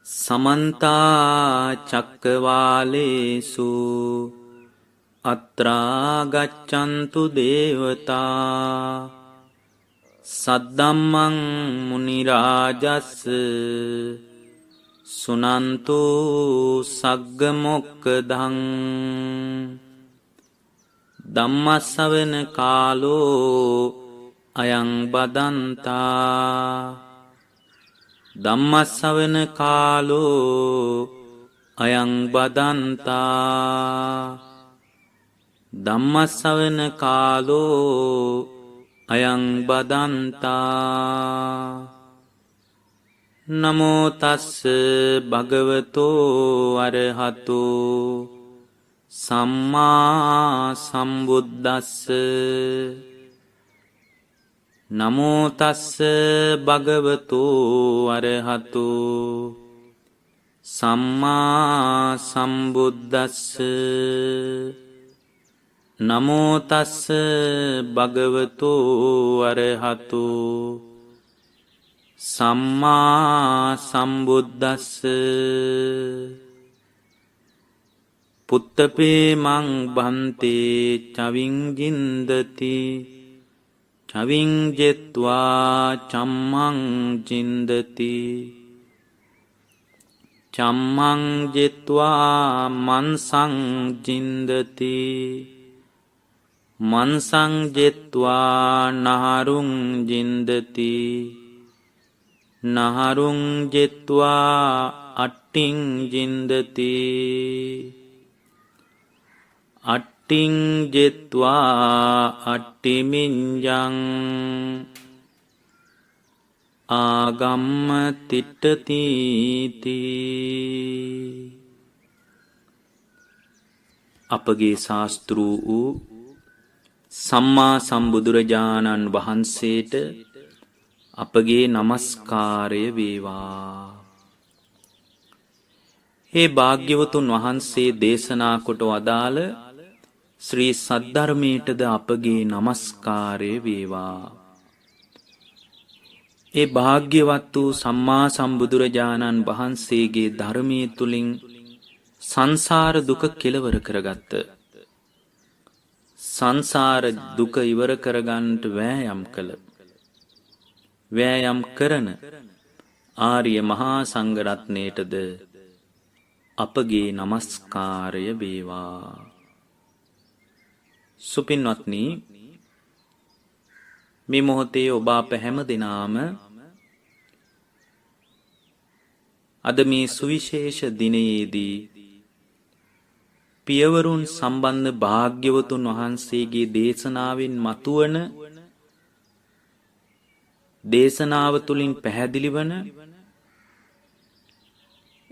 समन्ता चक्रवालेषु अत्रा गच्छन्तु देवता सद्धम्मं मुनिराजस् सुनन्तु सग्गमोक्खदं ධම්මස්සවන කාලෝ අයං බදන්තා ධම්මස්සවන කාලෝ අයං බදන්තා ධම්මස්සවන කාලෝ අයං බදන්තා නමෝ තස්ස භගවතෝ අරහතෝ සම්මා සම්බුද්දස්ස නමෝ තස්ස භගවතෝ අරහතෝ සම්මා සම්බුද්දස්ස නමෝ තස්ස භගවතෝ අරහතෝ සම්මා සම්බුද්දස්ස පුත්තපේ මං බන්තේ චවින් ජින්දති චවින් ජෙත්වා චම්මං ජින්දති චම්මං ජෙත්වා මන්සං ජින්දති මන්සං ජෙත්වා නහරුං ජින්දති නහරුං ජෙත්වා අට්ටිං ජින්දති අට්ටිං ජෙත්වා අට්ටිමිඤ්ඤං ආගම්ම තිට්ඨති. අපගේ ශාස්ත්‍රූ වූ සම්මා සම්බුදුරජාණන් වහන්සේට අපගේ නමස්කාරය වේවා. ඒ භාග්‍යවතුන් වහන්සේ දේශනා කොට වදාළ ශ්‍රී සද්ධර්මයටද අපගේ නමස්කාරය වේවා. ඒ භාග්‍යවත් වූ සම්මා සම්බුදුරජාණන් වහන්සේගේ ධර්මයේ තුලින් සංසාර දුක කෙලවර කරගත්ත සංසාර දුක ඉවර කරගන්නට වෑයම් කළ වෑයම් කරන ආර්ය මහා සංඝ රත්නයටද අපගේ නමස්කාරය වේවා. සුපින්වත්නි, මේ මොහොතේ ඔබ අප හැම දිනාම අද මේ සුවිශේෂ දිනයේදී පියවරුන් සම්බන්ධ භාග්‍යවතුන් වහන්සේගේ දේශනාවෙන් මතුවන දේශනාව තුළින් පැහැදිලි වන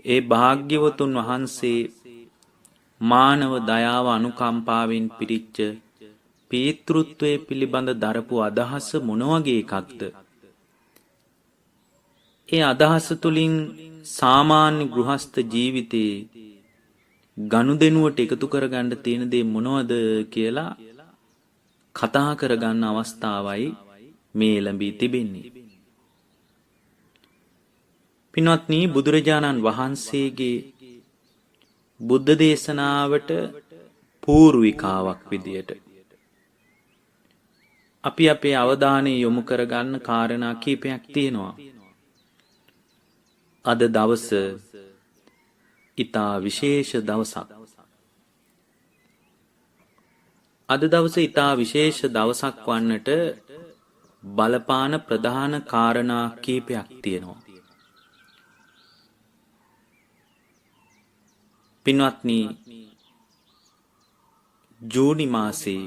ඒ භාග්‍යවතුන් වහන්සේ මානව දයාව අනුකම්පාවෙන් පිරිච්ච පීතෘත්වයේ පිළිබඳ දරපු අදහස මොන වගේ එකක්ද? ඒ අදහස තුළින් සාමාන්‍ය ගෘහස්ත ජීවිතයේ ගනුදෙනුවට එකතු කරගන්න තියෙන දේ මොනවද කියලා කතා කරගන්න අවස්ථාවයි මේ ලැබී තිබෙන්නේ. පින්වත්නි, බුදුරජාණන් වහන්සේගේ බුද්ධ දේශනාවට පූර්විකාවක් විදියට අපි අපේ අවධානය යොමු කරගන්න කාරණා කීපයක් තියෙනවා. අද දවස ඊටා විශේෂ දවසක්. අද දවස ඊටා විශේෂ දවසක් වන්නට බලපාන ප්‍රධාන කාරණා කීපයක් තියෙනවා. පින්වත්නි, ජූනි මාසේ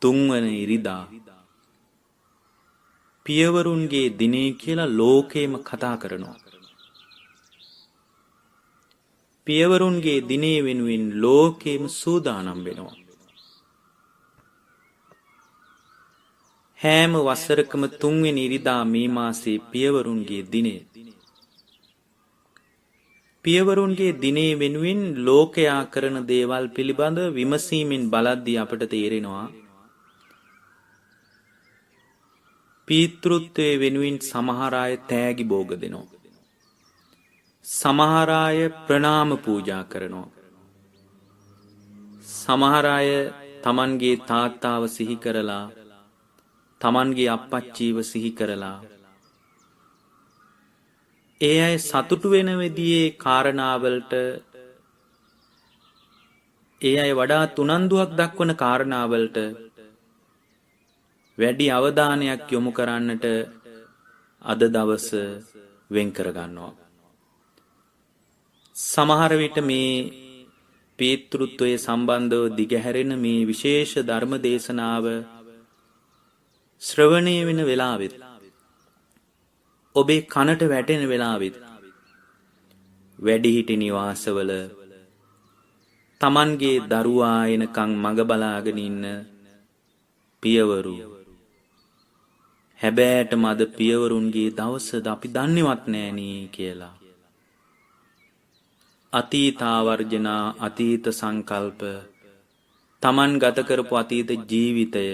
3 වන ඉරිදා පියවරුන්ගේ දිනේ කියලා ලෝකෙම කතා කරනවා. පියවරුන්ගේ දිනේ වෙනුවෙන් ලෝකෙම සූදානම් වෙනවා. හැම වසරකම 3 වෙනි ඉරිදා මේ මාසේ පියවරුන්ගේ දිනේ. පියවරුන්ගේ දිනේ වෙනුවෙන් ලෝකයා කරන දේවල් පිළිබඳ විමසීමෙන් බලද්දී අපට තේරෙනවා පීතෘත්වයේ වෙනුවෙන් සමහර අය තෑගි භෝග දෙනවා. සමහර අය ප්‍රණාම පූජා කරනවා. සමහර අය තමන්ගේ තාත්තාව සිහි කරලා තමන්ගේ අප්පච්චීව සිහි කරලා ඒ අය සතුටු වෙන විදිහේ කාරණාවලට ඒ අය වඩාත් උනන්දුවක් දක්වන කාරණාවලට වැඩි අවධානයක් යොමු කරන්නට අද දවස වෙන් කර ගන්නවා. සමහර විට මේ පීතෘත්වයේ සම්බන්ධව දිගහැරෙන මේ විශේෂ ධර්ම දේශනාව ශ්‍රවණය වෙන වෙලාවෙත් ඔබේ කනට වැටෙන වෙලාවෙත් වැඩිහිටි නිවාසවල තමන්ගේ දරුවා එනකන් මග බලාගෙන ඉන්න පියවරු හැබෑටම අද පියවරුන්ගේ දවසද අපි දන්නේවත් නෑනේ කියලා අතීතාවර්ජනා අතීත සංකල්ප තමන් ගත කරපු අතීත ජීවිතය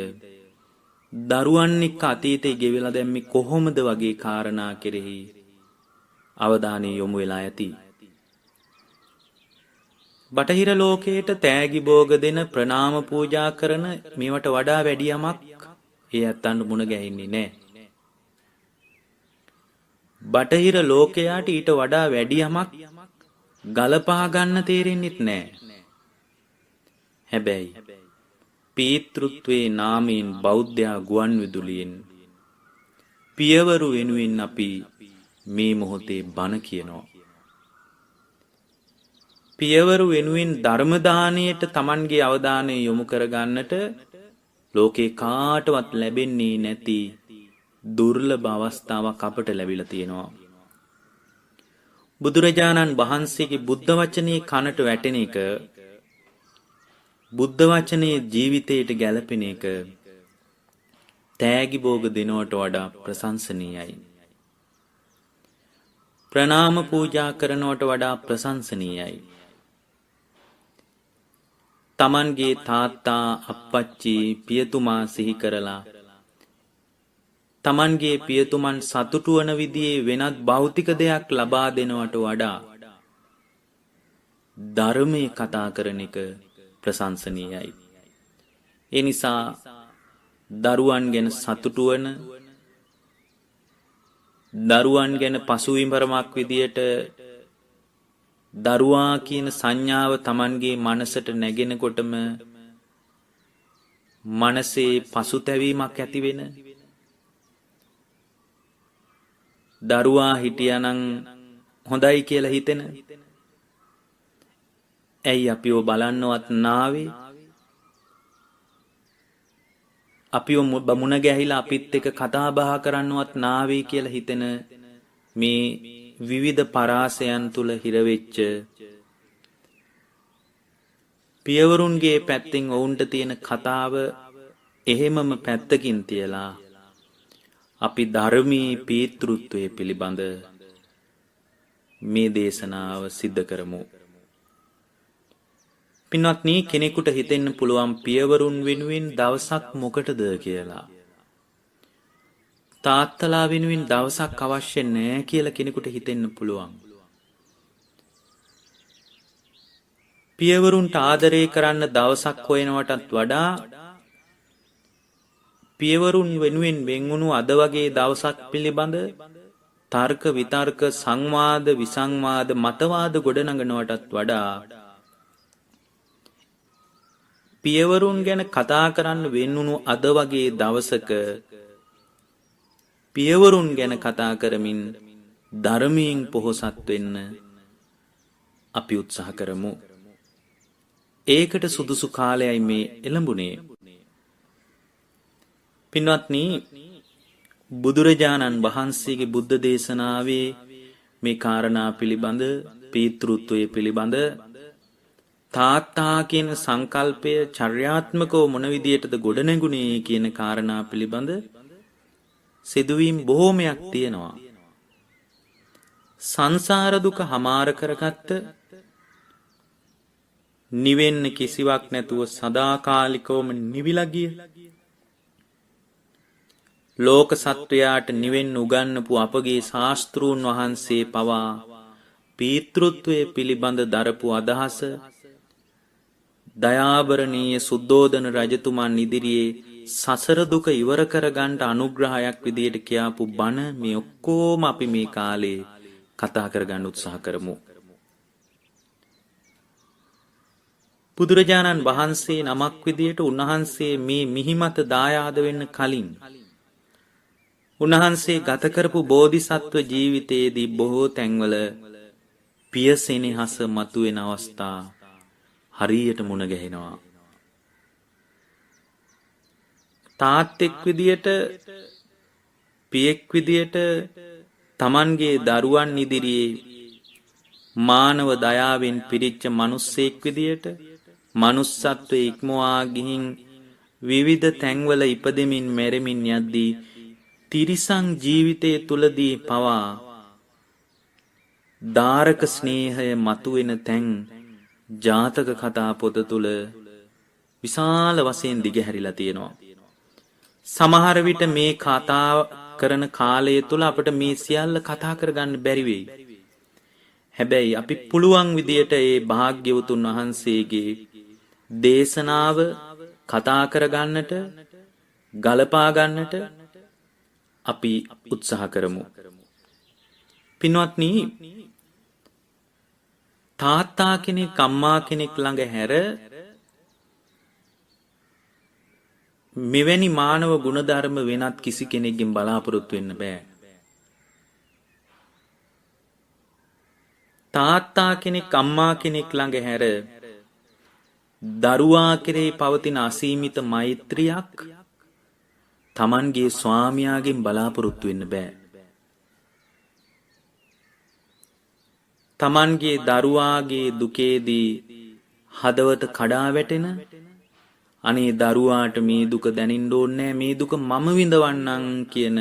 දරුවන් එක්ක අතීතේ ගෙවිලා දැම්මේ කොහොමද වගේ කාරණා කෙරෙහි අවධානය යොමු වෙලා ඇති. බටහිර ලෝකයට තෑගි භෝග දෙන ප්‍රණාම පූජා කරන මේවට වඩා වැඩි යමක් ඒ ඇත්තන්ට මුණ ගැහින්නේ නැහැ. බටහිර ලෝකයට ඊට වඩා වැඩි යමක් ගලපා ගන්න තේරෙන්නෙත් නැහැ. හැබැයි පීතෘත්වයේ නාමයෙන් බෞද්ධයා ගුවන් විදුලියෙන් පියවරු වෙනුවෙන් අපි මේ මොහොතේ බණ කියනවා. පියවරු වෙනුවෙන් ධර්ම දානයට Tamanගේ අවධානය යොමු කරගන්නට ලෝකේ කාටවත් ලැබෙන්නේ නැති දුර්ලභ අවස්ථාවක් අපට ලැබිලා තියෙනවා. බුදුරජාණන් වහන්සේගේ බුද්ධ වචනේ කනට වැටෙන එක බුද්ධ වචනේ ජීවිතයට ගැලපෙන එක තෑගි භෝග දෙනවට වඩා ප්‍රශංසනීයයි. ප්‍රණාම පූජා කරනවට වඩා ප්‍රශංසනීයයි. තමන්ගේ තාත්තා අප්පච්චි පියතුමා සිහි කරලා තමන්ගේ පියතුමන් සතුටු වන විදිහේ වෙනත් භෞතික දෙයක් ලබා දෙනවට වඩා ධර්මයේ කතා කරන එක ප්‍රශංසනීයයි. ඒ නිසා දරුවන් ගැන සතුටු වන දරුවන් ගැන පසුවිමරමක් විදියට දරුවා කියන සංඥාව Tamanගේ මනසට නැගෙනකොටම මනසේ පසුතැවීමක් ඇති වෙන දරුවා හිටියානම් හොඳයි කියලා හිතෙන ඇයි අපිව බලන්නවත් නාවේ අපිව මුණ ගැහිලා අපිත් එක්ක කතා බහ කරන්නවත් නාවේ කියලා හිතෙන මේ විවිධ පරාසයන් තුල හිරවෙච්ච පියවරුන්ගේ පැත්තෙන් ඔවුන්ට තියෙන කතාව එහෙමම පැත්තකින් තියලා අපි ධර්මී පීතෘත්වයේ පිළිබඳ මේ දේශනාව සිද්ධ කරමු. පින්වත්නි, කෙනෙකුට හිතෙන්න පුළුවන් පියවරුන් වෙනුවෙන් දවසක් මොකටද කියලා. තාත්තලා වෙනුවෙන් දවසක් අවශ්‍ය නැහැ කියලා කෙනෙකුට හිතෙන්න පුළුවන්. පියවරුන්ට ආදරය කරන්න දවසක් හොයනවටත් වඩා පියවරුන් වෙනුවෙන් වෙන්වුණු අද වගේ දවසක් පිළිබඳ තර්ක විතර්ක සංවාද විසංවාද මතවාද ගොඩනගනවටත් වඩා පියවරුන් ගැන කතා කරන්න වෙන්වුණු අද වගේ දවසක පියවරුන් ගැන කතා කරමින් ධර්මයෙන් පොහොසත් වෙන්න අපි උත්සාහ කරමු. ඒකට සුදුසු කාලයයි මේ එළඹුණේ. පින්වත්නි, බුදුරජාණන් වහන්සේගේ බුද්ධ දේශනාවේ මේ කාරණා පිළිබඳ පීතෘත්වයේ පිළිබඳ තාත්තා කියන සංකල්පය චර්යාත්මකව මොන විදියටද ගොඩනැගුණේ කියන කාරණා පිළිබඳ සිදුවීම් බොහෝමයක් තියෙනවා. සංසාර දුක හමාර කරගත්ත නිවෙන්න කිසිවක් නැතුව සදාකාලිකවම නිවිලා ගිය ලෝක සත්වයාට නිවෙන්න උගන්වපු අපගේ ශාස්ත්‍රූන් වහන්සේ පවා පීතෘත්වයේ පිළිබඳ දරපු අදහස දයාබරණීය සුද්ධෝදන රජතුමන් ඉදිරියේ සසර දුක ඉවර කරගන්න අනුග්‍රහයක් විදියට කියාපු බණ මේ ඔක්කොම අපි මේ කාලේ කතා කරගන්න උත්සාහ කරමු. බුදුරජාණන් වහන්සේ නමක් විදියට උන්වහන්සේ මේ මිහිමත දායාද වෙන්න කලින් උන්වහන්සේ ගත කරපු බෝධිසත්ව ජීවිතයේදී බොහෝ තැන්වල පියසෙනෙහස මතුවෙන අවස්ථා හරියට මුණ ගැහෙනවා. තාත්තෙක් විදියට පියෙක් විදියට තමන්ගේ දරුවන් ඉදිරියේ මානව දයාවෙන් පිරිච්ච මිනිස්සෙක් විදියට manussත්වයේ ඉක්මවා ගිහින් විවිධ තැන්වල ඉපදෙමින් මැරෙමින් යද්දී තිරිසන් ජීවිතයේ තුලදී පවා දාරක ස්නේහය මතුවෙන තැන් ජාතක කතා පොත තුල විශාල වශයෙන් දිගහැරිලා තියෙනවා. සමහර විට මේ කතා කරන කාලය තුල අපිට මේ සියල්ල කතා කරගන්න බැරි වෙයි. හැබැයි අපි පුළුවන් විදියට ඒ භාග්‍යවතුන් වහන්සේගේ දේශනාව කතා කරගන්නට ගලපා ගන්නට අපි උත්සාහ කරමු. පින්වත්නි, තාත්තා කෙනෙක් අම්මා කෙනෙක් ළඟ හැර මෙවැනි මානව ගුණධර්ම වෙනත් කිසි කෙනෙක්ගෙන් බලාපොරොත්තු වෙන්න බෑ. තාත්තා කෙනෙක් අම්මා කෙනෙක් ළඟ හැර දරුවා කෙරෙහි පවතින අසීමිත මෛත්‍රියක් තමන්ගේ ස්වාමියාගෙන් බලාපොරොත්තු වෙන්න බෑ. තමන්ගේ දරුවාගේ දුකේදී හදවත කඩා වැටෙන, අනේ දරුවාට මේ දුක දැනෙන්න ඕනේ නෑ, මේ දුක මම විඳවන්නම් කියන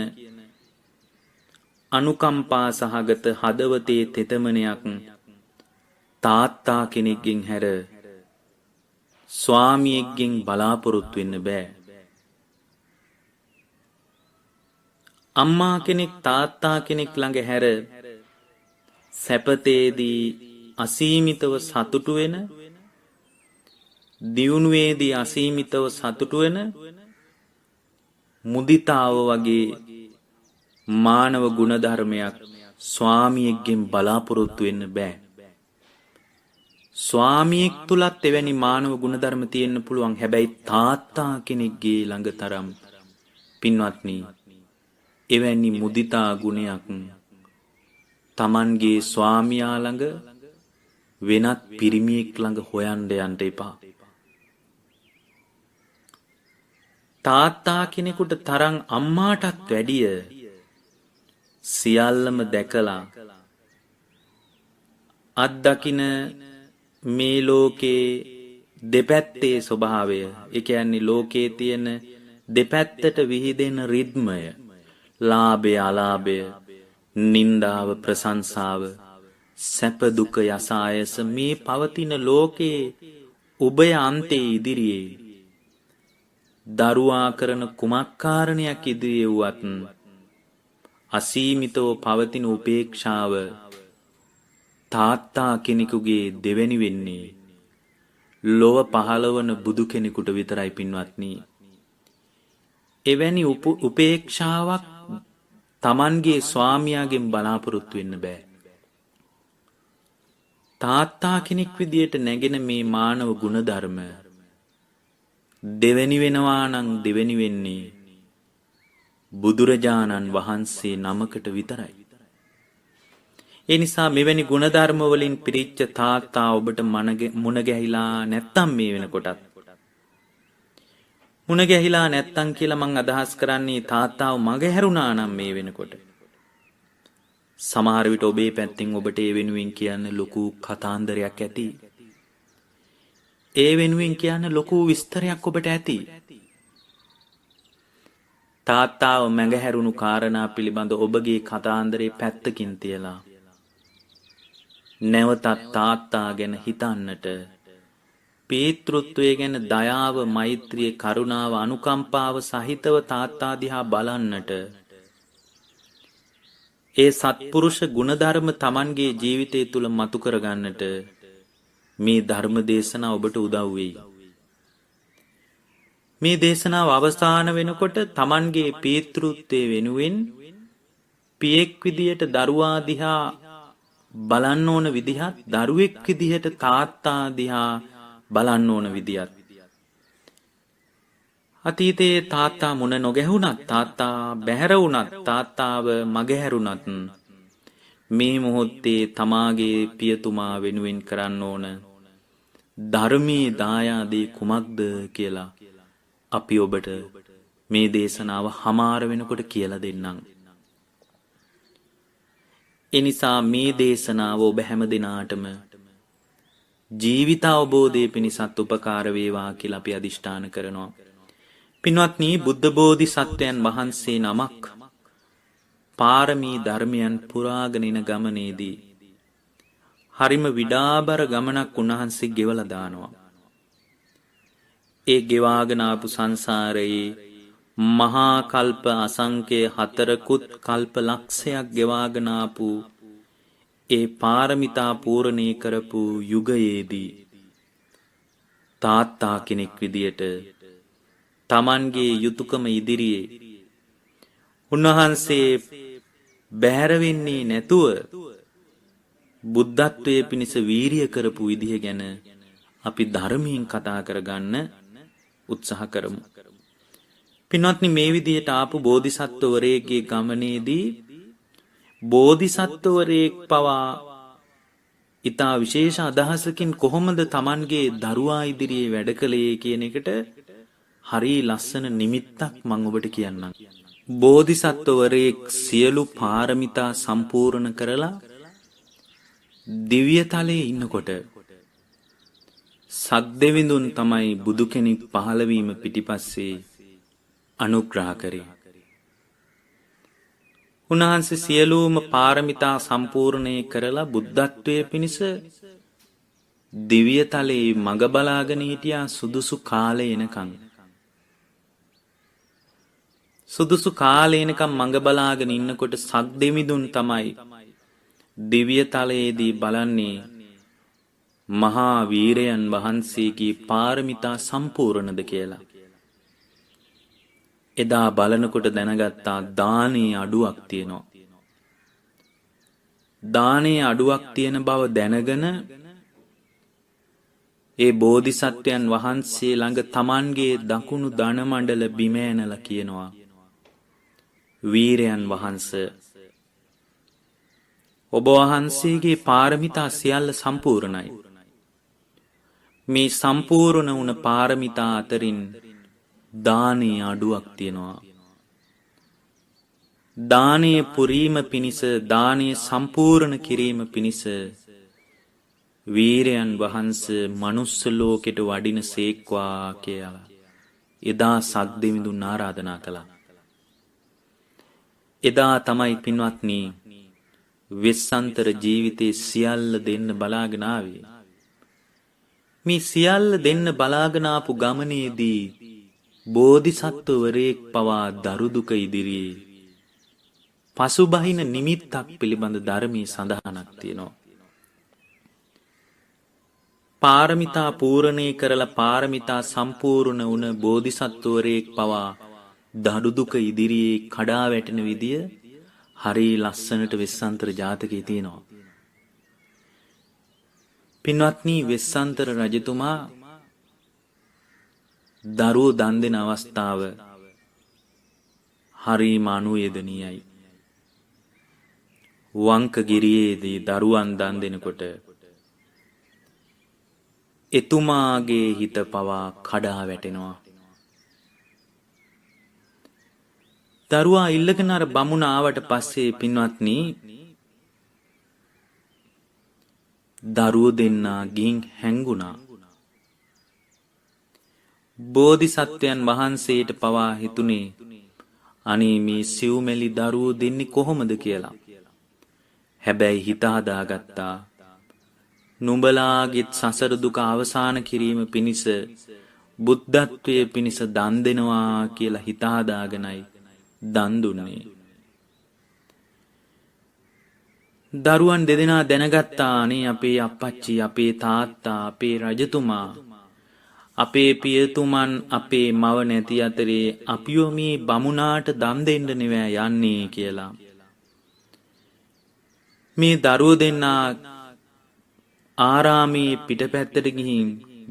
අනුකම්පා සහගත හදවතේ තෙතමනයක් තාත්තා කෙනෙක්ගෙන් හැර ස්වාමියෙක්ගෙන් බලාපොරොත්තු වෙන්න බෑ. අම්මා කෙනෙක් තාත්තා කෙනෙක් ළඟ හැර සැපතේදී අසීමිතව සතුටු වෙන, දියුණුවේදී අසීමිතව සතුටු වෙන මුදිතාව වගේ මානව ගුණධර්මයක් ස්වාමියෙක්ගෙන් බලාපොරොත්තු වෙන්න බෑ. ස්වාමියෙක් තුලත් එවැනි මානව ගුණධර්ම තියෙන්න පුළුවන්. හැබැයි තාත්තා කෙනෙක්ගේ ළඟ තරම් පින්වත්නි එවැනි මුදිතා ගුණයක් තමන්ගේ ස්වාමියා ළඟ වෙනත් පිරිමියෙක් ළඟ හොයන්න යන්න එපා. තාත්තා කෙනෙකුට තරම් අම්මාටත් වැඩිය සියල්ලම දැකලා අත්දකින මේ ලෝකේ දෙපැත්තේ ස්වභාවය, ඒ කියන්නේ ලෝකේ තියෙන දෙපැත්තට විහිදෙන රිද්මය, ලාභය අලාභය, නින්දාව ප්‍රශංසාව, සැප දුක යසායස, මේ පවතින ලෝකේ උභය අන්තයේ ඉදිරියේ දරුවා කරන කුමක් කාරණයක් ඉදිරියේ වුවත් අසීමිතව පවතින උපේක්ෂාව තාත්තා කෙනෙකුගේ දෙවැනි වෙන්නේ ලොව පහළවන බුදු කෙනෙකුට විතරයි පින්වත්නි. එවැනි උපේක්ෂාවක් තමන්ගේ ස්වාමියාගෙන් බලාපොරොත්තු වෙන්න බෑ. තාත්තා කෙනෙක් විදියට නැගෙන මේ මානව ගුණධර්ම දෙවැනි වෙනවා නම් දෙවැනි වෙන්නේ බුදුරජාණන් වහන්සේ නමකට විතරයි. ඒ නිසා මෙවැනි ගුණධර්ම වලින් පිරිච්ච තාත්තා ඔබට මුණ ගැහිලා නැත්තම් මේ වෙනකොටත් මුණ ගැහිලා නැත්තම් කියලා මං අදහස් කරන්නේ තාත්තාව මග හැරුණා නම් මේ වෙනකොට සමහර විට ඔබේ පැත්තෙන් ඔබට ඒ වෙනුවෙන් කියන්න ලොකු කතාන්දරයක් ඇති. ඒ වෙනුවෙන් කියන්න ලොකු විස්තරයක් ඔබට ඇති. තාත්තාව මඟ හැරුණු කාරණා පිළිබඳ ඔබගේ කතාන්දරේ පැත්තකින් තියලා නැවතත් තාත්තා ගැන හිතන්නට, පීතෘත්වය ගැන දයාව, මෛත්‍රිය, කරුණාව, අනුකම්පාව සහිතව තාත්තා දිහා බලන්නට, ඒ සත්පුරුෂ ගුණධර්ම Tamanගේ ජීවිතය තුළ මතු කරගන්නට මේ ධර්ම දේශනාව ඔබට උදව් වෙයි. මේ දේශනාව අවසාන වෙනකොට Tamanගේ පීතෘත්වයේ වෙනුවෙන් පියෙක් විදියට දරුවා දිහා බලන්න ඕන විදිහත් දරුවෙක් විදිහට තාත්තා දිහා බලන්න ඕන විදිහත් අතීතයේ තාත්තා මුණ නොගැහුණත් තාත්තා බැහැර වුණත් තාත්තාව මගහැරුණත් මේ මොහොතේ තමාගේ පියතුමා වෙනුවෙන් කරන්න ඕන ධර්මයේ දායාදේ කුමක්ද කියලා අපි ඔබට මේ දේශනාව හමාර වෙනකොට කියලා දෙන්නම්. එනිසා මේ දේශනාව ඔබ හැම දිනාටම ජීවිත අවබෝධය පිණිසත් උපකාර වේවා කියලා අපි අදිෂ්ඨාන කරනවා. පින්වත්නි, බුද්ධ බෝධිසත්වයන් වහන්සේ නමක් පාරමී ධර්මයන් පුරාගෙන යන ගමනේදී හරිම විඩාබර ගමනක් උන්වහන්සේ ගෙවලා දානවා. ඒ ගෙවාගෙන ආපු සංසාරයේ මහා කල්ප අසංඛ්‍ය 4කුත් කල්ප ලක්ෂයක් ගෙවාගෙන ආපු ඒ පාරමිතා පූර්ණේ කරපු යුගයේදී තාත්තා කෙනෙක් විදියට Tamanගේ යුතුයකම ඉදිරියේ උන්වහන්සේ බැහැර වෙන්නේ නැතුව බුද්ධත්වයේ පිණිස වීරිය කරපු විදිහ ගැන අපි ධර්මයෙන් කතා කරගන්න උත්සාහ කරමු. පින්වත්නි, මේ විදිහට ආපු බෝධිසත්වවරයෙක්ගේ ගමනේදී බෝධිසත්වවරයෙක් පවා ඊටා විශේෂ අදහසකින් කොහොමද Tamanගේ දරුවා ඉදිරියේ වැඩ කළේ කියන එකට හරි ලස්සන නිමිත්තක් මම ඔබට කියන්නම්. බෝධිසත්වවරයෙක් සියලු පාරමිතා සම්පූර්ණ කරලා දිව්‍ය තලයේ ඉන්නකොට සක්දෙවිඳුන් තමයි බුදු කෙනෙක් පහළ වීම පිටිපස්සේ අනුග්‍රහ කරේ. උන්වහන්සේ සියලුම පාරමිතා සම්පූර්ණේ කරලා බුද්ධත්වයේ පිණිස දිව්‍ය තලයේ මඟ බලාගෙන හිටියා සුදුසු කාලේ එනකන්. සුදුසු කාලේ එනකන් මඟ බලාගෙන ඉන්නකොට සක්දෙවිඳුන් තමයි දිව්‍ය තලයේදී බලන්නේ මහා වීරයන් වහන්සේගේ පාරමිතා සම්පූර්ණද කියලා. එදා බලනකොට දැනගත්තා දානේ අඩුවක් තියෙනවා. දානේ අඩුවක් තියෙන බව දැනගෙන ඒ බෝධිසත්වයන් වහන්සේ ළඟ Tamanගේ දකුණු ධන මණ්ඩල බිම ඇනලා කියනවා, වීරයන් වහන්සේ, ඔබ වහන්සේගේ පාරමිතා සියල්ල සම්පූර්ණයි. මේ සම්පූර්ණ වුණ පාරමිතා අතරින් දානේ අඩුවක් තියෙනවා. දානේ පුරීම පිණිස, දානේ සම්පූර්ණ කිරීම පිණිස වීරයන් වහන්සේ මනුස්ස ලෝකෙට වඩින සේක්වා කියලා එදා සක්දෙවිඳුන් ආරාධනා කළා. එදා තමයි පින්වත්නි වෙස්සන්තර ජීවිතේ සියල්ල දෙන්න බලාගෙන ආවේ. මේ සියල්ල දෙන්න බලාගෙන ආපු ගමනේදී බෝධිසත්වවරයෙක් පවා දරු දුක ඉදිරියේ පසුබහින නිමිත්තක් පිළිබඳ ධර්මයේ සඳහනක් තියෙනවා. පාරමිතා පූර්ණේ කරලා පාරමිතා සම්පූර්ණ වුණ බෝධිසත්වවරයෙක් පවා දරු දුක ඉදිරියේ කඩා වැටෙන විදිය හරි ලස්සනට වෙස්සන්තර ජාතකයේ තියෙනවා. පින්වත්නි, වෙස්සන්තර රජතුමා දරුවෝ දන් දෙන අවස්ථාව හරිම අනුවේදනීයයි. වංකගිරියේදී දරුවන් දන් දෙනකොට එතුමාගේ හිත පවා කඩා වැටෙනවා. දරුවා ඉල්ලගෙන අර බමුණ ආවට පස්සේ පින්වත්නි දරුවෝ දෙන්නා ගින් හැංගුණා. බෝධිසත්වයන් වහන්සේට පවා හිතුනේ අනේ මේ සිව්මෙලි දරුවෝ දෙන්නේ කොහොමද කියලා. හැබැයි හිත හදාගත්තා නුඹලාගේ සසර දුක අවසන් කිරීම පිණිස බුද්ධත්වයේ පිණිස දන් දෙනවා කියලා හිත හදාගෙනයි දන් දුන්නේ. දරුවන් දෙදෙනා දැනගත්තා අනේ අපේ අප්පච්චි, අපේ තාත්තා, අපේ රජතුමා, අපේ පියතුමන්, අපේ මව නැති අතරේ අපිව මේ බමුණාට දන් දෙන්න නෙවෙයි යන්නේ කියලා. මේ දරුවෝ දෙන්නා ආරාමේ පිටපැත්තට ගිහින්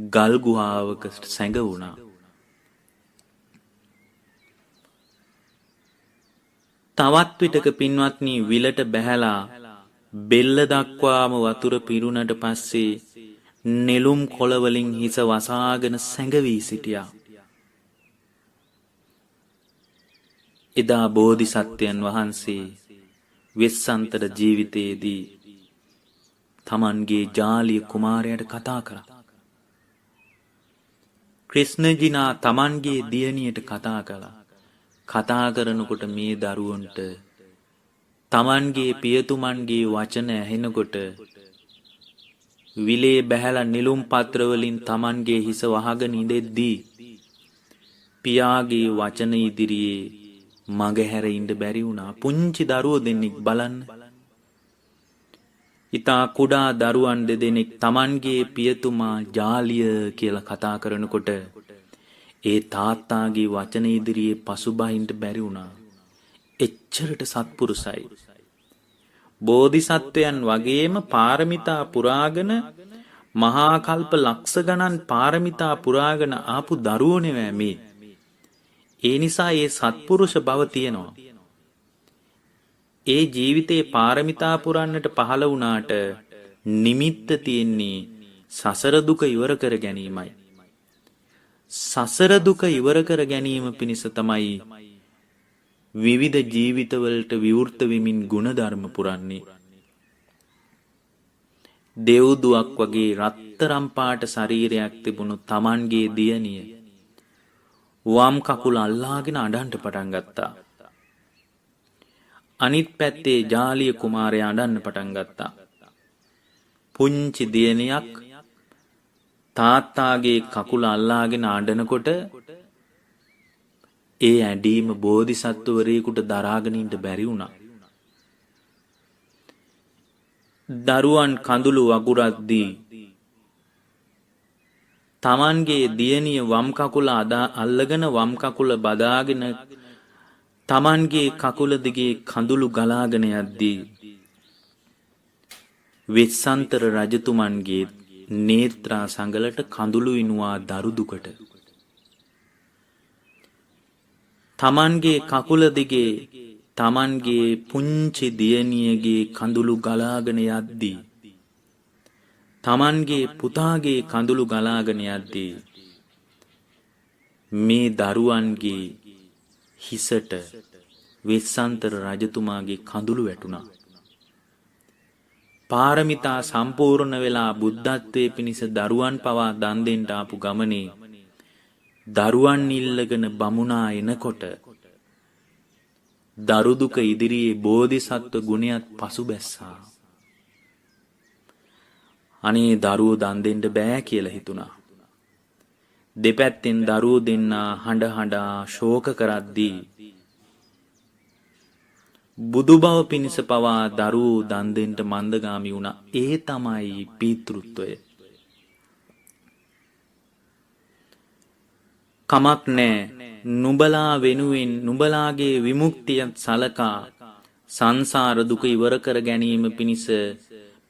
ගල් ගුහාවක සැඟවුණා. තවත් විටක පින්වත්නි විලට බැහැලා බෙල්ල දක්වාම වතුර පිරුණට පස්සේ නෙළුම් කොළ වලින් හිස වසාගෙන සැඟවී සිටියා. එදා බෝධිසත්වයන් වහන්සේ වෙස්සන්තර ජීවිතයේදී තමන්ගේ ජාලිය කුමාරයාට කතා කරා. ක්‍රිෂ්ණජිනා තමන්ගේ දියණියට කතා කළා. කතා කරනකොට මේ දරුවන්ට තමන්ගේ පියතුමන්ගේ වචන ඇහෙනකොට විලේ බැහැලා නිලුම් පත්‍ර වලින් තමන්ගේ හිස වහගෙන ඉඳෙද්දී පියාගේ වචන ඉදිරියේ මගහැර ඉන්න බැරි වුණා. පුංචි දරුවෝ දෙන්නෙක් බලන්න. ඉතා කුඩා දරුවන් දෙදෙනෙක් තමන්ගේ පියතුමා ජාලිය කියලා කතා කරනකොට ඒ තාත්තාගේ වචන ඉදිරියේ පසුබහින්න බැරි වුණා. එච්චරට සත්පුරුසයි. බෝධිසත්වයන් වගේම පාරමිතා පුරාගෙන මහා කල්ප ලක්ෂ ගණන් පාරමිතා පුරාගෙන ආපු දරුවෝ නෙවෙයි මේ. ඒ නිසා ඒ සත්පුරුෂ බව තියෙනවා. ඒ ජීවිතේ පාරමිතා පුරන්නට පහළ වුණාට නිමිත්ත තියෙන්නේ සසර දුක ඉවර කර ගැනීමයි. සසර දුක ඉවර කර ගැනීම පිණිස තමයි විවිධ ජීවිතවලට විවෘත වෙමින් ගුණධර්ම පුරන්නේ. දෙව්දුවක් වගේ රත්තරම් පාට ශරීරයක් තිබුණු තමන්ගේ දියණිය වම් කකුල අල්ලාගෙන අඬන්න පටන් ගත්තා. අනිත් පැත්තේ ජාලිය කුමාරයා අඬන්න පටන් ගත්තා. පුංචි දියණියක් තාත්තාගේ කකුල අල්ලාගෙන අඬනකොට ඒ ඇඬීම බෝධිසත්වවරයෙකුට දරාගෙන ඉන්න බැරි වුණා. දරුවන් කඳුළු වගුරද්දී තමන්ගේ දියණිය වම් කකුල අල්ලගෙන වම් කකුල බදාගෙන තමන්ගේ කකුල දිගේ කඳුළු ගලාගෙන යද්දී වෙස්සන්තර රජතුමන්ගේ නේත්‍රා සංගලට කඳුළු ඉනුවා දරු දුකට. තමන්ගේ කකුල දිගේ තමන්ගේ පුංචි දියණියගේ කඳුළු ගලාගෙන යද්දී තමන්ගේ පුතාගේ කඳුළු ගලාගෙන යද්දී මේ දරුවන්ගේ හිසට වෙස්සන්තර රජතුමාගේ කඳුළු වැටුණා. පාරමිතා සම්පූර්ණ වෙලා බුද්ධත්වයේ පිණිස දරුවන් පවා දන් දෙන්න ආපු ගමනේ දරුවන් ඉල්ලගෙන බමුණා එනකොට දරු දුක ඉදිරියේ බෝධිසත්ව ගුණයත් පසුබැස්සා. අනේ දරුවෝ දන් දෙන්න බෑ කියලා හිතුණා. දෙපැත්තෙන් දරුවෝ දෙන්නා හඬ හඬා ශෝක කරද්දී බුදු බව පිණිස පවා දරුවෝ දන් දෙන්න මන්දගාමි වුණා. ඒ තමයි පීතෘත්වය. කමක් නෑ නුඹලා වෙනුවෙන් නුඹලාගේ විමුක්තිය සලකා සංසාර දුක ඉවර කර ගැනීම පිණිස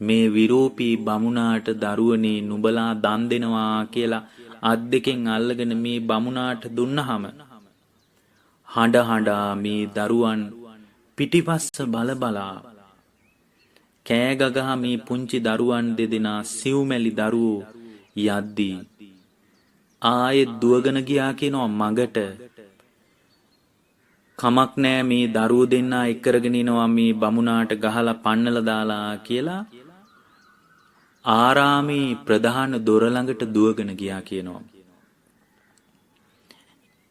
මේ විරෝපී බමුණාට දරුවනේ නුඹලා දන් දෙනවා කියලා අත් දෙකෙන් අල්ලගෙන මේ බමුණාට දුන්නහම හඬ හඬා මේ දරුවන් පිටිපස්ස බල බලා කෑ ගගා මේ පුංචි දරුවන් දෙදෙනා සිව්මැලි දරුවෝ යද්දී ආයෙත් දුවගෙන ගියා කියනවා මගට. කමක් නෑ මේ දරුවෝ දෙන්නා එක්කරගෙන ඉනවා මේ බමුණාට ගහලා පන්නලා දාලා කියලා ආරාමේ ප්‍රධාන දොර ළඟට දුවගෙන ගියා කියනවා.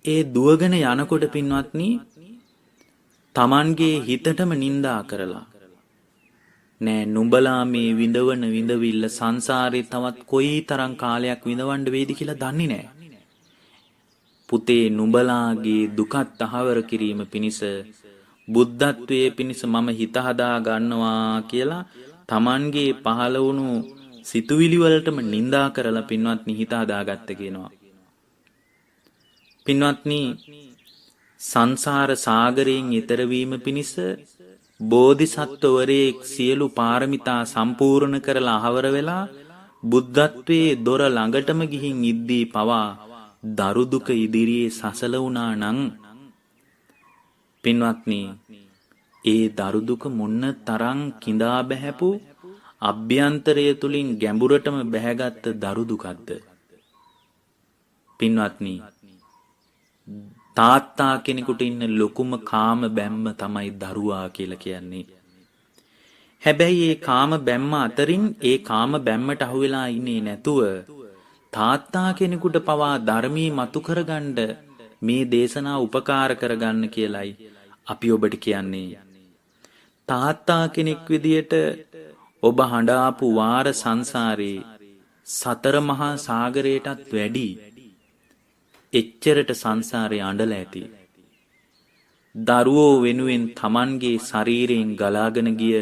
ඒ දුවගෙන යනකොට පින්වත්නි තමන්ගේ හිතටම නිඳා කරලා නෑ නුඹලා මේ විඳවන විඳවිල්ල සංසාරේ තවත් කොයි තරම් කාලයක් විඳවන්න වේද කියලා දන්නේ නෑ. පුතේ නුඹලාගේ දුකත් අහවර කිරීම පිණිස බුද්ධත්වයේ පිණිස මම හිත හදා ගන්නවා කියලා Tamanගේ පහළ වුණු සිතුවිලි වලටම නිඳා කරලා පින්වත්නි හිත හදාගත්ත කියනවා. පින්වත්නි සංසාර සාගරයෙන් ඈතර වීම පිණිස බෝධිසත්වවරයෙක් සියලු පාරමිතා සම්පූර්ණ කරලා අහවර වෙලා බුද්ධත්වයේ දොර ළඟටම ගිහින් ඉද්දී පවා දරු දුක ඉදිරියේ සසල වුණා නම් පින්වත්නි ඒ දරු දුක මොන්න තරම් කිඳා බහැපු අභ්‍යන්තරය තුලින් ගැඹුරටම බැහැගත් දරු දුකක්ද පින්වත්නි තාත්තා කෙනෙකුට ඉන්න ලොකුම කාම බැම්ම තමයි දරුවා කියලා කියන්නේ. හැබැයි ඒ කාම බැම්ම අතරින් ඒ කාම බැම්මට අහු වෙලා ඉන්නේ නැතුව තාත්තා කෙනෙකුට පවා ධර්මී මතු කරගන්න මේ දේශනා උපකාර කරගන්න කියලයි අපි ඔබට කියන්නේ. තාත්තා කෙනෙක් විදියට ඔබ හඬාපු වාර සංසාරේ සතර මහා සාගරයටත් වැඩි එච්චරට සංසාරේ අඬලා ඇති. දරුවෝ වෙනුවෙන් Tamanගේ ශරීරයෙන් ගලාගෙන ගිය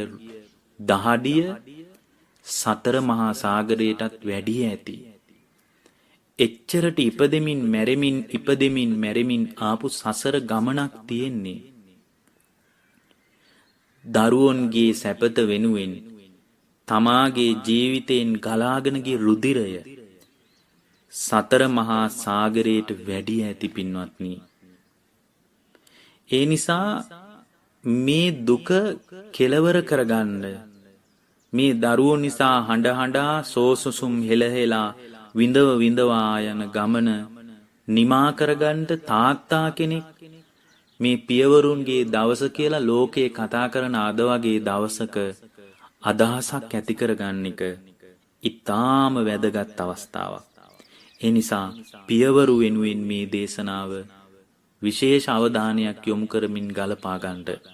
දහඩිය සතර මහා සාගරයටත් වැඩි ඇති. එච්චරට ඉපදෙමින් මැරෙමින් ආපු සසර ගමනක් තියෙන්නේ. දරුවන්ගේ සැපත වෙනුවෙන් තමාගේ ජීවිතයෙන් ගලාගෙන ගිය රුධිරය සතර මහා සාගරයට වැඩි ඇති පින්වත්නි. ඒ නිසා මේ දුක කෙලවර කරගන්න මේ දරුවෝ නිසා හඬා සෝසුසුම් හෙලහෙලා විඳවා යන ගමන නිමා කරගන්න තාත්තා කෙනෙක් මේ පියවරුන්ගේ දවස කියලා ලෝකේ කතා කරන අද වගේ දවසක අදහසක් ඇති කරගන්න එක ඊටාම වැදගත් අවස්ථාවක්. ඒ නිසා පියවරු වෙනුවෙන් මේ දේශනාව විශේෂ අවධානයක් යොමු කරමින් ගලපා ගන්නට.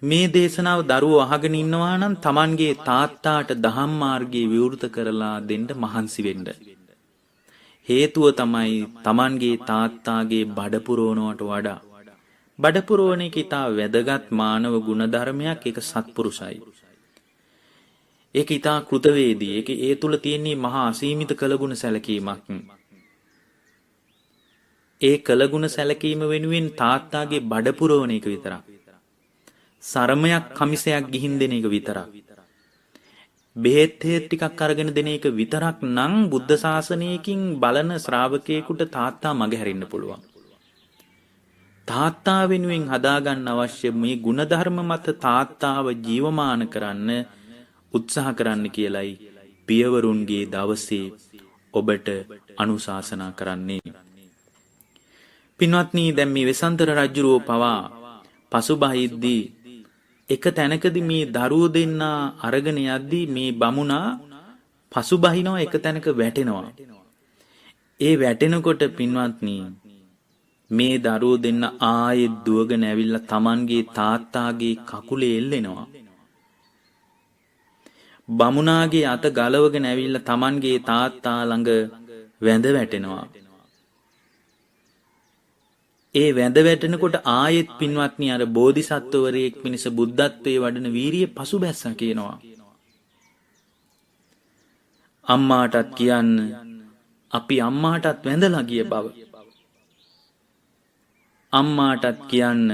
මේ දේශනාව දරුවෝ අහගෙන ඉන්නවා නම් Tamanගේ තාත්තාට දහම් මාර්ගයේ විවෘත කරලා දෙන්න මහන්සි වෙන්න. හේතුව තමයි Tamanගේ තාත්තාගේ බඩ පුරවනවට වඩා බඩ පුරවන එක ඉතා වැදගත් මානව ගුණධර්මයක්. ඒක සත්පුරුෂයි. ඒක ඉතා කෘතවේදී. ඒක ඒ තුල තියෙන මහා අසීමිත කළගුණ සැලකීමක්. ඒ කළගුණ සැලකීම වෙනුවෙන් තාත්තාගේ බඩ පුරවන එක විතරක්. සරමයක් කමිසයක් ගිහින් දෙන එක විතරක්. බෙහෙත් ටිකක් අරගෙන දෙන එක විතරක් නම් බුද්ධ ශාසනයකින් බලන ශ්‍රාවකයෙකුට තාත්තා මගහැරෙන්න පුළුවන්. තාත්තා වෙනුවෙන් හදාගන්න අවශ්‍ය මේ ගුණධර්ම මත තාත්තාව ජීවමාන කරන්න උත්සාහ කරන්න කියලයි පියවරුන්ගේ දවසේ ඔබට අනුශාසනා කරන්නේ. පින්වත්නි දැන් මේ වෙසන්තර රජුරෝ පවා පසුබහිද්දී එක තැනකදී මේ දරුවෝ දෙන්නා අරගෙන යද්දී මේ බමුණා පසුබහිනවා එක තැනක වැටෙනවා. ඒ වැටෙනකොට පින්වත්නි මේ දරුවෝ දෙන්න ආයෙත් දුවගෙන ඇවිල්ලා Tamanගේ තාත්තාගේ කකුලේ එල්ලෙනවා. බමුණාගේ අත ගලවගෙන ඇවිල්ලා Tamanගේ තාත්තා ළඟ වැඳ වැටෙනවා. ඒ වැඳ වැටෙනකොට ආයෙත් පින්වත්නි අර බෝධිසත්වවරයෙක් මිනිස බුද්ධත්වයේ වඩන වීරිය පසුබැස්සා කියනවා. අම්මාටත් කියන්න අපි අම්මාටත් වැඳලා ගිය බව. අම්මාටත් කියන්න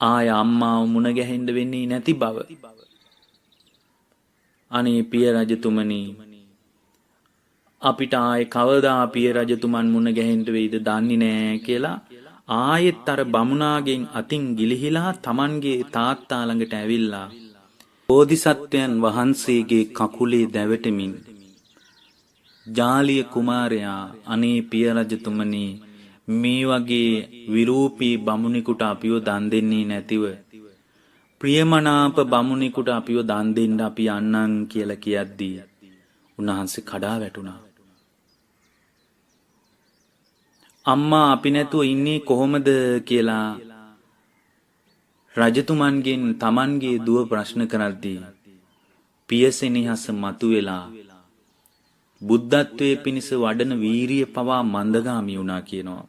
ආය අම්මාව මුණ ගැහෙන්න වෙන්නේ නැති බව. අනේ පිය රජතුමනි අපිට ආයේ කවදා පිය රජතුමන් මුණ ගැහෙන්න වෙයිද දන්නේ නැහැ කියලා ආයෙත් අර බමුණාගෙන් අතින් ගිලිහිලා Tamanගේ තාත්තා ළඟට ඇවිල්ලා බෝධිසත්වයන් වහන්සේගේ කකුලේ දැවටෙමින් ජාලිය කුමාරයා අනේ පිය රජතුමනි මේ වගේ විරූපී බමුණෙකුට අපිව දන් දෙන්නේ නැතිව ප්‍රියමනාප බමුණෙකුට අපිව දන් දෙන්න අපි යන්නම් කියලා කියද්දී උන්වහන්සේ කඩා වැටුණා. අම්මා අපි නැතුව ඉන්නේ කොහොමද කියලා රජතුමන්ගෙන් Tamanගේ දුව ප්‍රශ්න කරද්දී පියසෙනෙහස මතුවෙලා බුද්ධත්වයේ පිණිස වඩන වීරිය පවා මන්දගාමී වුණා කියනවා.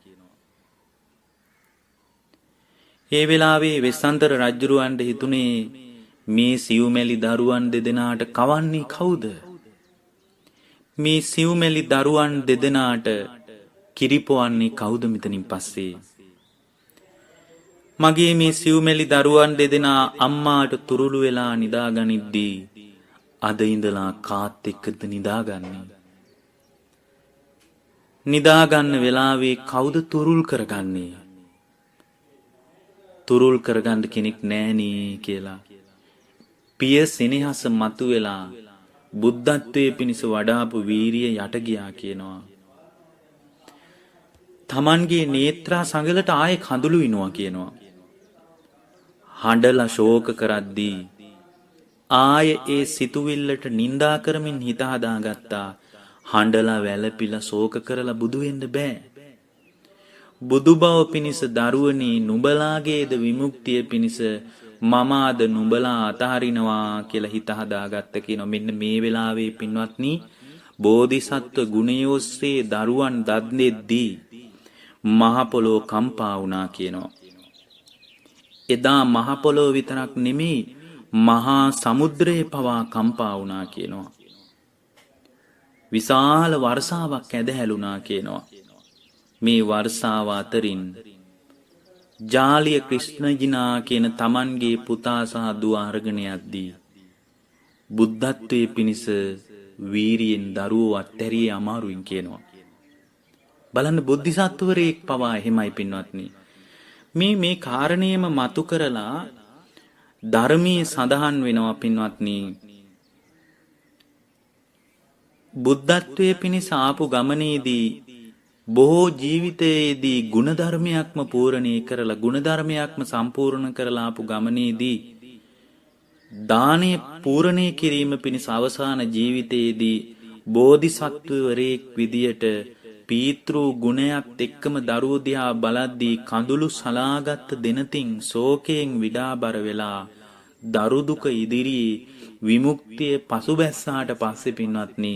ඒ වෙලාවේ වෙස්සන්තර රජුරවන්ට හිතුනේ මේ සිව්මැලි දරුවන් දෙදෙනාට කවන්නේ කවුද? මේ සිව්මැලි දරුවන් දෙදෙනාට කිරිපොවන්නේ කවුද මෙතනින් පස්සේ? මගේ මේ සිව්මැලි දරුවන් දෙදෙනා අම්මාට තුරුළු වෙලා නිදාගනිද්දී අද ඉඳලා කාත් එක්කද නිදාගන්නේ? නිදාගන්න වෙලාවේ කවුද තුරුල් කරගන්නේ? තුරුල් කරගන්න කෙනෙක් නෑනේ කියලා පිය සෙනෙහස මතුවෙලා බුද්ධත්වයේ පිණිස වඩාපු වීරිය යට ගියා කියනවා. තමන්ගේ නේත්‍රා සංගලට ආයේ කඳුළු විනවා කියනවා. හඬලා ශෝක කරද්දී ආයේ ඒ සිතුවිල්ලට නිඳා කරමින් හිත හදාගත්තා. හඬලා වැළපිලා ශෝක කරලා බුදු වෙන්න බෑ. බුදු බව පිණිස දරුවනි නුඹලාගේද විමුක්තිය පිණිස මම අද නුඹලා අතහරිනවා කියලා හිත හදාගත්ත කියනවා. මෙන්න මේ වෙලාවේ පින්වත්නි බෝධිසත්ව ගුණය ඔස්සේ දරුවන් දත් දෙද්දී මහ පොළොව කම්පා වුණා කියනවා. එදා මහ පොළොව විතරක් නෙමෙයි මහා සමුද්‍රය පවා කම්පා වුණා කියනවා. විශාල වර්ෂාවක් ඇදහැළුණා කියනවා. මේ වර්ෂාව අතරින් ජාලිය ක්‍රිෂ්ණජිනා කියන තමන්ගේ පුතා සහ දුව අරගෙන යද්දී බුද්ධත්වයේ පිණිස වීරියෙන් දරුවෝ අත්හැරියේ අමාරුයින් කියනවා. බලන්න බුද්ධිසත්වරයෙක් පවා එහෙමයි පින්වත්නි. මේ කාරණේම මතු කරලා ධර්මයේ සඳහන් වෙනවා පින්වත්නි. බුද්ධත්වයේ පිණිස ආපු ගමනේදී බොහෝ ජීවිතයේදී ගුණධර්මයක්ම පූර්ණේ කරලා ගුණධර්මයක්ම සම්පූර්ණ කරලා ආපු ගමනේදී දානේ පූර්ණේ කිරීම පිණිස අවසාන ජීවිතයේදී බෝධිසත්වවරයෙක් විදියට පීතෘ ගුණයක් එක්කම දරුවෝ දිහා බලද්දී කඳුළු සලාගත් දෙනතින් ශෝකයෙන් විඩාබර වෙලා දරු දුක ඉදිරියේ විමුක්තිය පසුබැස්සාට පස්සේ පින්වත්නි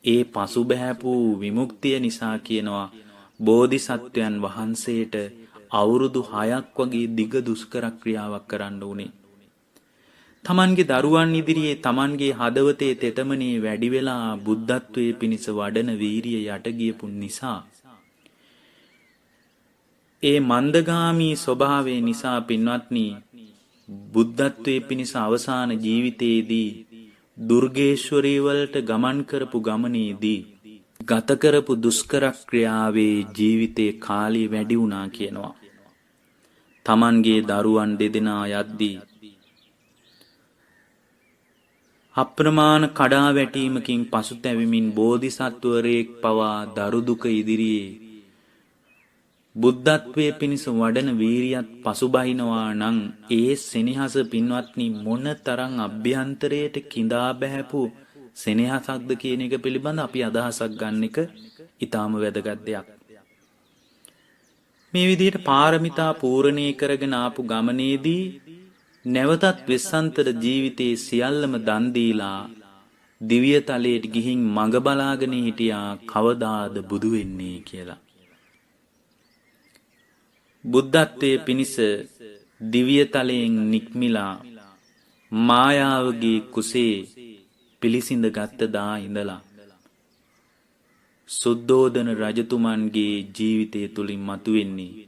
ඒ පසුබෑපු විමුක්තිය නිසා කියනවා බෝධිසත්වයන් වහන්සේට අවුරුදු 6ක් වගේ දිග දුෂ්කර ක්‍රියාවක් කරන්න උනේ. තමන්ගේ දරුවන් ඉදිරියේ තමන්ගේ හදවතේ තෙතමනේ වැඩි වෙලා බුද්ධත්වයේ පිණිස වඩන වීරිය යට ගියපු නිසා ඒ මන්දගාමී ස්වභාවය නිසා පින්වත්නි බුද්ධත්වයේ පිණිස අවසාන ජීවිතයේදී දුර්ගේශ්වරී වලට ගමන් කරපු ගමනේදී ගත කරපු දුෂ්කර ක්‍රියාවේ ජීවිතේ කාලය වැඩි වුණා කියනවා. තමන්ගේ දරුවන් දෙදෙනා යද්දී අප්‍රමාණ කඩා වැටීමකින් පසුතැවෙමින් බෝධිසත්වරයෙක් පවා දරු දුක ඉදිරියේ බුද්ධත්වයේ පිණිස වඩන වීරියත් පසුබහිනවා නම් ඒ සෙනෙහස පින්වත්නි මොනතරම් අභ්‍යන්තරයට கிඳා බහැපු සෙනෙහසක්ද කියන එක පිළිබඳ අපි අදහසක් ගන්න එක ඊටාම වැදගත් දෙයක්. මේ විදිහට පාරමිතා පූර්ණේ කරගෙන ආපු ගමනේදී නැවතත් වෙස්සන්තර ජීවිතයේ සියල්ලම දන් දීලා දිව්‍ය තලයට ගිහින් මඟ බලාගෙන හිටියා කවදාද බුදු වෙන්නේ කියලා. බුද්ධත්වයේ පිණිස දිව්‍ය තලයෙන් නික්මිලා මායාවගේ කුසේ පිළිසිඳ ගත්ත දා ඉඳලා සුද්ධෝදන රජතුමන්ගේ ජීවිතය තුලින් මතුවෙන්නේ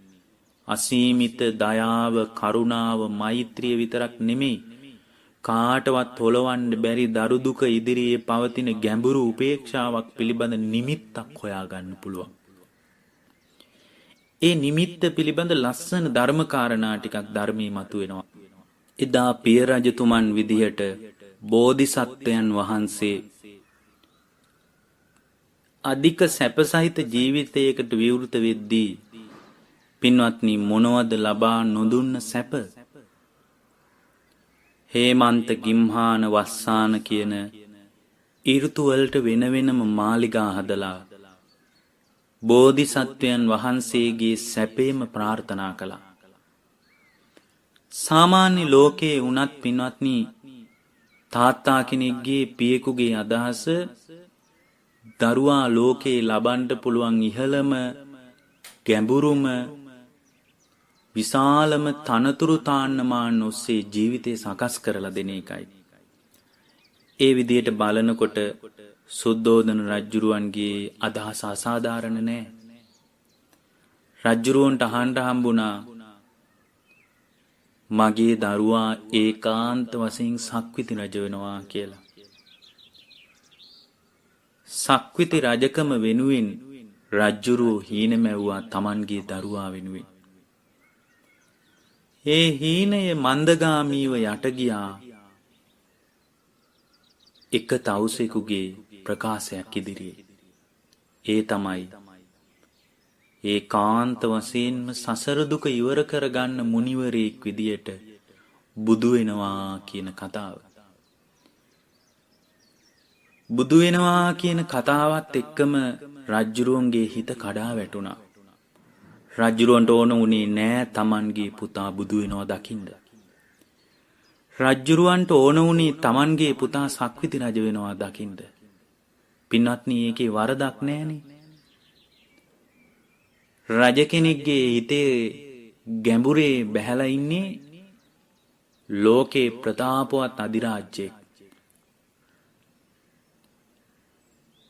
අසීමිත දයාව කරුණාව මෛත්‍රිය විතරක් නෙමෙයි කාටවත් හොලවන්න බැරි දරු දුක ඉදිරියේ පවතින ගැඹුරු උපේක්ෂාවක් පිළිබඳ නිමිත්තක් හොයාගන්න පුළුවන්. ඒ නිමිත්ත පිළිබඳ ලස්සන ධර්මකාරණා ටිකක් ධර්මයේ මතුවෙනවා. එදා පිය රජතුමන් විදිහට බෝධිසත්වයන් වහන්සේ අධික සැපසහිත ජීවිතයකට විවෘත වෙද්දී පින්වත්නි මොනවද ලබා නොදුන්න සැප? හේමන්ත ගිම්හාන වස්සාන කියන ඍතු වලට වෙන වෙනම මාලිගා හදලා බෝධිසත්වයන් වහන්සේගේ සැපේම ප්‍රාර්ථනා කළා. සාමාන්‍ය ලෝකයේ වුණත් පින්වත්නි තාත්තා කෙනෙක්ගේ පියෙකුගේ අදහස දරුවා ලෝකේ ලබන්න පුළුවන් ඉහළම ගැඹුරුම විශාලම තනතුරු තාන්නමාන ඔස්සේ ජීවිතය සකස් කරලා දෙන එකයි. ඒ විදියට බලනකොට සුද්ධෝදන රජ්ජුරුවන්ගේ අදහස අසාධාරණ නෑ. රජ්ජුරුවන්ට අහන්න හම්බුණා මගේ දරුවා ඒකාන්ත වශයෙන් සක්විති රජ වෙනවා කියලා. සක්විති රජකම වෙනුවෙන් රජ්ජුරුවෝ හීන මැව්වා තමන්ගේ දරුවා වෙනුවෙන්. ඒ හීනය මන්දගාමීව යට ගියා එක තවුසෙකුගේ ප්‍රකාශයක් ඉදිරියේ. ඒ තමයි ඒකාන්ත වශයෙන්ම සසර දුක ඉවර කරගන්න මුනිවරයෙක් විදියට බුදු වෙනවා කියන කතාව. බුදු වෙනවා කියන කතාවත් එක්කම රජ්ජුරුවන්ගේ හිත කඩා වැටුණා. රජ්ජුරුවන්ට ඕන වුණේ නෑ තමන්ගේ පුතා බුදු වෙනවා දකින්න. රජ්ජුරුවන්ට ඕන වුණේ තමන්ගේ පුතා සක්විති රජ වෙනවා දකින්න. පින්වත්නි, ඒකේ වරදක් නෑනේ. රජ කෙනෙක්ගේ හිතේ ගැඹුරේ බැහැලා ඉන්නේ ලෝකේ ප්‍රතාපවත් අධිරාජ්‍යයක්.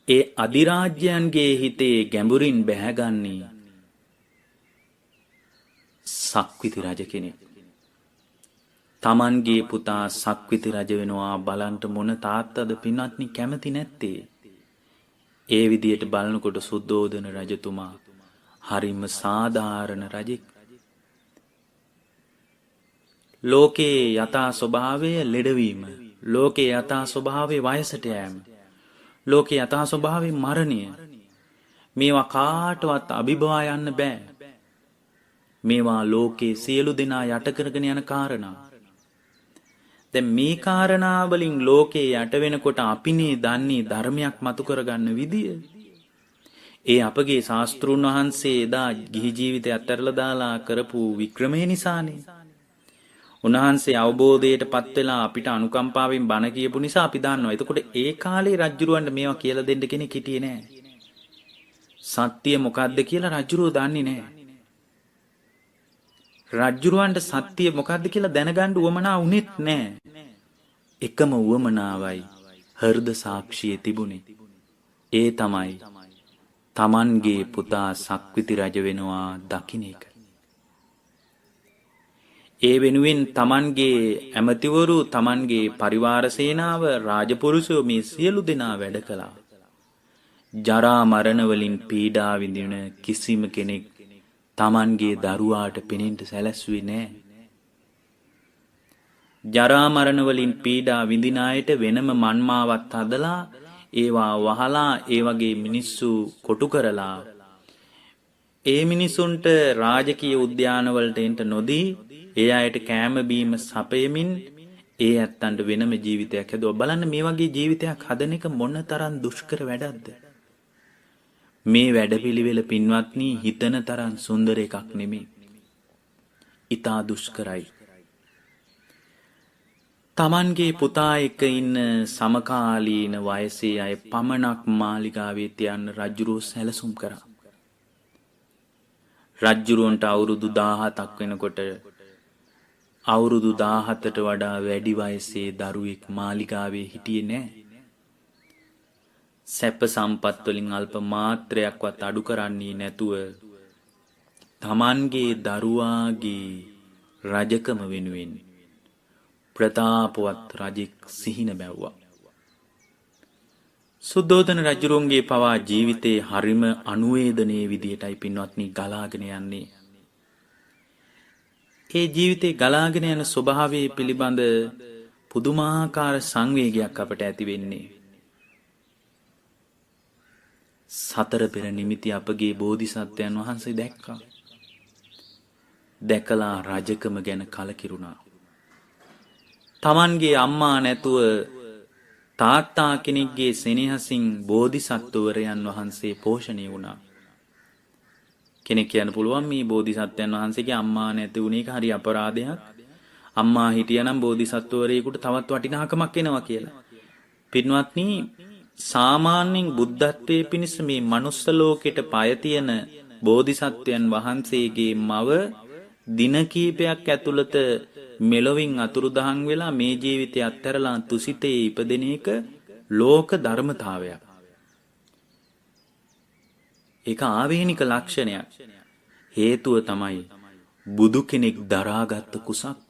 ඒ අධිරාජ්‍යයන්ගේ හිතේ ගැඹුරින් බැහැගන්නේ සක්විති රජ කෙනෙක්. තමන්ගේ පුතා සක්විති රජ වෙනවා බලන්ට මොන තාත්තද පින්වත්නි කැමති නැත්තේ. ඒ විදියට බලනකොට සුද්ධෝදන රජතුමා හරිම සාධාරණ රජෙක්. ලෝකේ යථා ස්වභාවය ලෙඩවීම, ලෝකේ යථා ස්වභාවය වයසට යෑම, ලෝකේ යථා ස්වභාවය මරණය. මේවා කාටවත් අභිභවා යන්න බෑ. මේවා ලෝකේ සියලු දෙනා යට කරගෙන යන කාරණා. දැන් මේ කාරණා වලින් ලෝකේ යට වෙනකොට අපිනේ දන්නේ ධර්මයක් මතු කරගන්න විදිය. ඒ අපගේ ශාස්ත්‍රූන් වහන්සේ එදා ගිහි ජීවිතය අත්හැරලා දාලා කරපු වික්‍රමය නිසානේ. උන්වහන්සේ අවබෝධයට පත් වෙලා අපිට අනුකම්පාවෙන් බණ කියපු නිසා අපි දන්නවා. එතකොට ඒ කාලේ රජුරවන්ට මේවා කියලා දෙන්න කෙනෙක් හිටියේ නෑ. සත්‍ය මොකද්ද කියලා රජුරෝ දන්නේ නෑ. රජුරවන්ට සත්‍ය මොකද්ද කියලා දැනගන්න උවමනා වුණෙත් නෑ. එකම උවමනාවයි හෘද සාක්ෂියේ තිබුණේ. ඒ තමයි තමන්ගේ පුතා සක්විති රජ වෙනවා දකින්න එක. ඒ වෙනුවෙන් තමන්ගේ ඇමතිවරු, තමන්ගේ පරිවාර සේනාව, රාජපුරුෂයෝ මේ සියලු දෙනා වැඩ කළා. ජරා මරණ වලින් පීඩා විඳින කිසිම කෙනෙක් තමන්ගේ දරුවාට පෙනෙන්න සැලැස්සුවේ නෑ. ජරා මරණ වලින් පීඩා විඳින අයට වෙනම මන්මාවත් හදලා ඒවා වහලා ඒ වගේ මිනිස්සු කොටු කරලා ඒ මිනිසුන්ට රාජකීය උද්‍යානවලට එන්න නොදී ඒ අයට කෑම බීම සපයමින් ඒ ඇත්තන්ට වෙනම ජීවිතයක් හදුවා. බලන්න මේ වගේ ජීවිතයක් හදන එක මොන තරම් දුෂ්කර වැඩක්ද. මේ වැඩපිළිවෙල පින්වත්නි හිතන තරම් සුන්දර එකක් නෙමෙයි. ඊටා දුෂ්කරයි. තමන්ගේ පුතා එක්ක ඉන්න සමකාලීන වයසේ අය පමණක් මාලිගාවේ තියන්න රජුරෝ සැලසුම් කරා. රජුරොන්ට අවුරුදු 17ක් වෙනකොට අවුරුදු 17ට වඩා වැඩි වයසේ දරුවෙක් මාලිගාවේ හිටියේ නෑ. සැප සම්පත් වලින් අල්ප මාත්‍රයක්වත් අඩු කරන්නේ නැතුව තමන්ගේ දරුවාගේ රජකම වෙනුවෙන් ප්‍රතාපවත් රජෙක් සිහින බැව්වා. සුද්ධෝදන රජුරුන්ගේ පවා ජීවිතේ හරිම අනුවේදනයේ විදියටයි පින්වත්නි ගලාගෙන යන්නේ. ඒ ජීවිතේ ගලාගෙන යන ස්වභාවය පිළිබඳ පුදුමාකාර සංවේගයක් අපට ඇති වෙන්නේ. සතර පෙර නිමිති අපගේ බෝධිසත්වයන් වහන්සේ දැක්කා. දැකලා රජකම ගැන කලකිරුණා. තමන්ගේ අම්මා නැතුව තාත්තා කෙනෙක්ගේ සෙනෙහසින් බෝධිසත්වවරයන් වහන්සේ පෝෂණය වුණා. කෙනෙක් කියන්න පුළුවන් මේ බෝධිසත්වයන් වහන්සේගේ අම්මා නැති වුණ එක හරි අපරාධයක්. අම්මා හිටියනම් බෝධිසත්වවරයෙකුට තවත් වටිනාකමක් එනවා කියලා. පින්වත්නි, සාමාන්‍යයෙන් බුද්ධත්වයේ පිණිස මේ මනුස්ස ලෝකෙට පය තියෙන බෝධිසත්වයන් වහන්සේගේ මව දින කීපයක් ඇතුළත මෙලොවින් අතුරුදහන් වෙලා මේ ජීවිතය අත්හැරලා තුසිතේ ඉපදෙන එක ලෝක ධර්මතාවයක්. ඒක ආවේනික ලක්ෂණයක්. හේතුව තමයි බුදු කෙනෙක් දරාගත් කුසක්.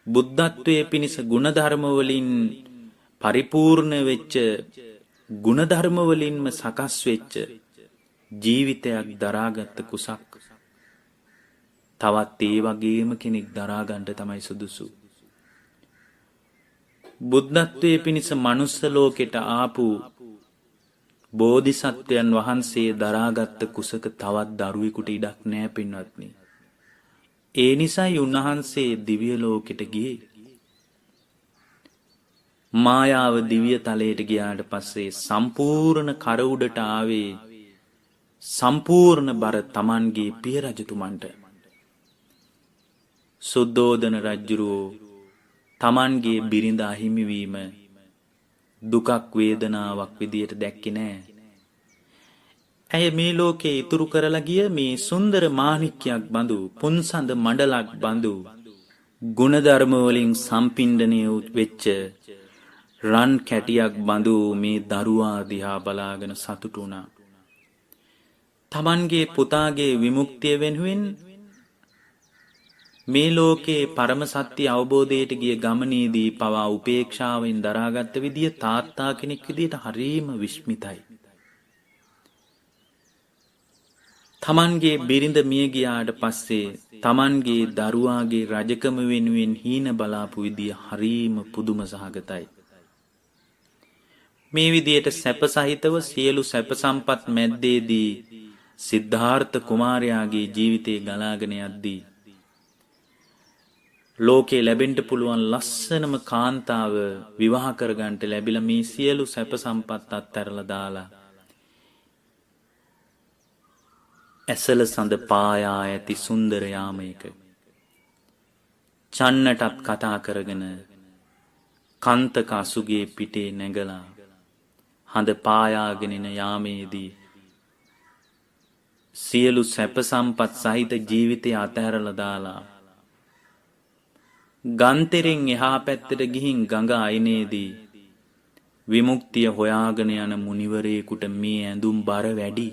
බුද්ධත්වයේ පිණිස ගුණධර්ම වලින් පරිපූර්ණ වෙච්ච ගුණධර්ම වලින්ම සකස් වෙච්ච ජීවිතයක් දරාගත් කුසක්. තවත් ඒ වගේම කෙනෙක් දරා ගන්න තමයි සුදුසු. බුද්ධත්වයේ පිණිස මනුස්ස ලෝකෙට ආපු බෝධිසත්වයන් වහන්සේ දරාගත් කුසක තවත් දරුවෙකුට ඉඩක් නැහැ පින්වත්නි. ඒ නිසායි උන්වහන්සේ දිව්‍ය ලෝකෙට ගියේ. මායාව දිව්‍ය තලයට ගියාට පස්සේ සම්පූර්ණ කර උඩට ආවේ සම්පූර්ණ බර තමන්ගේ පිය රජතුමන්ට. සුද්ධෝදන රජුරෝ තමන්ගේ බිරිඳ අහිමිවීම දුකක් වේදනාවක් විදියට දැක්කේ නෑ. ඇය මේ ලෝකේ ඉතුරු කරලා ගිය මේ සුන්දර මාණික්කයක් බඳු පුන්සඳ මණ්ඩලක් බඳු ගුණධර්ම වලින් සම්පින්ඩණය වෙච්ච රන් කැටියක් බඳු මේ දරුවා දිහා බලාගෙන සතුටු වුණා. තමන්ගේ පුතාගේ විමුක්තිය වෙනුවෙන් මේ ලෝකේ පරම සත්‍ය අවබෝධයට ගිය ගමනේදී පවා උපේක්ෂාවෙන් දරාගත් විදිය තාත්තා කෙනෙක් විදියට හරීම විස්මිතයි. තමන්ගේ බිරිඳ මිය ගියාට පස්සේ තමන්ගේ දරුවාගේ රජකම වෙනුවෙන් හීන බලාපු විදිය හරීම පුදුම සහගතයි. මේ විදියට සැප සහිතව සියලු සැප සම්පත් මැද්දේදී සිද්ධාර්ථ කුමාරයාගේ ජීවිතේ ගලාගෙන යද්දී ලෝකේ ලැබෙන්න පුළුවන් ලස්සනම කාන්තාව විවාහ කරගන්නට ලැබිලා මේ සියලු සැප සම්පත් අත්හැරලා දාලා ඇසල සඳ පායා ඇති සුන්දර යාමයක චන්නටත් කතා කරගෙන කන්තක අසුගේ පිටේ නැගලා හඳ පායාගෙන එන යාමේදී සියලු සැප සම්පත් සහිත ජීවිතය අතහැරලා දාලා ගන්තෙරෙන් එහා පැත්තට ගිහින් ගඟ අයිනේදී විමුක්තිය හොයාගෙන යන මුනිවරයෙකුට මේ ඇඳුම් බර වැඩි.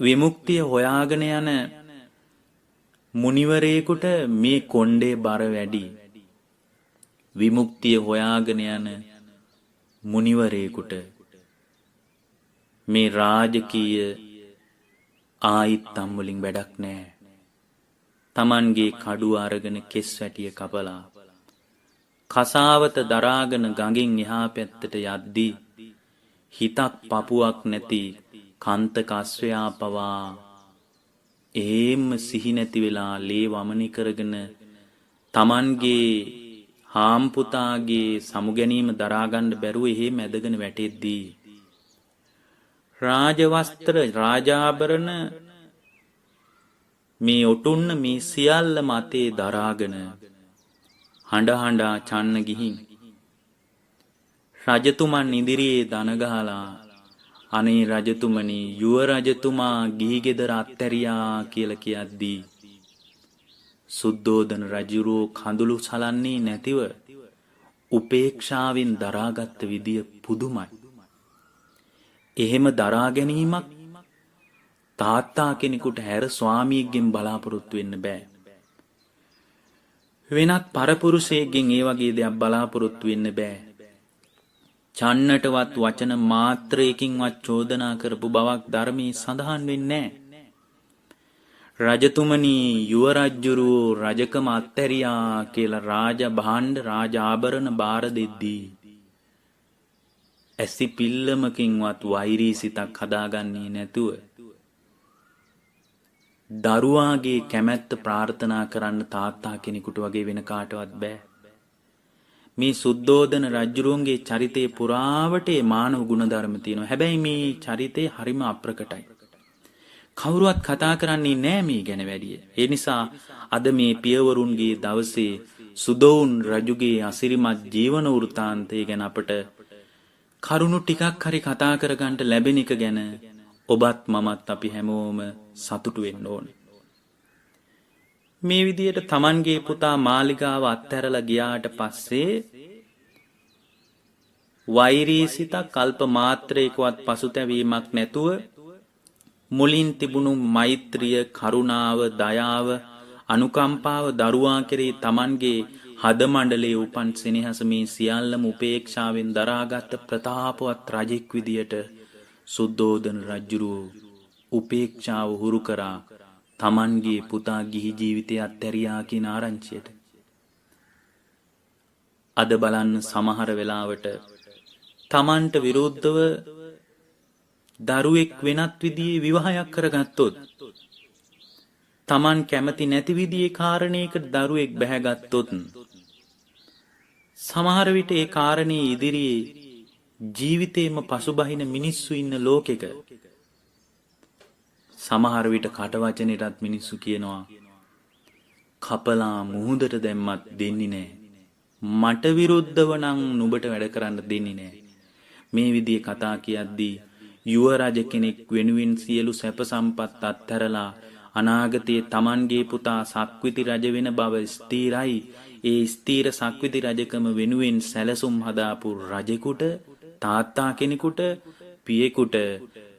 විමුක්තිය හොයාගෙන යන මුනිවරයෙකුට මේ කොණ්ඩේ බර වැඩි. විමුක්තිය හොයාගෙන යන මුනිවරයෙකුට මේ රාජකීය ආයිත්තම් වලින් වැඩක් නැහැ. තමන්ගේ කඩුව අරගෙන කෙස් වැටිය කපලා කසාවත දරාගෙන ගඟෙන් එහා පැත්තට යද්දී හිතක් පපුවක් නැති කන්තක අස්වැයා පවා එහෙම සිහි නැති වෙලා ලේ වමනි කරගෙන තමන්ගේ හාම්පුතාගේ සමුගැනීම දරාගන්න බැරුව එහෙම ඇදගෙන වැටෙද්දී රාජවස්ත්‍ර රාජාභරණ මේ ඔටුන්න මේ සියල්ල මතේ දරාගෙන හඬ හඬා චන්න ගිහින් රජතුමන් ඉදිරියේ දන ගහලා අනේ රජතුමනි යුව රජතුමා ගිහි ගෙදර අත්හැරියා කියලා කියද්දී සුද්ධෝදන රජුරෝ කඳුළු සලන්නේ නැතිව උපේක්ෂාවෙන් දරාගත් විදිය පුදුමයි. එහෙම දරා ගැනීමක් තාත්තා කෙනෙකුට හැර ස්වාමියෙක්ගෙන් බලාපොරොත්තු වෙන්න බෑ. වෙනත් පරපුරුෂයෙක්ගෙන් ඒ වගේ දෙයක් බලාපොරොත්තු වෙන්න බෑ. චන්නටවත් වචන මාත්‍රයකින්වත් චෝදනා කරපු බවක් ධර්මයේ සඳහන් වෙන්නේ නැහැ. රජතුමනි යුව රජුරෝ රජකම අත්හැරියා කියලා රාජ භාණ්ඩ රාජ ආභරණ බාර දෙද්දී ඇසි පිල්ලමකින්වත් වෛරී සිතක් හදාගන්නේ නැතුව දරුවාගේ කැමැත්ත ප්‍රාර්ථනා කරන්න තාත්තා කෙනෙකුට වගේ වෙන කාටවත් බෑ. මේ සුද්ධෝදන රජුරුවන්ගේ චරිතේ පුරාවට මානව ගුණධර්ම තියෙනවා. හැබැයි මේ චරිතේ හරිම අප්‍රකටයි. කවුරුවත් කතා කරන්නේ නෑ මේ ගැන වැඩිය. ඒ නිසා අද මේ පියවරුන්ගේ දවසේ සුදෝන් රජුගේ අසිරිමත් ජීවන වෘත්තාන්තය ගැන අපට කරුණු ටිකක් හරි කතා කරගන්න ලැබෙන එක ගැන ඔබත් මමත් අපි හැමෝම සතුටු වෙන්න ඕනේ. මේ විදියට තමන්ගේ පුතා මාලිගාව අත්හැරලා ගියාට පස්සේ වෛරී සිතක් කල්ප මාත්‍රයකවත් පසුතැවීමක් නැතුව මුලින් තිබුණු මෛත්‍රිය, කරුණාව, දයාව, අනුකම්පාව දරුවා කෙරෙහි තමන්ගේ හද මණ්ඩලයේ උපන් සෙනෙහස මේ සියල්ලම උපේක්ෂාවෙන් දරාගත් ප්‍රතාපවත් රජෙක් විදියට සුද්ධෝදන රජුරෝ උපේක්ෂාව හුරු කරා තමන්ගේ පුතා ගිහි ජීවිතය අත්හැරියා කියන ආරංචියට. අද බලන්න සමහර වෙලාවට තමන්ට විරුද්ධව දරුවෙක් වෙනත් විදිහේ විවාහයක් කරගත්තොත්, තමන් කැමති නැති විදිහේ කාරණයකට දරුවෙක් බැහැගත්තොත්, සමහර විට ඒ කාරණේ ඉදිරියේ ජීවිතේම පසුබහින මිනිස්සු ඉන්න ලෝකෙක සමහර විට කටවචනෙටත් මිනිස්සු කියනවා කපලා මුහුදට දැම්මත් දෙන්නේ නැහැ. මට විරුද්ධව නම් නුඹට වැඩ කරන්න දෙන්නේ නැහැ. මේ විදිහේ කතා කියද්දී යුව රජ කෙනෙක් වෙනුවෙන් සියලු සැප සම්පත් අත්හැරලා අනාගතයේ තමන්ගේ පුතා සක්විති රජ වෙන බව ස්ථිරයි. ඒ ස්ථීර සක්විති රජකම වෙනුවෙන් සැලසුම් හදාපු රජෙකුට, තාත්තා කෙනෙකුට, පියෙකුට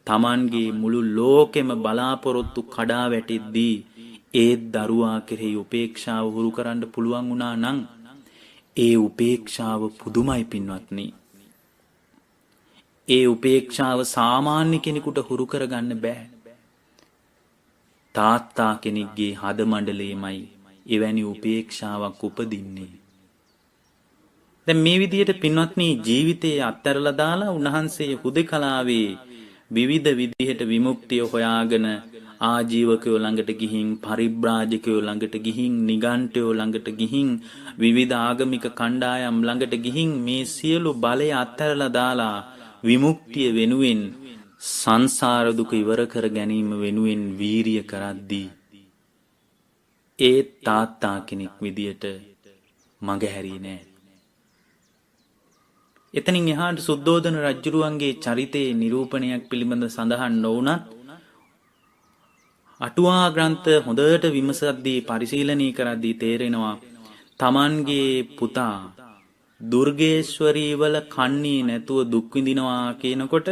තමන්ගේ මුළු ලෝකෙම බලාපොරොත්තු කඩා වැටෙද්දී ඒ දරුවා කෙරෙහි උපේක්ෂාව හුරු කරන්න පුළුවන් වුණා නම් ඒ උපේක්ෂාව පුදුමයි පින්වත්නි. ඒ උපේක්ෂාව සාමාන්‍ය කෙනෙකුට හුරු කරගන්න බෑ. තාත්තා කෙනෙක්ගේ හද මණ්ඩලයේමයි එවැනි උපේක්ෂාවක් උපදින්නේ. දැන් මේ විදිහට පින්වත්නි ජීවිතයේ අත්හැරලා දාලා උන්වහන්සේ හුදකලාවේ විවිධ විදිහට විමුක්තිය හොයාගෙන ආජීවකයෝ ළඟට ගිහින්, පරිබ්‍රාජකයෝ ළඟට ගිහින්, නිගණ්ඨයෝ ළඟට ගිහින්, විවිධ ආගමික කණ්ඩායම් ළඟට ගිහින් මේ සියලු බලය අත්හැරලා දාලා විමුක්තිය වෙනුවෙන්, සංසාර දුක ඉවර කර ගැනීම වෙනුවෙන් වීරිය කරද්දී ඒ තාත්තා කෙනෙක් විදියට මගහැරී නෑ. එතනින් එහාට සුද්ධෝදන රජුරුවන්ගේ චරිතයේ නිරූපණයක් පිළිබඳ සඳහන් නොවුනත් අටුවා ග්‍රන්ථ හොඳට විමසද්දී පරිශීලනය කරද්දී තේරෙනවා තමන්ගේ පුතා දුර්ගේශ්වරී වල කන්නේ නැතුව දුක් විඳිනවා කියනකොට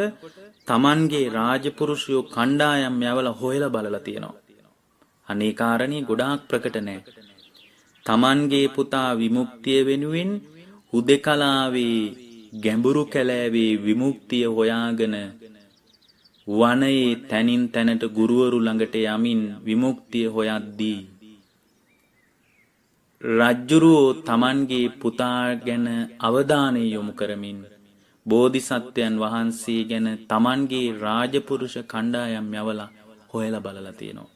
තමන්ගේ රාජපුරුෂයෝ කණ්ඩායම් යවලා හොයලා බලලා තියෙනවා. අනේ කාරණේ ගොඩාක් ප්‍රකට නැහැ. තමන්ගේ පුතා විමුක්තිය වෙනුවෙන් හුදකලාවේ ගැඹුරු කැලෑවේ විමුක්තිය හොයාගෙන වනයේ තනින් තැනට ගුරුවරු ළඟට යමින් විමුක්තිය හොයද්දී රජ්ජුරුවෝ තමන්ගේ පුතා ගැන අවධානය යොමු කරමින් බෝධිසත්වයන් වහන්සේ ගැන තමන්ගේ රාජපුරුෂ කණ්ඩායම් යවලා හොයලා බලලා තියෙනවා.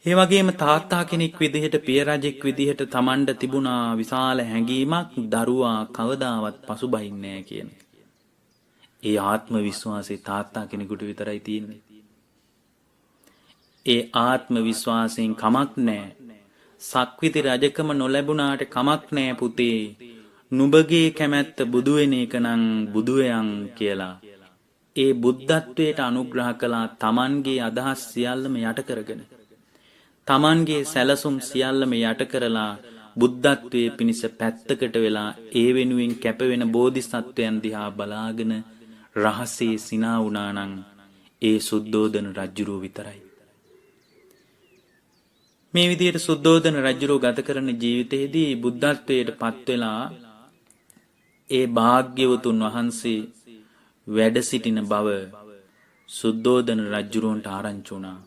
ඒ වගේම තාත්තා කෙනෙක් විදිහට, පිය රජෙක් විදිහට තමන්ට තිබුණා විශාල හැඟීමක් දරුවා කවදාවත් පසුබහින්නේ නැහැ කියන. ඒ ආත්ම විශ්වාසය තාත්තා කෙනෙකුට විතරයි තියෙන්නේ. ඒ ආත්ම විශ්වාසයෙන් කමක් නැහැ. සක්විති රජකම නොලැබුණාට කමක් නැහැ පුතේ. නුඹගේ කැමැත්ත බුදු වෙන එක නම් බුදුයන් කියලා. ඒ බුද්ධත්වයට අනුග්‍රහ කළා තමන්ගේ අදහස් සියල්ලම යට කරගෙන. තමන්ගේ සැලසුම් සියල්ලම යට කරලා බුද්ධත්වයේ පිණිස පැත්තකට වෙලා ඒ වෙනුවෙන් කැපවෙන බෝධිසත්වයන් දිහා බලාගෙන රහසේ සිනා වුණා නම් ඒ සුද්ධෝදන රජුරෝ විතරයි. මේ විදිහට සුද්ධෝදන රජුරෝ ගත කරන ජීවිතයේදී බුද්ධත්වයට පත් වෙලා ඒ භාග්‍යවතුන් වහන්සේ වැඩ සිටින බව සුද්ධෝදන රජුරන්ට ආරංචි වුණා.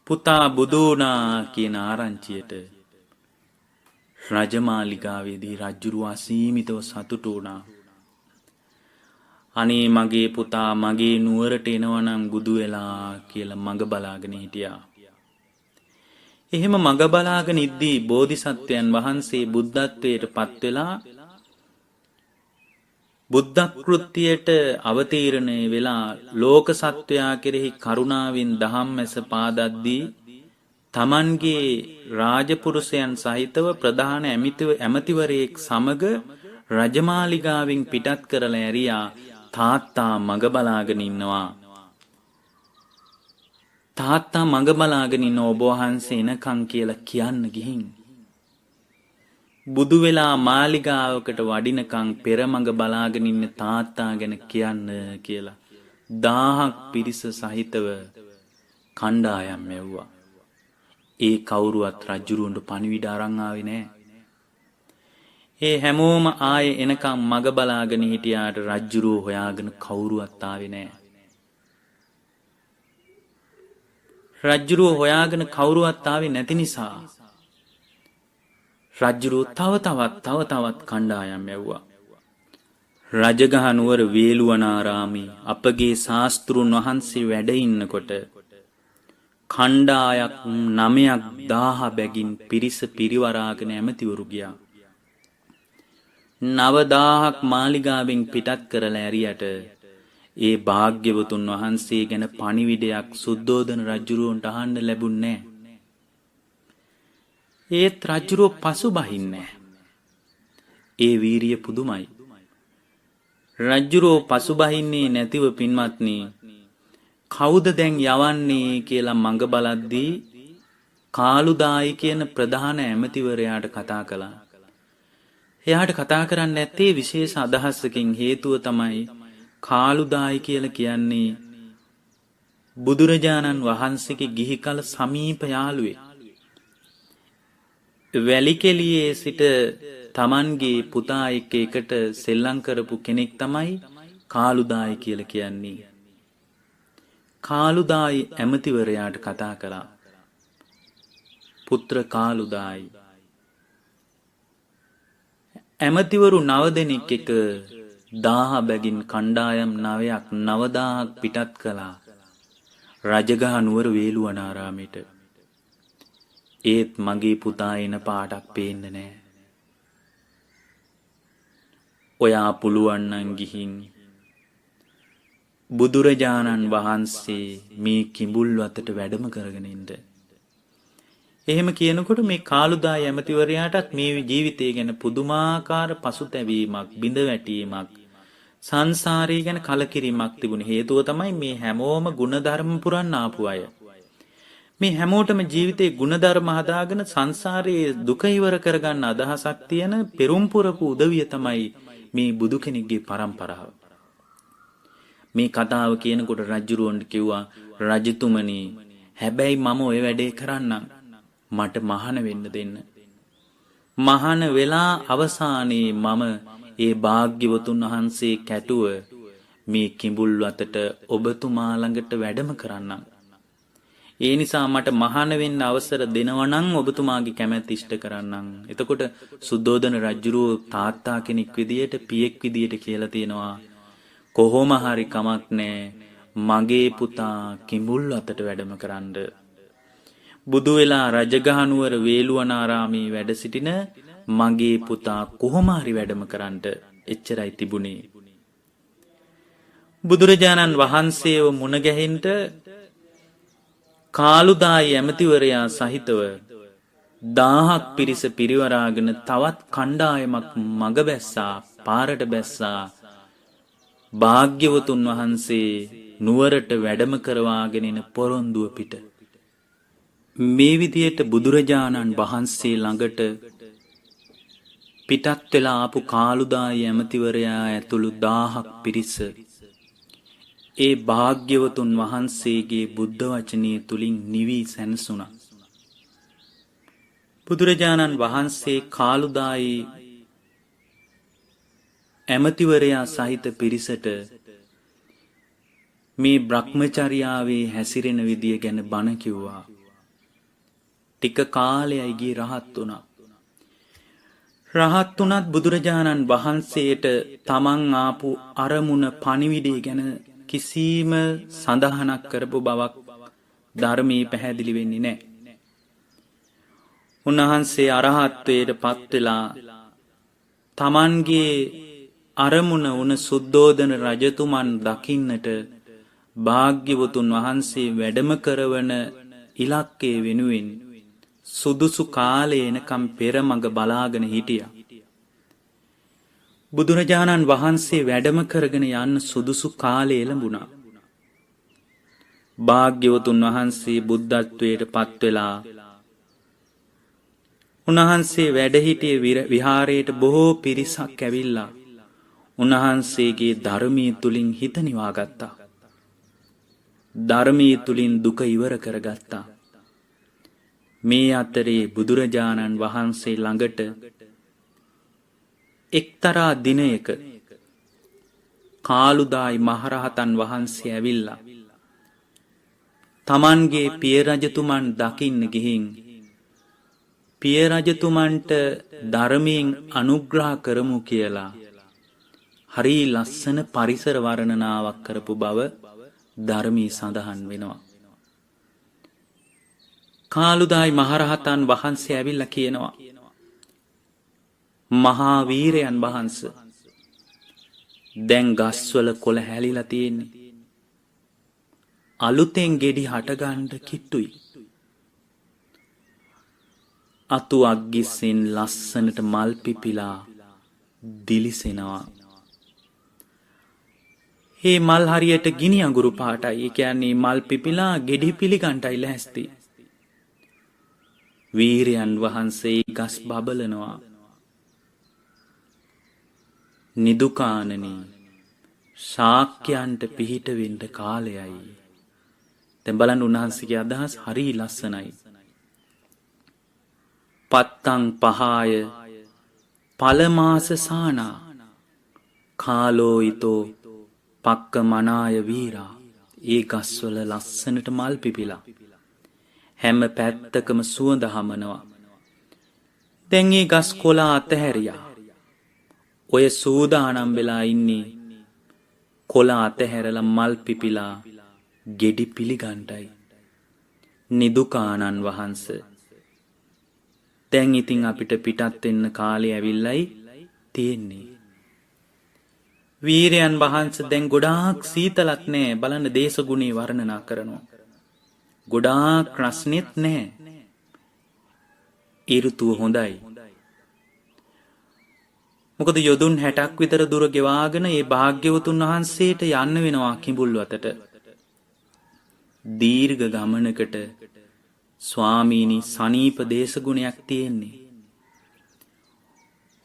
පුතා බුදු වුණා කියන ආරංචියට රජමාලිගාවේදී රජුරුව අසීමිතව සතුටු වුණා. අනේ මගේ පුතා මගේ නුවරට එනවනම් බුදු වෙලා කියලා මඟ බලාගෙන හිටියා. එහෙම මඟ බලාගෙන ඉද්දී බෝධිසත්වයන් වහන්සේ බුද්ධත්වයට පත් වෙලා බුද්ධ කෘත්‍යයට අවතීර්ණය වෙලා ලෝක සත්වයා කෙරෙහි කරුණාවෙන් දහම්මැස පාදද්දී තමන්ගේ රාජපුරුෂයන් සහිතව ප්‍රධාන ඇමතිවරයෙක් සමග රජමාලිගාවෙන් පිටත් කරලා ඇරියා තාත්තා මඟ බලාගෙන ඉන්නවා. තාත්තා මඟ බලාගෙන ඉන්න ඔබ වහන්සේ එනකන් කියලා කියන්න ගිහින් බුදු වෙලා මාලිගාවකට වඩිනකන් පෙර මඟ බලාගෙන ඉන්න තාත්තා ගැන කියන්න කියලා 1000ක් පිරිස සහිතව කණ්ඩායම් මෙව්වා. ඒ කවුරුවත් රජුරුවන්ට පණිවිඩ අරන් ආවේ නෑ. ඒ හැමෝම ආයේ එනකම් මග බලාගෙන හිටියාට රජුරුව හොයාගෙන කවුරුවත් ආවේ නෑ. රජුරුව හොයාගෙන කවුරුවත් ආවේ නැති නිසා රජුරුව තව තවත් කණ්ඩායම් යවුවා. රජගහ නුවර වේළුවනාරාමේ අපගේ ශාස්ත්‍රුන් වහන්සේ වැඩ ඉන්නකොට කණ්ඩායක් 9,000 බැගින් පිරිස පිරිවරාගෙන ඇමතිවරු ගියා. 9,000ක් මාලිගාවෙන් පිටත් කරලා ඇරියට ඒ භාග්‍යවතුන් වහන්සේ ගැන පණිවිඩයක් සුද්ධෝදන රජුරුවන්ට අහන්න ලැබුණේ නැහැ. ඒත් රජුරුව පසුබහින්නේ ඒ වීරිය පුදුමයි. රජුරුව පසුබහින්නේ නැතිව පින්වත්නි කවුද දැන් යවන්නේ කියලා මඟ බලද්දී කාලුදායි කියන ප්‍රධාන ඇමතිවරයාට කතා කළා. එයාට කතා කරන්න නැත්තේ විශේෂ අදහසකින්. හේතුව තමයි කාලුදායි කියලා කියන්නේ බුදුරජාණන් වහන්සේගේ ගිහි කල සමීප යාළුවෙක්. වැලිකෙලියේ සිට තමන්ගේ පුතා එක්ක එකට සෙල්ලම් කරපු කෙනෙක් තමයි කාලුදායි කියලා කියන්නේ. කාලුදායි ඇමතිවරයාට කතා කළා. පුත්‍ර කාලුදායි ඇමතිවරු 9 දෙනෙක් එක 1000 බැගින් කණ්ඩායම් 9ක් 9000ක් පිටත් කළා රජගහ නුවර වේළුවනාරාමයට. ඒත් මගේ පුතා එන පාටක් පේන්නේ නැහැ. ඔයා පුළුවන් නම් ගිහින් බුදුරජාණන් වහන්සේ මේ කිඹුල් වතට වැඩම කරගෙන ඉන්න. එහෙම කියනකොට මේ කාලුදායි ඇමතිවරයාටත් මේ ජීවිතය ගැන පුදුමාකාර පසුතැවීමක්, බිඳවැටීමක්, සංසාරය ගැන කලකිරීමක් තිබුණේ. හේතුව තමයි මේ හැමෝම ಗುಣධර්ම පුරන්න ආපු අය. මේ හැමෝටම ජීවිතේ ಗುಣධර්ම හදාගෙන සංසාරයේ දුක ඉවර කරගන්න අදහසක් තියෙන පෙරම්පුරපු උදවිය තමයි මේ බුදු කෙනෙක්ගේ පරම්පරාව. මේ කතාව කියනකොට රජුරුවන්ට කිව්වා, රජතුමනි හැබැයි මම ඔය වැඩේ කරන්නම්. මට මහාන වෙන්න දෙන්න. මහාන වෙලා අවසානයේ මම ඒ භාග්‍යවතුන් වහන්සේ කැටුව මේ කිඹුල් වතට ඔබතුමා ළඟට වැඩම කරන්නම්. ඒ නිසා මට මහාන වෙන්න අවසර දෙනවා නම් ඔබතුමාගේ කැමැත්ත ඉෂ්ට කරන්නම්. එතකොට සුද්ධෝදන රජුරුව තාත්තා කෙනෙක් විදියට, පියෙක් විදියට කියලා තියෙනවා, කොහොම හරි කමක් නෑ මගේ පුතා කිඹුල් වතට වැඩම කරන්න. බුදු වෙලා රජගහ නුවර වේළුවනාරාමේ වැඩ සිටින මගේ පුතා කොහොම හරි වැඩම කරන්න එච්චරයි තිබුණේ. බුදුරජාණන් වහන්සේව මුණ ගැහෙන්න කාලුදායි ඇමතිවරයා සහිතව 1000ක් පිරිස පිරිවරාගෙන තවත් කණ්ඩායමක් මඟ බැස්සා, පාරට බැස්සා. භාග්‍යවතුන් වහන්සේ නුවරට වැඩම කරවාගෙන එන පොරොන්දුව පිට. මේ විදියට බුදුරජාණන් වහන්සේ ළඟට පිටත් වෙලා ආපු කාලුදායි ඇමතිවරයා ඇතුළු 1000ක් පිරිස ඒ භාග්‍යවතුන් වහන්සේගේ බුද්ධ වචනය තුලින් නිවි සැනසුණා. බුදුරජාණන් වහන්සේ කාලුදායි ඇමතිවරයා සහිත පිරිසට මේ බ්‍රහ්මචර්යාවේ හැසිරෙන විදිය ගැන බණ කිව්වා. ටික කාලයයි ගිය රහත් වුණා. රහත් වුණත් බුදුරජාණන් වහන්සේට තමන් ආපු අරමුණ පණිවිඩය ගැන කිසිම සඳහනක් කරපු බවක් ධර්මයේ පැහැදිලි වෙන්නේ නැහැ. උන්වහන්සේ අරහත්ත්වයට පත් වෙලා තමන්ගේ අරමුණ වුණ සුද්ධෝදන රජතුමන් දකින්නට භාග්‍යවතුන් වහන්සේ වැඩම කරවන ඉලක්කය වෙනුවෙන් සුදුසු කාලේ එනකම් පෙරමඟ බලාගෙන හිටියා. බුදුරජාණන් වහන්සේ වැඩම කරගෙන යන්න සුදුසු කාලය එළඹුණා. භාග්‍යවතුන් වහන්සේ බුද්ධත්වයට පත් වෙලා උන්වහන්සේ වැඩ සිටියේ විහාරයට බොහෝ පිරිසක් ඇවිල්ලා උන්වහන්සේගේ ධර්මයේ තුලින් හිත නිවාගත්තා. ධර්මයේ තුලින් දුක ඉවර කරගත්තා. මේ අතරේ බුදුරජාණන් වහන්සේ ළඟට එක්තරා දිනයක කාළුදායි මහරහතන් වහන්සේ ඇවිල්ලා තමන්ගේ පිය රජතුමන් දකින්න ගිහින් පිය රජතුමන්ට ධර්මයෙන් අනුග්‍රහ කරමු කියලා හරි ලස්සන පරිසර වර්ණනාවක් කරපු බව ධර්මයේ සඳහන් වෙනවා. කාළුදායි මහරහතන් වහන්සේ ඇවිල්ලා කියනවා මහා වීරයන් වහන්සේ දැන් ගස්වල කොළ හැලිලා තියෙන්නේ. අලුතෙන් ගෙඩි හටගන්න කිට්ටුයි. අතු අග්ගිස්සෙන් ලස්සනට මල් පිපිලා දිලිසෙනවා. මේ මල් හරියට ගිනි අඟුරු පාටයි. ඒ කියන්නේ මල් පිපිලා ගෙඩි පිළිගන්ටයි ලැස්ති. වීරයන් වහන්සේ ගස් බබලනවා. නිදුකානනි ශාක්‍යයන්ට පිහිට වෙන්න කාලයයි. දැන් බලන්න උන්වහන්සේගේ අදහස් හරි ලස්සනයි. පත්තං පහාය පලමාස සානා කාලෝ ඊතෝ පක්ක මනාය වීරා. ඒ ගස්වල ලස්සනට මල් පිපිලා හැම පැත්තකම සුවඳ හමනවා. දැන් ඒ ගස් කොළ අතහැරියා. ඔය සූදානම් වෙලා ඉන්නේ කොළ අතහැරලා මල් පිපිලා ගෙඩි පිළිගන්ටයි. නිදුකානන් වහන්සේ දැන් ඉතින් අපිට පිටත් වෙන්න කාලේ ඇවිල්ලයි තියෙන්නේ. වීරයන් වහන්සේ දැන් ගොඩාක් සීතලක් නෑ. බලන්න දේශගුණේ වර්ණනා කරනවා. ගොඩාක් රස්නෙත් නෑ. ඍතුව හොඳයි. මොකද යොදුන් 60ක් විතර දුර ගෙවාගෙන ඒ භාග්‍යවතුන් වහන්සේට යන්න වෙනවා කිඹුල් වතට. දීර්ඝ ගමනකට ස්වාමීනි සනීප දේශගුණයක් තියෙන්නේ.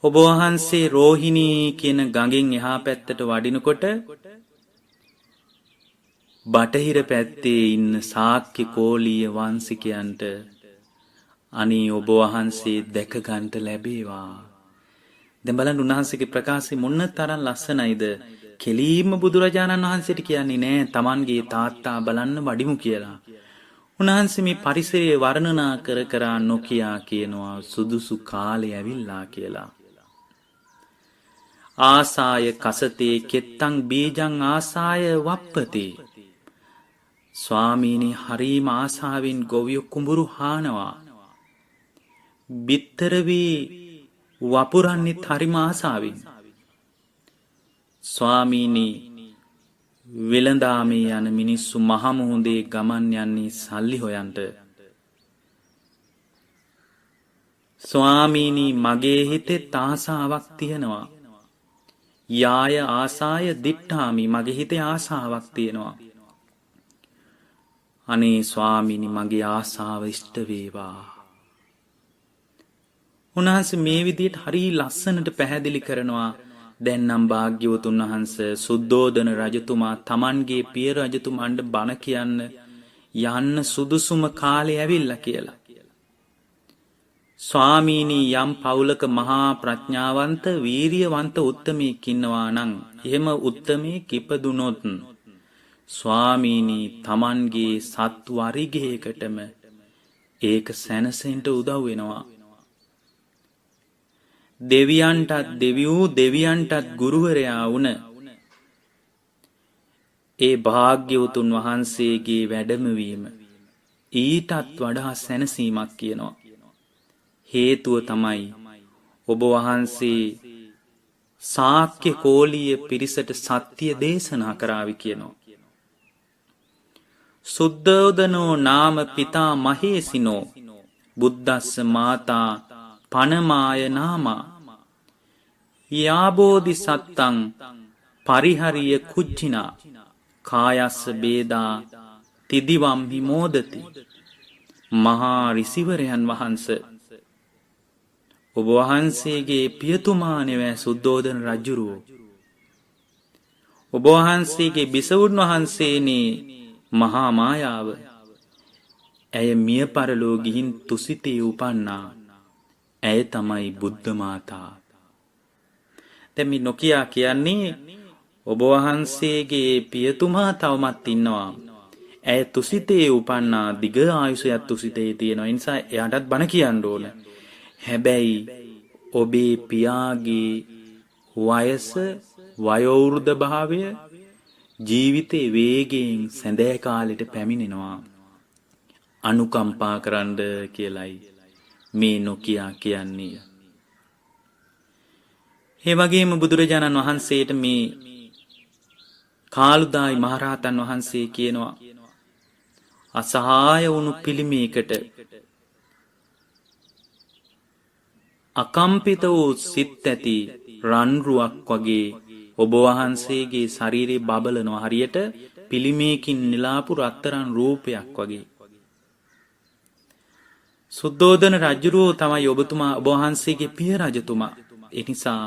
ඔබ වහන්සේ රෝහිණී කියන ගඟෙන් එහා පැත්තට වඩිනකොට බටහිර පැත්තේ ඉන්න ශාක්‍ය කෝලීය වංශිකයන්ට අනේ ඔබ වහන්සේ දැක ගන්නට ලැබේවා. දැන් බලන්න උන්වහන්සේගේ ප්‍රකාශය මොන තරම් ලස්සනයිද. කෙලීම බුදුරජාණන් වහන්සේට කියන්නේ නෑ Tamanගේ තාත්තා බලන්න වඩිමු කියලා. උන්වහන්සේ මේ පරිසරය වර්ණනා කර කර නොකියා කියනවා සුදුසු කාලය ඇවිල්ලා කියලා. ආසාය කසතේ කෙත්තං බීජං ආසාය වප්පති. ස්වාමීනි හරීම ආසාවෙන් ගොවියෝ කුඹුරු හානවා. බිත්තර වී වපුරන්නේ හරිම ආසාවෙන්. ස්වාමීනි වෙළඳාමේ යන මිනිස්සු මහ මුහුදේ ගමන් යන්නේ සල්ලි හොයන්ට. ස්වාමීනි මගේ හිතේ ආසාවක් තියෙනවා. යාය ආසාය දිට්ඨාමි මගේ හිතේ ආසාවක් තියෙනවා. අනේ ස්වාමීනි මගේ ආසාව ඉෂ්ට වේවා. උන්වහන්සේ මේ විදිහට හරි ලස්සනට පැහැදිලි කරනවා. දැන් නම් භාග්‍යවතුන් වහන්සේ සුද්ධෝදන රජතුමා Tamanගේ පිය රජතුමන්ට බණ කියන්න යන්න සුදුසුම කාලේ ඇවිල්ලා කියලා. ස්වාමීනි යම් පවුලක මහා ප්‍රඥාවන්ත වීරියවන්ත උත්තමයෙක් ඉන්නවා නම් එහෙම උත්තමයෙක් ඉපදුනොත් ස්වාමීනි Tamanගේ සත් වරිගයකටම ඒක සැනසෙන්න උදව් වෙනවා. දෙවියන්ටත් දෙවියෝ දෙවියන්ටත් ගුරුවරයා වුණ ඒ භාග්‍යවතුන් වහන්සේගේ වැඩමවීම ඊටත් වඩා සැනසීමක් කියනවා. හේතුව තමයි ඔබ වහන්සේ ශාක්‍ය කෝලීය පිරිසට සත්‍ය දේශනා කරાવી කියනවා. සුද්ධෝදනෝ නාම පිතා මහේසිනෝ බුද්දස්ස මාතා පනමාය නාමා යාබෝධි සත්තං පරිහරිය කුජ්ජිනා කායස්ස බේදා තිදිවම් හිමෝදති. මහා ඍෂිවරයන් වහන්සේ ඔබ වහන්සේගේ පියතුමාණෙවැ සුද්ධෝදන රජුරෝ. ඔබ වහන්සේගේ බිසවුන් වහන්සේනේ මහා මායාව. ඇය මිය පරලෝ ගිහින් තුසිතේ උපන්නා. ඇය තමයි බුද්ධ මාතා. දැන් මේ නොකියා කියන්නේ ඔබ වහන්සේගේ පියතුමා තවමත් ඉන්නවා. ඇය තුසිතේ උපන්නා, දිග ආයුෂයක් තුසිතේ තියෙනවා. ඒ නිසා එයාටත් බණ කියන්න ඕන. හැබැයි ඔබේ පියාගේ වයස, වයෝවෘද්ධ භාවය ජීවිතේ වේගයෙන් සැඳෑ කාලෙට පැමිණෙනවා. අනුකම්පා කරන්න කියලයි මේ නොකියා කියන්නේ. ඒ වගේම බුදුරජාණන් වහන්සේට මේ කාළුදායි මහරහතන් වහන්සේ කියනවා අසහාය වුණු පිළිමයකට අකම්පිත වූ සිත් ඇති රන්රුවක් වගේ ඔබ වහන්සේගේ ශරීරේ බබලනවා. හරියට පිළිමයකින් නෙලාපු රත්තරන් රූපයක් වගේ. සුද්ධෝදන රජුරෝ තමයි ඔබතුමා, ඔබ වහන්සේගේ පිය රජතුමා. ඒ නිසා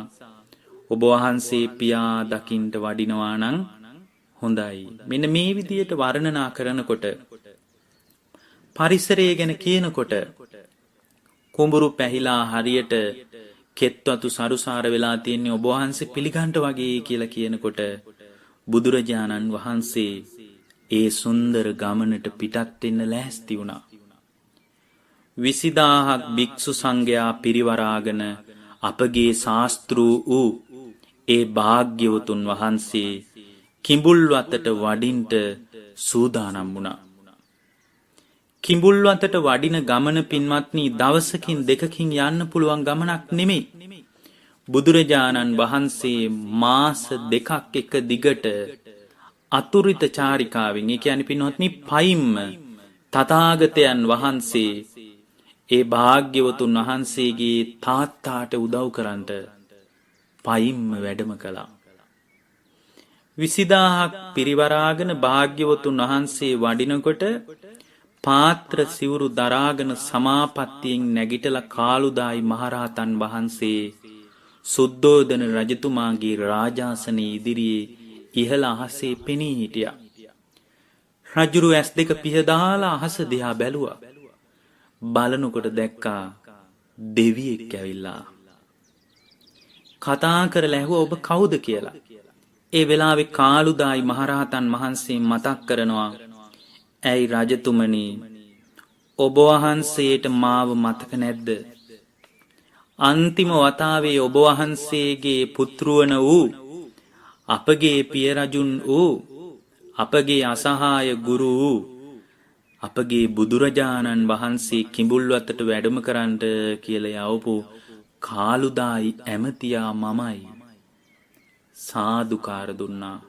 ඔබ වහන්සේ පියා දකින්ට වඩිනවා නම් හොඳයි. මෙන්න මේ විදියට වර්ණනා කරනකොට, පරිසරය ගැන කියනකොට, කුඹුරු පැහිලා හරියට කෙත්වතු සරුසාර වෙලා තියෙන්නේ ඔබ වහන්සේ පිළිගන්ට වගේ කියලා කියනකොට බුදුරජාණන් වහන්සේ ඒ සුන්දර ගමනට පිටත් වෙන්න ලෑස්ති වුණා. 20000ක් භික්ෂු සංඝයා පිරිවරාගෙන අපගේ ශාස්ත්‍රූ වූ ඒ භාග්‍යවතුන් වහන්සේ කිඹුල්වතට වඩින්ට සූදානම් වුණා. කිඹුල්වතට වඩින ගමන පින්වත්නි දවසකින් දෙකකින් යන්න පුළුවන් ගමනක් නෙමෙයි. බුදුරජාණන් වහන්සේ මාස 2ක් එක දිගට අතුරිත චාරිකාවෙන්, ඒ කියන්නේ පින්වත්නි පයින්ම තථාගතයන් වහන්සේ ඒ භාග්‍යවතුන් වහන්සේගේ තාත්තාට උදව් කරන්නට පයින්ම වැඩම කළා. 20000ක් පිරිවරාගෙන භාග්‍යවතුන් වහන්සේ වඩිනකොට පාත්‍ර සිවුරු දරාගෙන සමාපත්තියෙන් නැගිටලා කාළුදායි මහරහතන් වහන්සේ සුද්ධෝදන රජතුමාගේ රාජාසනයේ ඉදිරියේ ඉහළ අහසේ පෙනී හිටියා. රජුරු ඇස් දෙක පිහදාලා අහස දිහා බැලුවා. බලනකොට දැක්කා දෙවියෙක් ඇවිල්ලා. කතා කරලා ඇහුවා ඔබ කවුද කියලා. ඒ වෙලාවේ කාළුදායි මහරහතන් වහන්සේ මතක් කරනවා, ඇයි රජතුමනි, ඔබ වහන්සේට මාව මතක නැද්ද? අන්තිම වතාවේ ඔබ වහන්සේගේ පුත්‍රවන වූ, අපගේ පිය රජුන් වූ, අපගේ අසහාය ගුරු වූ, අපගේ බුදුරජාණන් වහන්සේ කිඹුල්වතට වැඩම කරන්නට කියලා යවපු කාළුදායි ඇමතියා මමයි. සාදුකාර දුන්නා.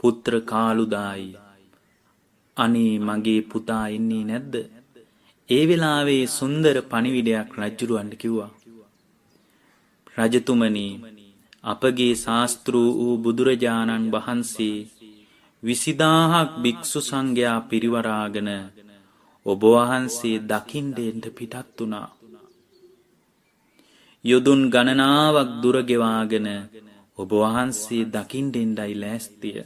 පුත්‍ර කාළුදායි, අනේ මගේ පුතා ඉන්නේ නැද්ද? ඒ වෙලාවේ සුන්දර පණිවිඩයක් රජුරවන්ට කිව්වා. රජතුමනි, අපගේ ශාස්ත්‍රූ වූ බුදුරජාණන් වහන්සේ 20000ක් භික්ෂු සංඝයා පිරිවරාගෙන ඔබ වහන්සේ දකින්න එන්න පිටත් වුණා. යොදුන් ගණනාවක් දුර ගෙවාගෙන ඔබ වහන්සේ දකින්න එන්නයි ලෑස්තිය.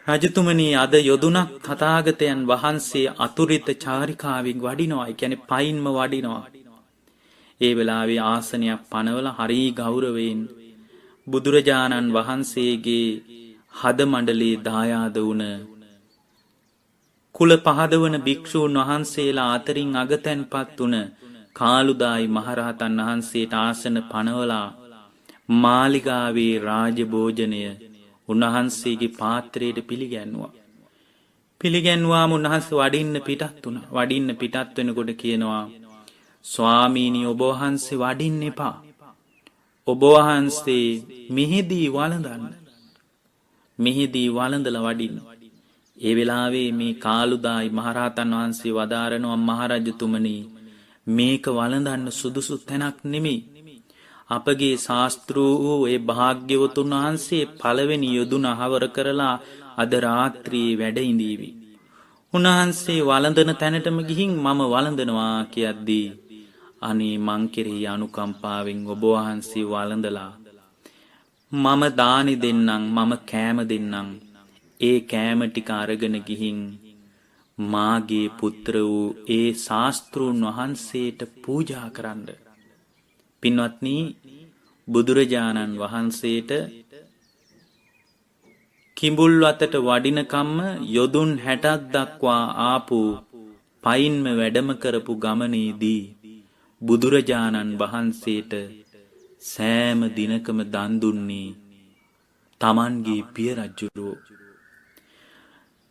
රජතුමනි, අද යොදුනක් තථාගතයන් වහන්සේ අතුරිත චාරිකාවෙන් වඩිනවා. ඒ කියන්නේ පයින්ම වඩිනවා. ඒ වෙලාවේ ආසනයක් පනවලා හරි ගෞරවයෙන් බුදුරජාණන් වහන්සේගේ හද මණ්ඩලයේ දායාද වුණ කුල පහදවන භික්ෂූන් වහන්සේලා අතරින් අගතැන්පත් වුණ කාළුදායි මහරහතන් වහන්සේට ආසන පනවලා මාලිගාවේ රාජ භෝජනය උන්වහන්සේගේ පාත්‍රයට පිළිගැන්වුවා. පිළිගැන්වාම උන්වහන්සේ වඩින්න පිටත් වුණා. වඩින්න පිටත් වෙනකොට කියනවා, ස්වාමීනි, ඔබ වහන්සේ වඩින්න එපා. ඔබ වහන්සේ මෙහිදී වළඳන්න. මෙහිදී වළඳලා වඩින්න. ඒ වෙලාවේ මේ කාළුදායි මහරහතන් වහන්සේ වදාරනවා, මහරජතුමනි, මේක වළඳන්න සුදුසු තැනක් නෙමෙයි. අපගේ ශාස්ත්‍රූ වූ ඒ භාග්‍යවතුන් වහන්සේ පළවෙනි යොදුන අහවර කරලා අද රාත්‍රියේ වැඩ ඉඳීවි. උන්වහන්සේ වළඳන තැනටම ගිහින් මම වළඳනවා කියද්දී අනේ මං කෙරෙහි අනුකම්පාවෙන් ඔබ වහන්සේ වළඳලා මම දානි දෙන්නම්, මම කෑම දෙන්නම්. ඒ කෑම ටික අරගෙන ගිහින් මාගේ පුත්‍ර වූ ඒ ශාස්ත්‍රූන් වහන්සේට පූජා කරන්න. පින්වත්නි, බුදුරජාණන් වහන්සේට කිඹුල්වතට වඩිනකම්ම යොදුන් 60ක් දක්වා ආපු පයින්ම වැඩම කරපු ගමනේදී බුදුරජාණන් වහන්සේට සෑම දිනකම දන් දුන්නේ තමන්ගේ පිය රජුරෝ.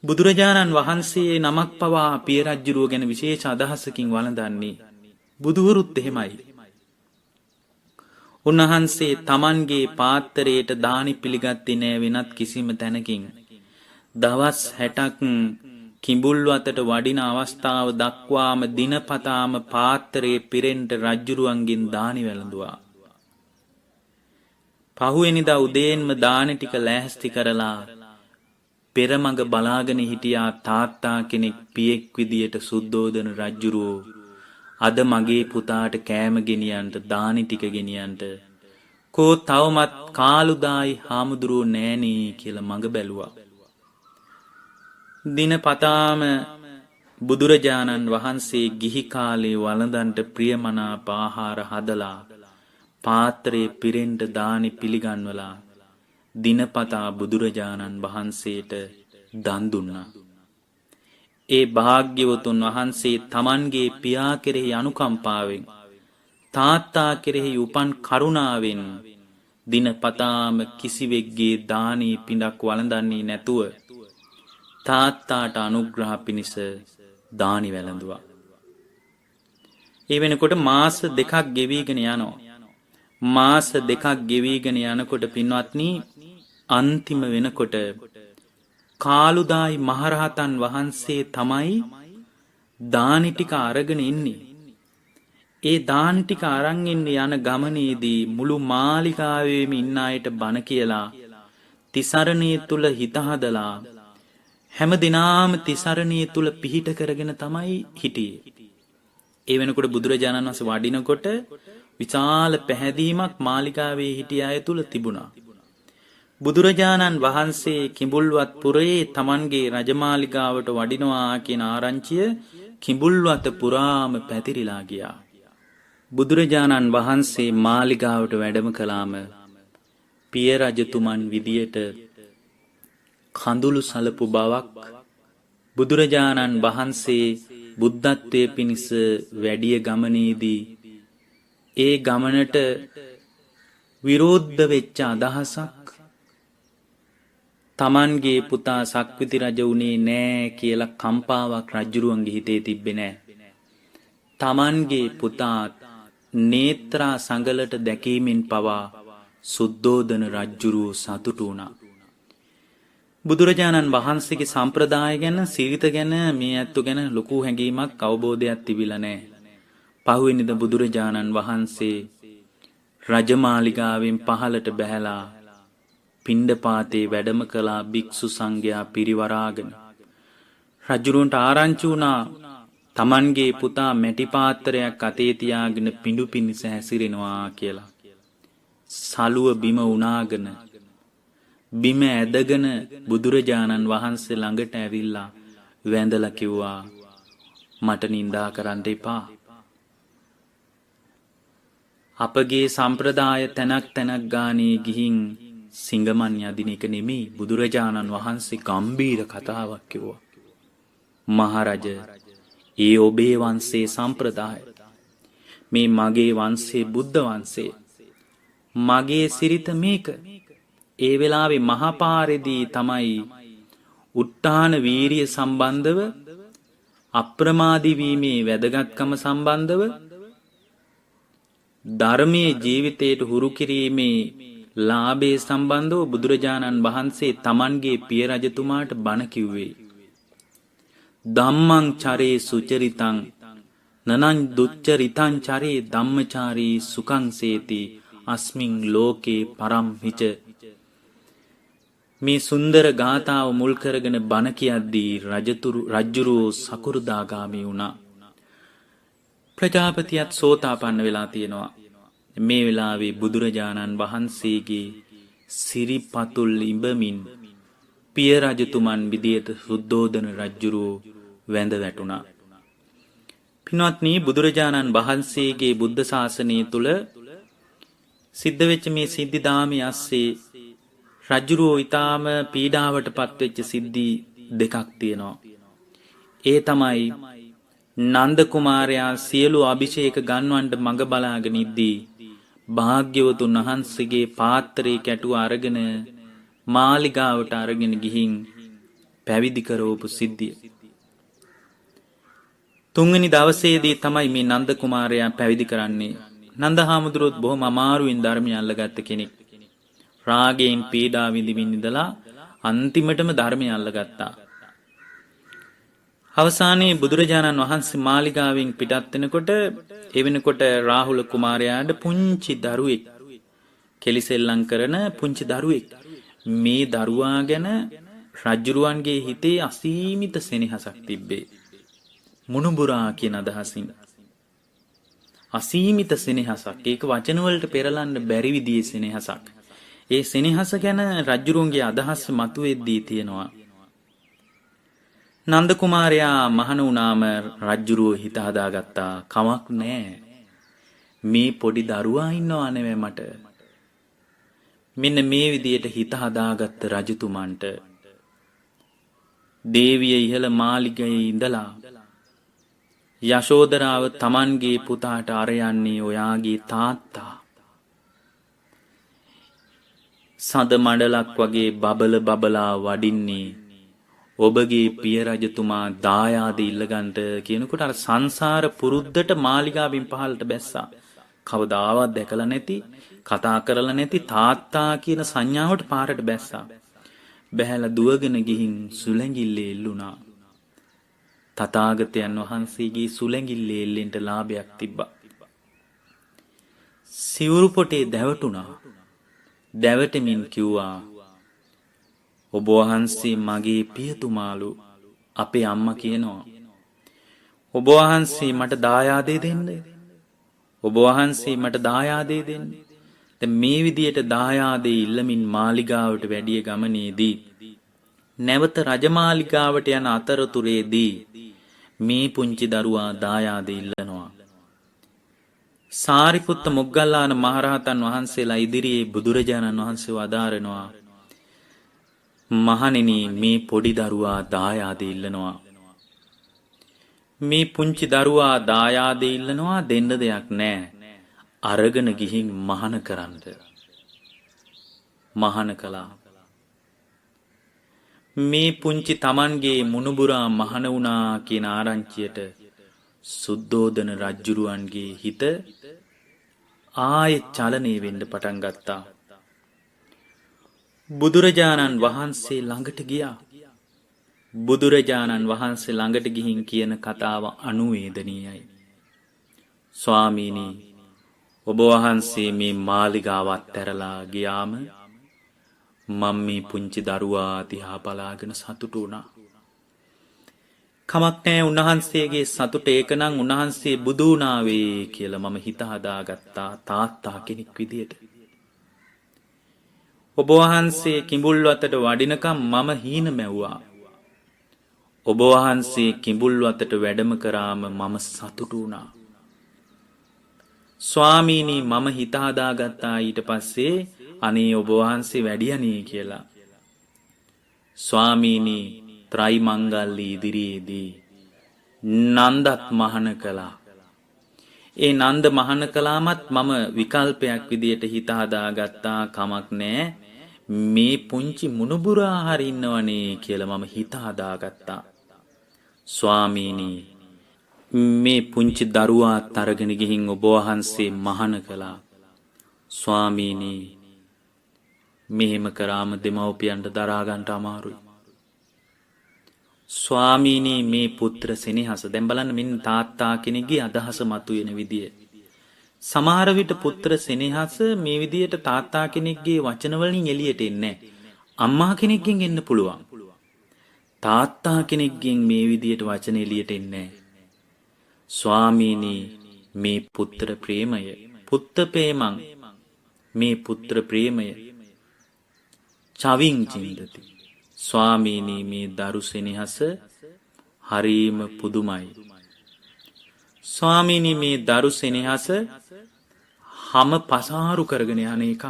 බුදුරජාණන් වහන්සේ නමක් පවා පිය රජුරෝ ගැන විශේෂ අදහසකින් වළඳන්නේ. බුදුවරුත් එහෙමයි. උන්වහන්සේ තමන්ගේ පාත්තරයට දානි පිළිගත්තේ නෑ වෙනත් කිසිම තැනකින්. දවස් 60ක් කිඹුල්වතට වඩින අවස්ථාව දක්වාම දිනපතාම පාත්තරයේ පිරෙන්ට රජ්ජුරුවන්ගෙන් දානි වැළඳුවා. පහුවෙනිදා උදේන්ම දානි ටික ලෑස්ති කරලා පෙරමඟ බලාගෙන හිටියා තාත්තා කෙනෙක් පියෙක් විදියට සුද්ධෝදන රජ්ජුරුවෝ. අද මගේ පුතාට කෑම ගෙනියන්ට, දානි ටික ගෙනියන්ට. කෝ තවමත් කාලුදායි හාමුදුරුවෝ නෑනේ කියලා මඟ බැලුවා. දිනපතාම බුදුරජාණන් වහන්සේ ගිහි කාලේ වළඳන්ට ප්‍රියමනාප ආහාර හදලා පාත්‍රයේ පිරෙන්ට දානි පිළිගන්වලා දිනපතා බුදුරජාණන් වහන්සේට දන් දුන්නා. ඒ භාග්‍යවතුන් වහන්සේ තමන්ගේ පියා කෙරෙහි අනුකම්පාවෙන්, තාත්තා කෙරෙහි උපන් කරුණාවෙන් දිනපතාම කිසිවෙක්ගේ දානී පිඬක් වළඳන්නේ නැතුව තාත්තාට අනුග්‍රහ පිණිස දානි වැළඳුවා. ඒ වෙනකොට මාස 2ක් ගෙවීගෙන යනවා. මාස 2ක් ගෙවීගෙන යනකොට පින්වත්නි, අන්තිම වෙනකොට කාලුදායි මහරහතන් වහන්සේ තමයි දානි ටික අරගෙන ඉන්නේ. ඒ දානි ටික අරන් යන ගමනේදී මුළු මාලිගාවේම ඉන්න අයට බණ කියලා තිසරණිය තුල හිත හදලා හැම දිනාම තිසරණිය තුල පිහිට කරගෙන තමයි හිටියේ. ඒ වෙනකොට බුදුරජාණන් වහන්සේ වඩිනකොට විශාල පැහැදීමක් මාලිගාවේ හිටිය අය තුල තිබුණා. බුදුරජාණන් වහන්සේ කිඹුල්වත් පුරයේ තමන්ගේ රජමාලිගාවට වඩිනවා කියන ආරංචිය කිඹුල්වත පුරාම පැතිරිලා ගියා. බුදුරජාණන් වහන්සේ මාලිගාවට වැඩම කළාම පිය රජතුමන් විදියට කඳුළු සලපු බවක් බුදුරජාණන් වහන්සේ බුද්ධත්වයේ පිණිස වැඩිය ගමනේදී ඒ ගමනට විරෝධ වෙච්ච අදහසක් තමන්ගේ පුතා සක්විති රජ වුණේ නෑ කියලා කම්පාවක් රජුරුවන්ගේ හිතේ තිබ්බේ නෑ. තමන්ගේ පුතා නේත්‍රා සංගලට දැකීමෙන් පවා සුද්ධෝදන රජුරුව සතුටු වුණා. බුදුරජාණන් වහන්සේගේ සම්ප්‍රදාය ගැන, සිරිත ගැන, මේ ඇත්තු ගැන ලොකු හැඟීමක්, අවබෝධයක් තිබිලා නෑ. පහුවෙනිදා බුදුරජාණන් වහන්සේ රජමාලිගාවෙන් පහළට බැහැලා පිණ්ඩපාතේ වැඩම කළා භික්ෂු සංඝයා පිරිවරාගෙන. රජුරන්ට ආරංචි වුණා තමන්ගේ පුතා මැටි පාත්‍රයක් අතේ තියාගෙන පිඬු පිණිස හැසිරෙනවා කියලා. සලුව බිම උනාගෙන බිම ඇදගෙන බුදුරජාණන් වහන්සේ ළඟට ඇවිල්ලා වැඳලා කිව්වා, මට නිඳා කරන්න එපා. අපගේ සම්ප්‍රදාය තැනක් තැනක් ගානේ ගිහින් සිංගමන් යදින එක නෙමෙයි. බුදුරජාණන් වහන්සේ ගම්බීර කතාවක් කිව්වා. මහරජ, ඒ ඔබේ වංශයේ සම්ප්‍රදාය. මේ මගේ වංශයේ බුද්ධ වංශය. මගේ සිරිත මේක. ඒ වෙලාවේ මහපාරේදී තමයි උත්තාන වීරිය සම්බන්ධව, අප්‍රමාදී වීමේ වැදගත්කම සම්බන්ධව, ධර්මයේ ජීවිතයට හුරු කිරීමේ ලාභයේ සම්බන්ධව බුදුරජාණන් වහන්සේ තමන්ගේ පිය රජතුමාට බණ කිව්වේ. ධම්මං චරේ සුචරිතං නනං දුච්චරිතං චරේ ධම්මචාරී සුඛං සේති අස්මින් ලෝකේ පරම් හිච. මේ සුන්දර ගාථාව මුල් කරගෙන බණ කියද්දී රජ්ජුරුවෝ සකුරුදාගාමී වුණා. ප්‍රජාපතියත් සෝතාපන්න වෙලා තියෙනවා. මේ වෙලාවේ බුදුරජාණන් වහන්සේගේ සිරිපතුල් ඉඹමින් පිය රජතුමන් විදියට සුද්ධෝදන රජ්ජුරුවෝ වැඳ වැටුණා. පින්වත්නි, බුදුරජාණන් වහන්සේගේ බුද්ධ ශාසනය තුල සිද්ධ වෙච්ච මේ සිද්ධිදාමයේ ඇස්සේ රජ්ජුරුවෝ ඊටාම පීඩාවට පත්වෙච්ච සිද්ධි දෙකක් තියෙනවා. ඒ තමයි නන්ද කුමාරයා සියලු අභිෂේක ගන්වන්න මඟ බලාගෙන ඉද්දී භාග්‍යවතුන් වහන්සේගේ පාත්‍රයේ කැටුව අරගෙන මාලිගාවට අරගෙන ගිහින් පැවිදි කරවපු සිද්ධිය. තුන්වෙනි දවසේදී තමයි මේ නන්ද කුමාරයා පැවිදි කරන්නේ. නන්ද හාමුදුරුවෝ බොහොම අමාරුවෙන් ධර්මය අල්ලගත්ත කෙනෙක්. රාගයෙන් පීඩා විඳින්න ඉඳලා අන්තිමටම ධර්මය අල්ලගත්තා. අවසානයේ බුදුරජාණන් වහන්සේ මාලිගාවෙන් පිටත් වෙනකොට එවෙනකොට රාහුල කුමාරයාට පුංචි දරුවෙක් කෙලිසෙල්ලම් කරන පුංචි දරුවෙක්. මේ දරුවා ගැන රජුරුවන්ගේ හිතේ අසීමිත සෙනෙහසක් තිබ්බේ. මුණුබුරා කියන අදහසින් අසීමිත සෙනෙහසක්. ඒක වචන වලට පෙරලන්න බැරි විදිහේ සෙනෙහසක්. ඒ සෙනෙහස ගැන රජුරුවන්ගේ අදහස් මතුවෙද්දී තියෙනවා. නන්ද කුමාරයා මහණ වුණාම රජ්ජුරුවෝ හිත හදාගත්තා, කමක් නෑ මේ පොඩි දරුවා ඉන්නවා නෙවෙයි මට. මෙන්න මේ විදියට හිත හදාගත්ත රජතුමන්ට දේවිය ඉහළ මාලිගයේ ඉඳලා යශෝදරාව තමන්ගේ පුතාට අරයන්නේ ඔයාගේ තාත්තා. සඳ මඩලක් වගේ බබල බබලා වඩින්නේ ඔබගේ පිය රජතුමා දායාද ඉල්ලගන්ට කියනකොට අර සංසාර පුරුද්දට මාලිගාවෙන් පහළට බැස්සා. කවදාවත් දැකලා නැති, කතා කරලා නැති තාත්තා කියන සංඥාවට පාරට බැස්සා. බැහැලා දුවගෙන ගිහින් සුලැඟිල්ලේ එල්ලුණා. තථාගතයන් වහන්සේගේ සුලැඟිල්ලේ එල්ලෙන්ට ලාභයක් තිබ්බා. සිවුරු පොටේ දැවටුණා. දැවටමින් කිව්වා, ඔබ වහන්සේ මගේ පියතුමාලු, අපේ අම්මා කියනවා ඔබ වහන්සේ මට දායාදේ දෙන්න. ඔබ වහන්සේ මට දායාදේ දෙන්න. දැන් මේ විදියට දායාදේ ඉල්ලමින් මාලිගාවට වැඩිය ගමනේදී නැවත රජමාලිගාවට යන අතරතුරේදී මේ පුංචි දරුවා දායාදේ ඉල්ලනවා. සාරිපුත්ත මොග්ගල්ලාන මහරහතන් වහන්සේලා ඉදිරියේ බුදුරජාණන් වහන්සේ වදාරනවා, මහණෙනි මේ පොඩි දරුවා දායාදේ ඉල්ලනවා. මේ පුංචි දරුවා දායාදේ ඉල්ලනවා, දෙන්න දෙයක් නැහැ. අරගෙන ගිහින් මහාන කරන්න. මහාන කළා. මේ පුංචි තමන්ගේ මුණුබුරා මහාන වුණා කියන ආරංචියට සුද්ධෝදන රජ්ජුරුවන්ගේ හිත ආයෙත් චලනය වෙන්න පටන් ගත්තා. බුදුරජාණන් වහන්සේ ළඟට ගියා. බුදුරජාණන් වහන්සේ ළඟට ගිහින් කියන කතාව අනුවේදනීයයි. ස්වාමීනි, ඔබ වහන්සේ මේ මාලිගාවත් ඇරලා ගියාම මම මේ පුංචි දරුවා දිහා බලාගෙන සතුටු වුණා. කමක් නැහැ, උන්වහන්සේගේ සතුට ඒකනම් උන්වහන්සේ බුදු වුණා වේ කියලා මම හිත හදාගත්තා තාත්තා කෙනෙක් විදියට. ඔබ වහන්සේ කිඹුල් වතට වඩිනකම් මම හීන මැව්වා. ඔබ වහන්සේ කිඹුල් වතට වැඩම කරාම මම සතුටු වුණා. ස්වාමීනි, මම හිත හදාගත්තා ඊට පස්සේ අනේ ඔබ වහන්සේ වැඩියනේ කියලා. ස්වාමීනි, ත්‍රයි මංගල්‍ය ඉදිරියේදී නන්දත් මහාන කළා. ඒ නන්ද මහාන කළාමත් මම විකල්පයක් විදියට හිත හදාගත්තා, කමක් නෑ මේ පුංචි මුණුබුරා හරි ඉන්නවනේ කියලා මම හිත හදාගත්තා. ස්වාමීනි, මේ පුංචි දරුවාත් අරගෙන ගිහින් ඔබ වහන්සේ මහාන කළා. ස්වාමීනි, මෙහෙම කරාම දෙමව්පියන්ට දරා ගන්නට අමාරුයි. ස්වාමීනි, මේ පුත්‍ර සෙනෙහස දැන් බලන්න, මෙන්න තාත්තා කෙනෙක්ගේ අදහස මතුවෙන විදිය. සමහර විට පුත්‍ර සෙනෙහස මේ විදියට තාත්තා කෙනෙක්ගේ වචන වලින් එළියට එන්නේ නැහැ. අම්මා කෙනෙක්ගෙන් එන්න පුළුවන්. තාත්තා කෙනෙක්ගෙන් මේ විදියට වචන එළියට එන්නේ නැහැ. ස්වාමීනි මේ පුත්‍ර ප්‍රේමය පුත්ත ප්‍රේමං මේ පුත්‍ර ප්‍රේමය චවින් චින්දති. ස්වාමීනි මේ දරු සෙනෙහස හරීම පුදුමයි. ස්වාමීනි මේ දරු සෙනෙහස හැම පසාරු කරගෙන යන එක.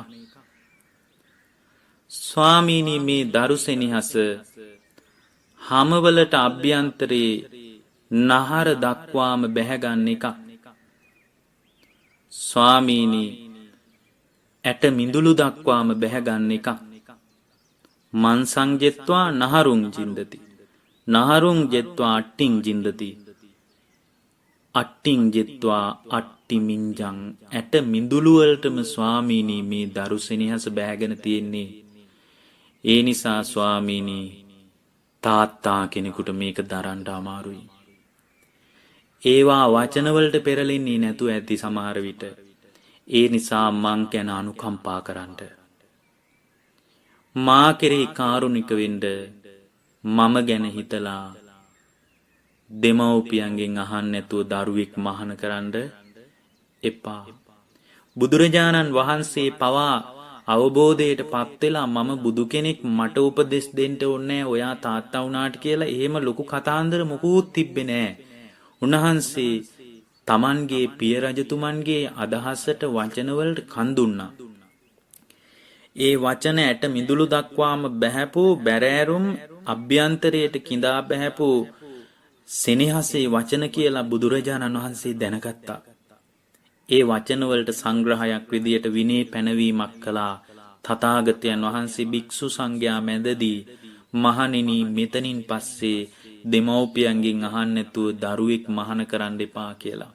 ස්වාමීනි මේ දරු සෙනෙහස හැමවලට අභ්‍යන්තරේ නහර දක්වාම බැහැගන්න එක. ස්වාමීනි ඇට මිඳුළු දක්වාම බැහැගන්න එක. මන්සං ජෙත්වා නහරුං ජින්දති. නහරුං ජෙත්වා අට්ටිං ජින්දති. අට්ටිං ජෙත්වා අට්ටි මින්ජං ඇට මිඳුළු වලටම ස්වාමීනි මේ දරු සෙනෙහස බැහැගෙන තියෙන්නේ. ඒ නිසා ස්වාමීනි තාත්තා කෙනෙකුට මේක දරන්න අමාරුයි. ඒවා වචනවලට පෙරලෙන්නේ නැතුව ඇති සමහර විට. ඒ නිසා මං ගැන අනුකම්පා කරන්න. මා කෙරෙහි කාරුණික වෙන්න මම ගැන හිතලා දෙමව්පියන්ගෙන් අහන්න නැතුව දරුවෙක් මහාන කරන්න එපා. බුදුරජාණන් වහන්සේ පවා අවබෝධයට පත් වෙලා මම බුදු කෙනෙක් මට උපදෙස් දෙන්න ඕනේ ඔයා තාත්තා වුණාට කියලා එහෙම ලොකු කතාන්දර මොකුත් තිබ්බේ නෑ. උන්වහන්සේ තමන්ගේ පිය රජතුමන්ගේ අදහසට වචනවලට කන් දුන්නා. ඒ වචන ඇට මිදුළු දක්වාම බැහැපු බැරෑරුම් අභ්‍යන්තරයට கிඳා බැහැපු සෙනෙහසේ වචන කියලා බුදුරජාණන් වහන්සේ දැනගත්තා. ඒ වචනවලට සංග්‍රහයක් විදියට විනය පැනවීමක් කළා. තථාගතයන් වහන්සේ භික්ෂු සංඝයා මැදදී මහණෙනි මෙතනින් පස්සේ දෙමව්පියන්ගෙන් අහන්න නැතුව දරුවෙක් මහාන කරන්න එපා කියලා.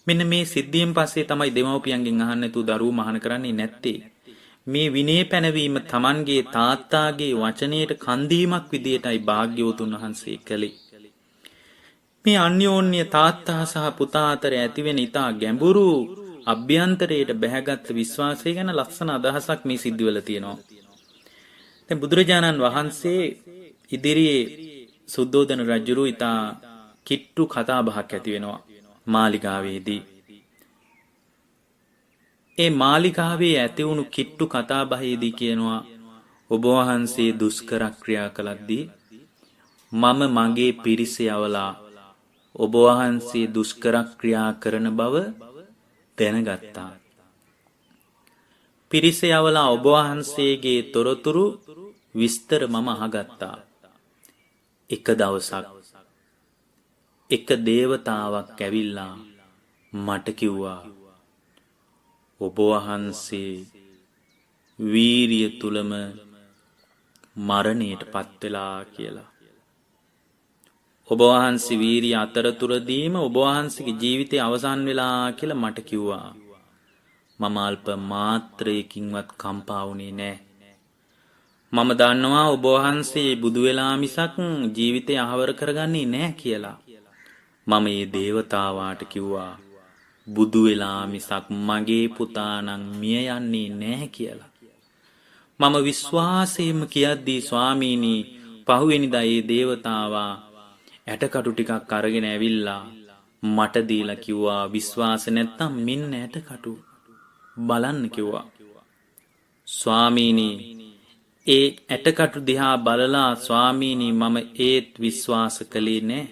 මෙන්න මේ සිද්ධියෙන් පස්සේ තමයි දෙමව්පියන්ගෙන් අහන්න නැතුව දරුවෝ මහාන කරන්නේ නැත්තේ. මේ විනය පැනවීම Tamanගේ තාත්තාගේ වචනයට කන් දීමක් විදියටයි භාග්‍යවතුන් වහන්සේ කළේ. මේ අන්‍යෝන්‍ය තාත්තා සහ පුතා අතර ඇතිවෙන ඊටා ගැඹුරු අභ්‍යන්තරයට බැහැගත් විශ්වාසය ගැන ලස්සන අදහසක් මේ සිද්ධිවල තියෙනවා. දැන් බුදුරජාණන් වහන්සේ ඉදිරියේ සුද්ධෝදන රජුරු ඊටා කිට්ටු කතා බහක් ඇති වෙනවා මාලිගාවේදී. ඒ මාලිගාවේ ඇති වුණු කිට්ටු කතා බහේදී කියනවා ඔබ වහන්සේ දුෂ්කර ක්‍රියා කළද්දී මම මගේ පිරිස යවලා ඔබ වහන්සේ දුෂ්කර ක්‍රියා කරන බව දැනගත්තා. පිරිස යවලා ඔබ වහන්සේගේ තොරතුරු විස්තර මම අහගත්තා. එක දවසක් එක දේවතාවක් ඇවිල්ලා මට කිව්වා ඔබ වහන්සේ වීරිය තුලම මරණයට පත් වෙලා කියලා. ඔබ වහන්සේ වීරිය අතරතුරදීම ඔබ වහන්සේගේ ජීවිතය අවසන් වෙලා කියලා මට කිව්වා. මම අල්ප මාත්‍රයකින්වත් කම්පා වුණේ නැහැ. මම දන්නවා ඔබ වහන්සේ බුදු වෙලා මිසක් ජීවිතය අහවර කරගන්නේ නැහැ කියලා. මම මේ දේවතාවාට කිව්වා බුදු වෙලා මිසක් මගේ පුතා නම් මිය යන්නේ නැහැ කියලා. මම විශ්වාසයෙන්ම කියද්දී ස්වාමීනි පහුවෙනිදා මේ දේවතාවා ඇටකටු ටිකක් අරගෙන ඇවිල්ලා මට දීලා කිව්වා විශ්වාස නැත්තම් මෙන්න ඇටකටු බලන්න කිව්වා. ස්වාමීනි ඒ ඇටකටු දිහා බලලා ස්වාමීනි මම ඒත් විශ්වාස කළේ නෑ.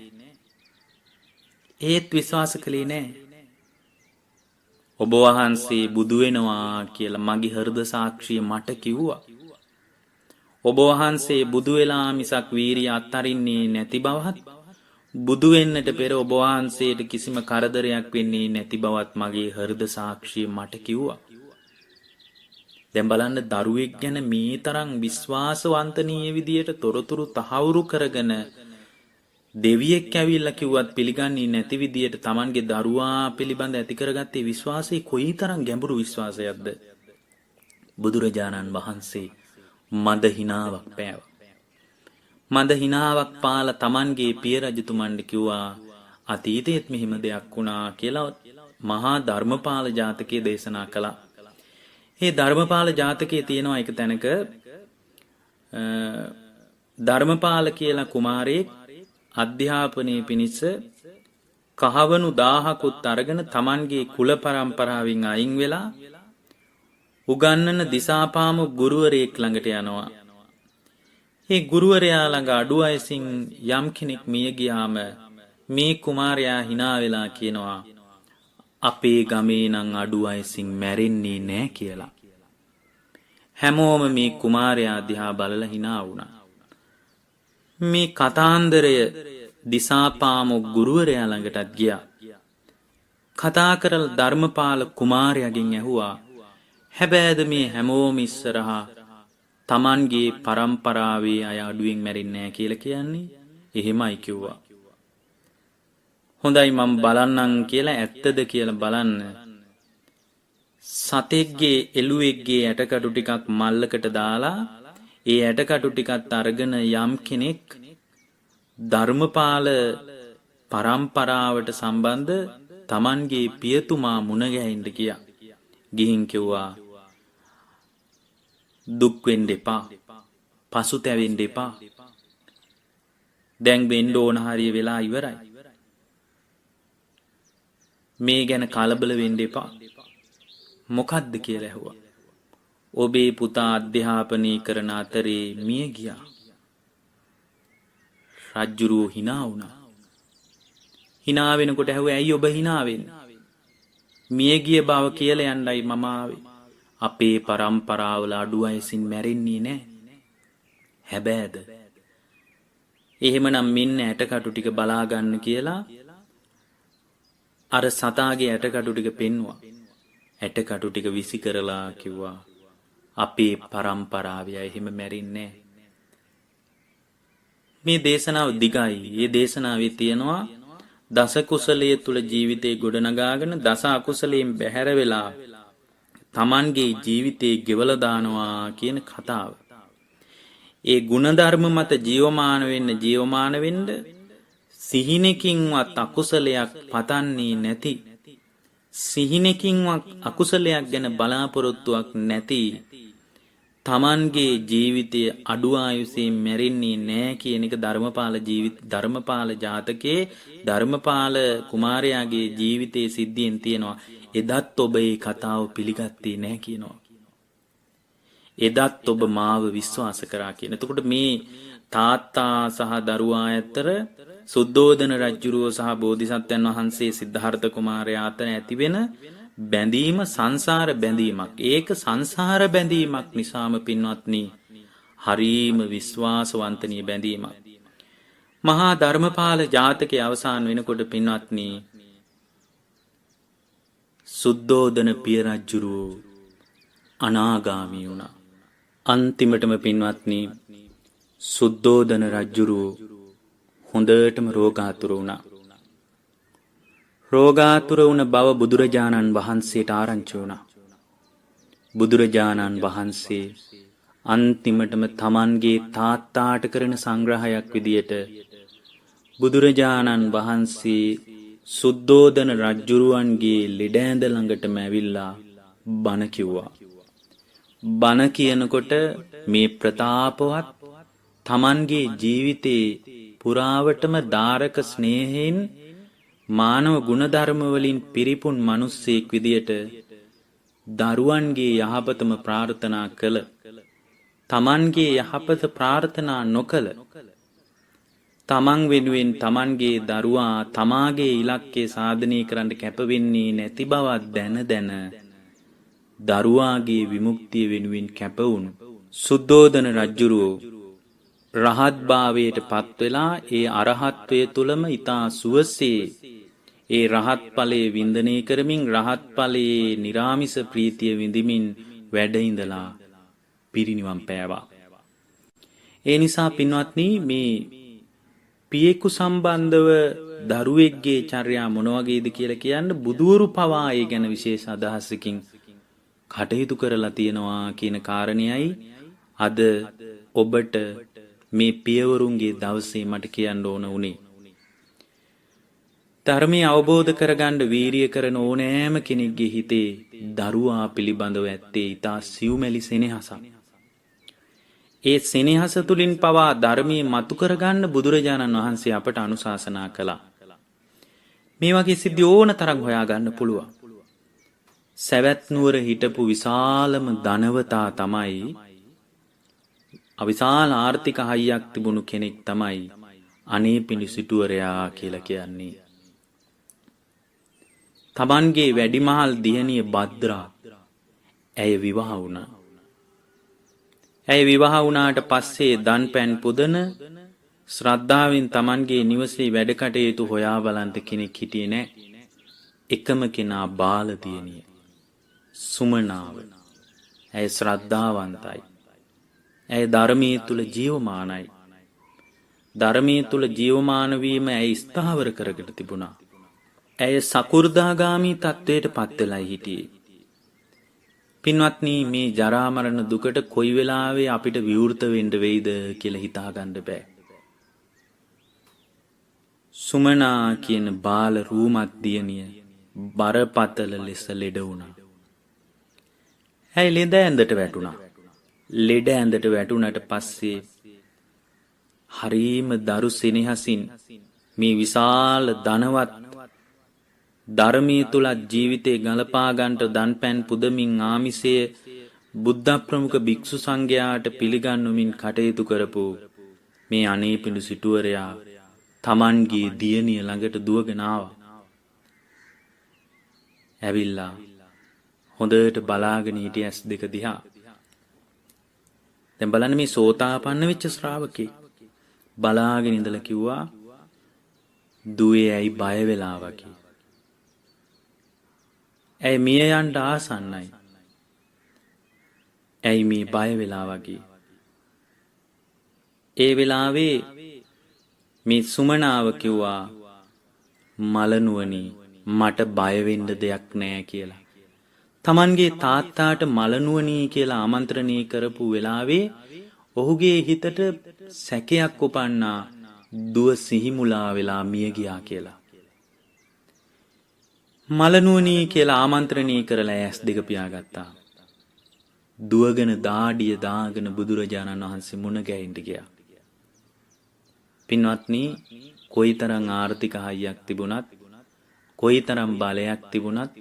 ඔබ වහන්සේ බුදු වෙනවා කියලා මගේ හෘද සාක්ෂිය මට කිව්වා. ඔබ වහන්සේ බුදු වෙලා මිසක් වීරිය අත්හරින්නේ නැති බවත් බුදු වෙන්නට පෙර ඔබ වහන්සේට කිසිම කරදරයක් වෙන්නේ නැති බවත් මගේ හෘද සාක්ෂිය මට කිව්වා. දැන් බලන්න දරුවෙක් ගැන මේ තරම් විශ්වාසවන්තනීය විදියට තොරතුරු තහවුරු කරගෙන දෙවියෙක් ඇවිල්ලා කිව්වත් පිළිගන්නේ නැති විදියට Tamanගේ දරුවා පිළිබඳ ඇති කරගත්තේ විශ්වාසය කොයිතරම් ගැඹුරු විශ්වාසයක්ද. බුදුරජාණන් වහන්සේ මද හිනාවක් පෑවා. මද හිනාවක් පාලා Tamanගේ පිය රජතුමන්ට කිව්වා අතීතයේත් මෙහෙම දෙයක් වුණා කියලා මහා ධර්මපාල ජාතකයේ දේශනා කළා. මේ ධර්මපාල ජාතකයේ තියෙනවා එක තැනක ධර්මපාල කියලා කුමාරයෙක් අධ්‍යාපනයේ පිණිස කහවණු 1000කුත් අරගෙන Tamanගේ කුල පරම්පරාවෙන් අයින් වෙලා උගන්නන දිසාපාම ගුරුවරයෙක් ළඟට යනවා. ඒ ගුරුවරයා ළඟ අඩු වයසින් යම් කෙනෙක් මිය ගියාම මේ කුමාරයා hina වෙලා කියනවා අපේ ගමේ නම් අඩු වයසින් මැරෙන්නේ නැහැ කියලා. හැමෝම මේ කුමාරයා දිහා බලලා hina වුණා. මේ කතාන්දරය දිසාපාම ගුරුවරයා ළඟටත් ගියා. කතා කරලා ධර්මපාල කුමාරයාගෙන් ඇහුවා හැබැයිද මේ හැමෝම ඉස්සරහා Tamanගේ පරම්පරාවේ අය අඩුවෙන් මැරෙන්නේ නැහැ කියලා කියන්නේ? එහෙමයි කිව්වා. හොඳයි මම බලන්නම් කියලා ඇත්තද කියලා බලන්න. සතෙක්ගේ එළුවෙක්ගේ ඇටකටු ටිකක් මල්ලකට දාලා ඒ ඇටකටු ටිකත් අරගෙන යම් කෙනෙක් ධර්මපාල පරම්පරාවට සම්බන්ධ Tamanගේ පියතුමා මුණ ගැහින්න ගියා. ගිහින් කිව්වා දුක් වෙන්න එපා. පසුතැවෙන්න එපා. දැන් වෙන්න ඕන හරිය වෙලා ඉවරයි. මේ ගැන කලබල වෙන්න එපා. මොකද්ද කියලා ඇහුවා. ඔබේ පුතා අධ්‍යාපනය කරන අතරේ මිය ගියා. රජ්ජුරුවෝ hina වුණා. hina වෙනකොට ඇහුවා ඇයි ඔබ hina වෙන්නේ? මිය ගිය බව කියලා යන්නයි මම ආවේ. අපේ පරම්පරාවල අඩු වයසින් මැරෙන්නේ නැහැ. හැබැයිද? එහෙමනම් මෙන්න ඇටකටු ටික බලා ගන්න කියලා අර සතාගේ ඇටකටු ටික පෙන්නුවා. ඇටකටු ටික විසි කරලා කිව්වා අපේ පරම්පරාවේ එහෙම මැරෙන්නේ නැහැ. මේ දේශනාව දිගයි. මේ දේශනාවේ තියෙනවා දස කුසලයේ තුල ජීවිතේ ගොඩනගාගෙන දස අකුසලයෙන් බැහැර වෙලා Tamanගේ ජීවිතේ ගෙවලා දානවා කියන කතාව. ඒ ಗುಣධර්ම මත ජීවමාන වෙන්න සිහිනකින්වත් අකුසලයක් පතන්නේ නැති සිහිනකින්වත් අකුසලයක් ගැන බලාපොරොත්තුවක් නැති Tamanගේ ජීවිතයේ අඩු ආයුෂයෙන් මැරෙන්නේ නැහැ කියන එක ධර්මපාල ජාතකයේ ධර්මපාල කුමාරයාගේ ජීවිතයේ සිද්ධියෙන් තියෙනවා. එදත් ඔබ මේ කතාව පිළිගත්තේ නැහැ කියනවා. එදත් ඔබ මාව විශ්වාස කරා කියන. එතකොට මේ තාත්තා සහ දරුවා අතර සුද්ධෝදන රජුරෝ සහ බෝධිසත්වයන් වහන්සේ සිද්ධාර්ථ කුමාරයා අතර ඇතිවෙන බැඳීම සංසාර බැඳීමක්. ඒක සංසාර බැඳීමක් නිසාම පින්වත්නි හරීම විශ්වාසවන්තනීය බැඳීමක්. මහා ධර්මපාල ජාතකයේ අවසාන වෙනකොට පින්වත්නි සුද්ධෝදන පිය රජුරෝ අනාගාමී වුණා. අන්තිමටම පින්වත්නි සුද්ධෝදන රජුරෝ හොඳටම රෝගාතුර වුණා. රෝගාතුර වුණ බව බුදුරජාණන් වහන්සේට ආරංචි වුණා. බුදුරජාණන් වහන්සේ අන්තිමටම Tamanගේ තාත්තාට කරන සංග්‍රහයක් විදියට බුදුරජාණන් වහන්සේ සුද්ධෝදන රජුරුවන්ගේ ලෙඩ ඇඳ ළඟටම ඇවිල්ලා බණ කිව්වා. බණ කියනකොට මේ ප්‍රතාපවත් Tamanගේ ජීවිතේ පුරාවටම දාරක ස්නේහයෙන් මානව ගුණධර්ම වලින් පිරිපුන් මිනිස්සෙක් විදියට දරුවන්ගේ යහපතම ප්‍රාර්ථනා කළ Tamanගේ යහපත ප්‍රාර්ථනා නොකළ තමන් වෙනුවෙන් තමන්ගේ දරුවා තමාගේ ඉලක්කය සාධනය කරන්න කැපවෙන්නේ නැති බවක් දැන දරුවාගේ විමුක්තිය වෙනුවෙන් කැපවුණු සුද්ධෝදන රජුරෝ රහත් භාවයට පත් වෙලා ඒ අරහත්වය තුලම ඊතා සුවසේ ඒ රහත් ඵලයේ වින්දනය කරමින් රහත් ඵලයේ නිරාමිස ප්‍රීතිය විඳිමින් වැඩ ඉඳලා පිරිනිවන් පෑවා. ඒ නිසා පින්වත්නි මේ පියෙකු සම්බන්ධව දරුවෙක්ගේ චර්යා මොන වගේද කියලා කියන්න බුදුවරු පවා ඒ ගැන විශේෂ අදහසකින් කටයුතු කරලා තියෙනවා කියන කාරණේයි අද ඔබට මේ පියවරුන්ගේ දවසේ මට කියන්න ඕන උනේ. ධර්මය අවබෝධ කරගන්න වීරිය කරන ඕනෑම කෙනෙක්ගේ හිතේ දරුවා පිළිබඳව ඇත්තේ ඊට සියුමැලි සෙනෙහසක්. ඒ සෙනෙහස තුලින් පවා ධර්මයේ මතු කරගන්න බුදුරජාණන් වහන්සේ අපට අනුශාසනා කළා. මේ වගේ සිද්ධි ඕන තරම් හොයාගන්න පුළුවන්. සවැත් නුවර හිටපු විශාලම ධනවතා තමයි අවිශාල ආර්ථික හයියක් තිබුණු කෙනෙක් තමයි අනේපිඬු සිටුවරයා කියලා කියන්නේ. තමන්ගේ වැඩිමහල් දියණිය භද්‍රා ඇය විවාහ වුණා. ඇය විවාහ වුණාට පස්සේ දන් පැන් පුදන ශ්‍රද්ධාවෙන් තමන්ගේ නිවසේ වැඩ කටයුතු හොයා බලන්න කෙනෙක් හිටියේ නැහැ. එකම කෙනා බාල දියණිය සුමනාව. ඇය ශ්‍රද්ධාවන්තයි. ඇය ධර්මයේ තුල ජීවමානයි. ධර්මයේ තුල ජීවමාන වීම ඇය ස්ථාවර කරගෙන තිබුණා. ඇය සකු르දාගාමි තත්වයට පත් වෙලා හිටියේ. පින්වත්නි, මේ ජරා මරණ දුකට කොයි වෙලාවෙ අපිට විවෘත වෙන්න වෙයිද කියලා හිතා ගන්න බෑ. සුමනා කියන බාල රූමත් දියණිය බරපතල ලෙස ලෙඩ වුණා. ඇයි ලෙඩ ඇඳට වැටුණා. ලෙඩ ඇඳට වැටුණට පස්සේ හරීම දරු සෙනෙහසින් මේ විශාල ධනවත් ධර්මයේ තුල ජීවිතේ ගලපා ගන්නට දන් පැන් පුදමින් ආමිසය බුද්ධ ප්‍රමුඛ භික්ෂු සංඝයාට පිළිගන්වමින් කටයුතු කරපු මේ අනේපිඬු සිටුවරයා තමන්ගේ දියණිය ළඟට දුවගෙන ආවා. ඇවිල්ලා හොඳට බලාගෙන හිටිය ඇස් දෙක දිහා. දැන් බලන්න මේ සෝතාපන්න වෙච්ච ශ්‍රාවකේ බලාගෙන ඉඳලා කිව්වා, දුවේ ඇයි බය වෙලා වගේ. ඇයි මිය යන්න ආසන්නයි. ඇයි මේ බය වෙලා වගේ. ඒ වෙලාවේ මේ සුමනාව කිව්වා, මලනුවනි මට බය වෙන්න දෙයක් නෑ කියලා. තමන්ගේ තාත්තාට මලනුවනි කියලා ආමන්ත්‍රණය කරපු වෙලාවේ ඔහුගේ හිතට සැකයක් උපන්නා, දුව සිහිමුලා වෙලා මිය ගියා කියලා. මලනුවනි කියලා ආමන්ත්‍රණය කරලා ඇස් දෙක පියාගත්තා. දුවගෙන දාඩිය දාගෙන බුදුරජාණන් වහන්සේ මුණ ගැහින්න ගියා. පින්වත්නි, කොයිතරම් ආර්ථික හයියක් තිබුණත්, කොයිතරම් බලයක් තිබුණත්,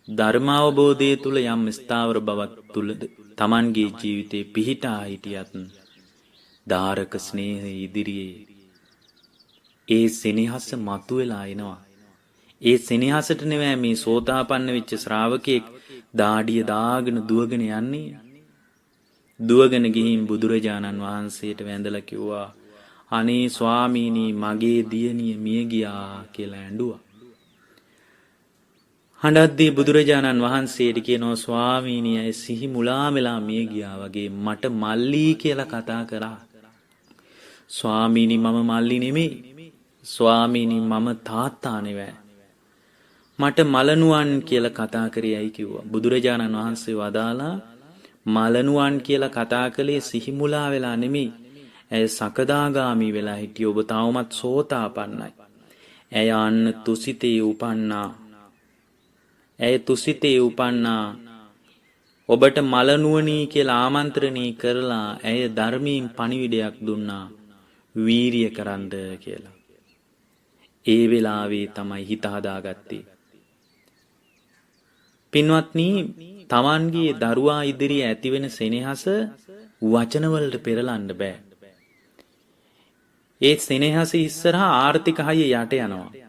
ධර්මාවබෝධය තුල යම් ස්ථාවර බවක් තුල තමන්ගේ ජීවිතේ පිහිටා හිටියත්, ධාරක ස්නේහය ඉදිරියේ ඒ සෙනෙහස මතුවලා එනවා. ඒ සෙනෙහසට නෙවෙයි මේ සෝතාපන්න වෙච්ච ශ්‍රාවකෙක් දාඩිය දාගෙන දුවගෙන යන්නේ. දුවගෙන ගිහින් බුදුරජාණන් වහන්සේට වැඳලා කිව්වා, අනේ ස්වාමීනි මගේ දියණිය මිය ගියා කියලා ඇඬුවා. හඬද්දී බුදුරජාණන් වහන්සේට කියනවා, ස්වාමීනි අය සිහි මුලා වෙලා මිය ගියා වගේ මට මල්ලි කියලා කතා කරා. ස්වාමීනි මම මල්ලි නෙමෙයි. ස්වාමීනි මම තාත්තා නෙවෙයි. මට මලනුවන් කියලා කතා කරේයි කිව්වා. බුදුරජාණන් වහන්සේ වදාලා, මලනුවන් කියලා කතා කළේ සිහිමුලා වෙලා නෙමෙයි. ඇය සකදාගාමි වෙලා හිටිය. ඔබ තවමත් සෝතාපන්නයි. ඇය අන්න තුසිතේ උපන්නා. ඇය තුසිතේ උපන්නා. ඔබට මලනුවනි කියලා ආමන්ත්‍රණය කරලා ඇය ධර්මයෙන් පණිවිඩයක් දුන්නා, වීරිය කරන්න කියලා. ඒ වෙලාවේ තමයි හිත හදාගත්තේ. පින්වත්නි, තමන්ගේ දරුවා ඉදිරියේ ඇතිවෙන සෙනෙහස වචනවලට පෙරලන්න බෑ. ඒ සෙනෙහස ඉස්සරහා ආර්ථික හයිය යට යනවා.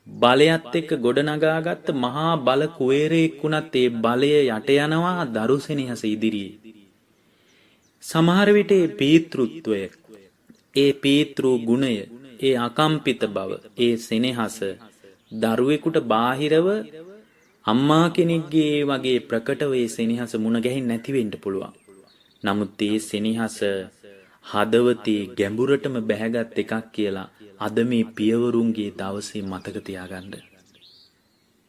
බලයත් එක්ක ගොඩනගාගත්ත මහා බල කුවේරයෙක් වුණත් ඒ බලය යට යනවා දරු සෙනෙහස ඉදිරියේ. සමහර විට ඒ පීතෘත්වය, ඒ පීතෘ ගුණය, ඒ අකම්පිත බව, ඒ සෙනෙහස දරුවෙකුට බාහිරව අම්මා කෙනෙක්ගේ වගේ ප්‍රකටව ඒ සෙනෙහස මුණ ගැහෙන්නේ නැති වෙන්න පුළුවන්. නමුත් ඒ සෙනෙහස හදවතේ ගැඹුරටම බැහැගත් එකක් කියලා අද මේ පියවරුන්ගේ දවසේ මතක තියාගන්න.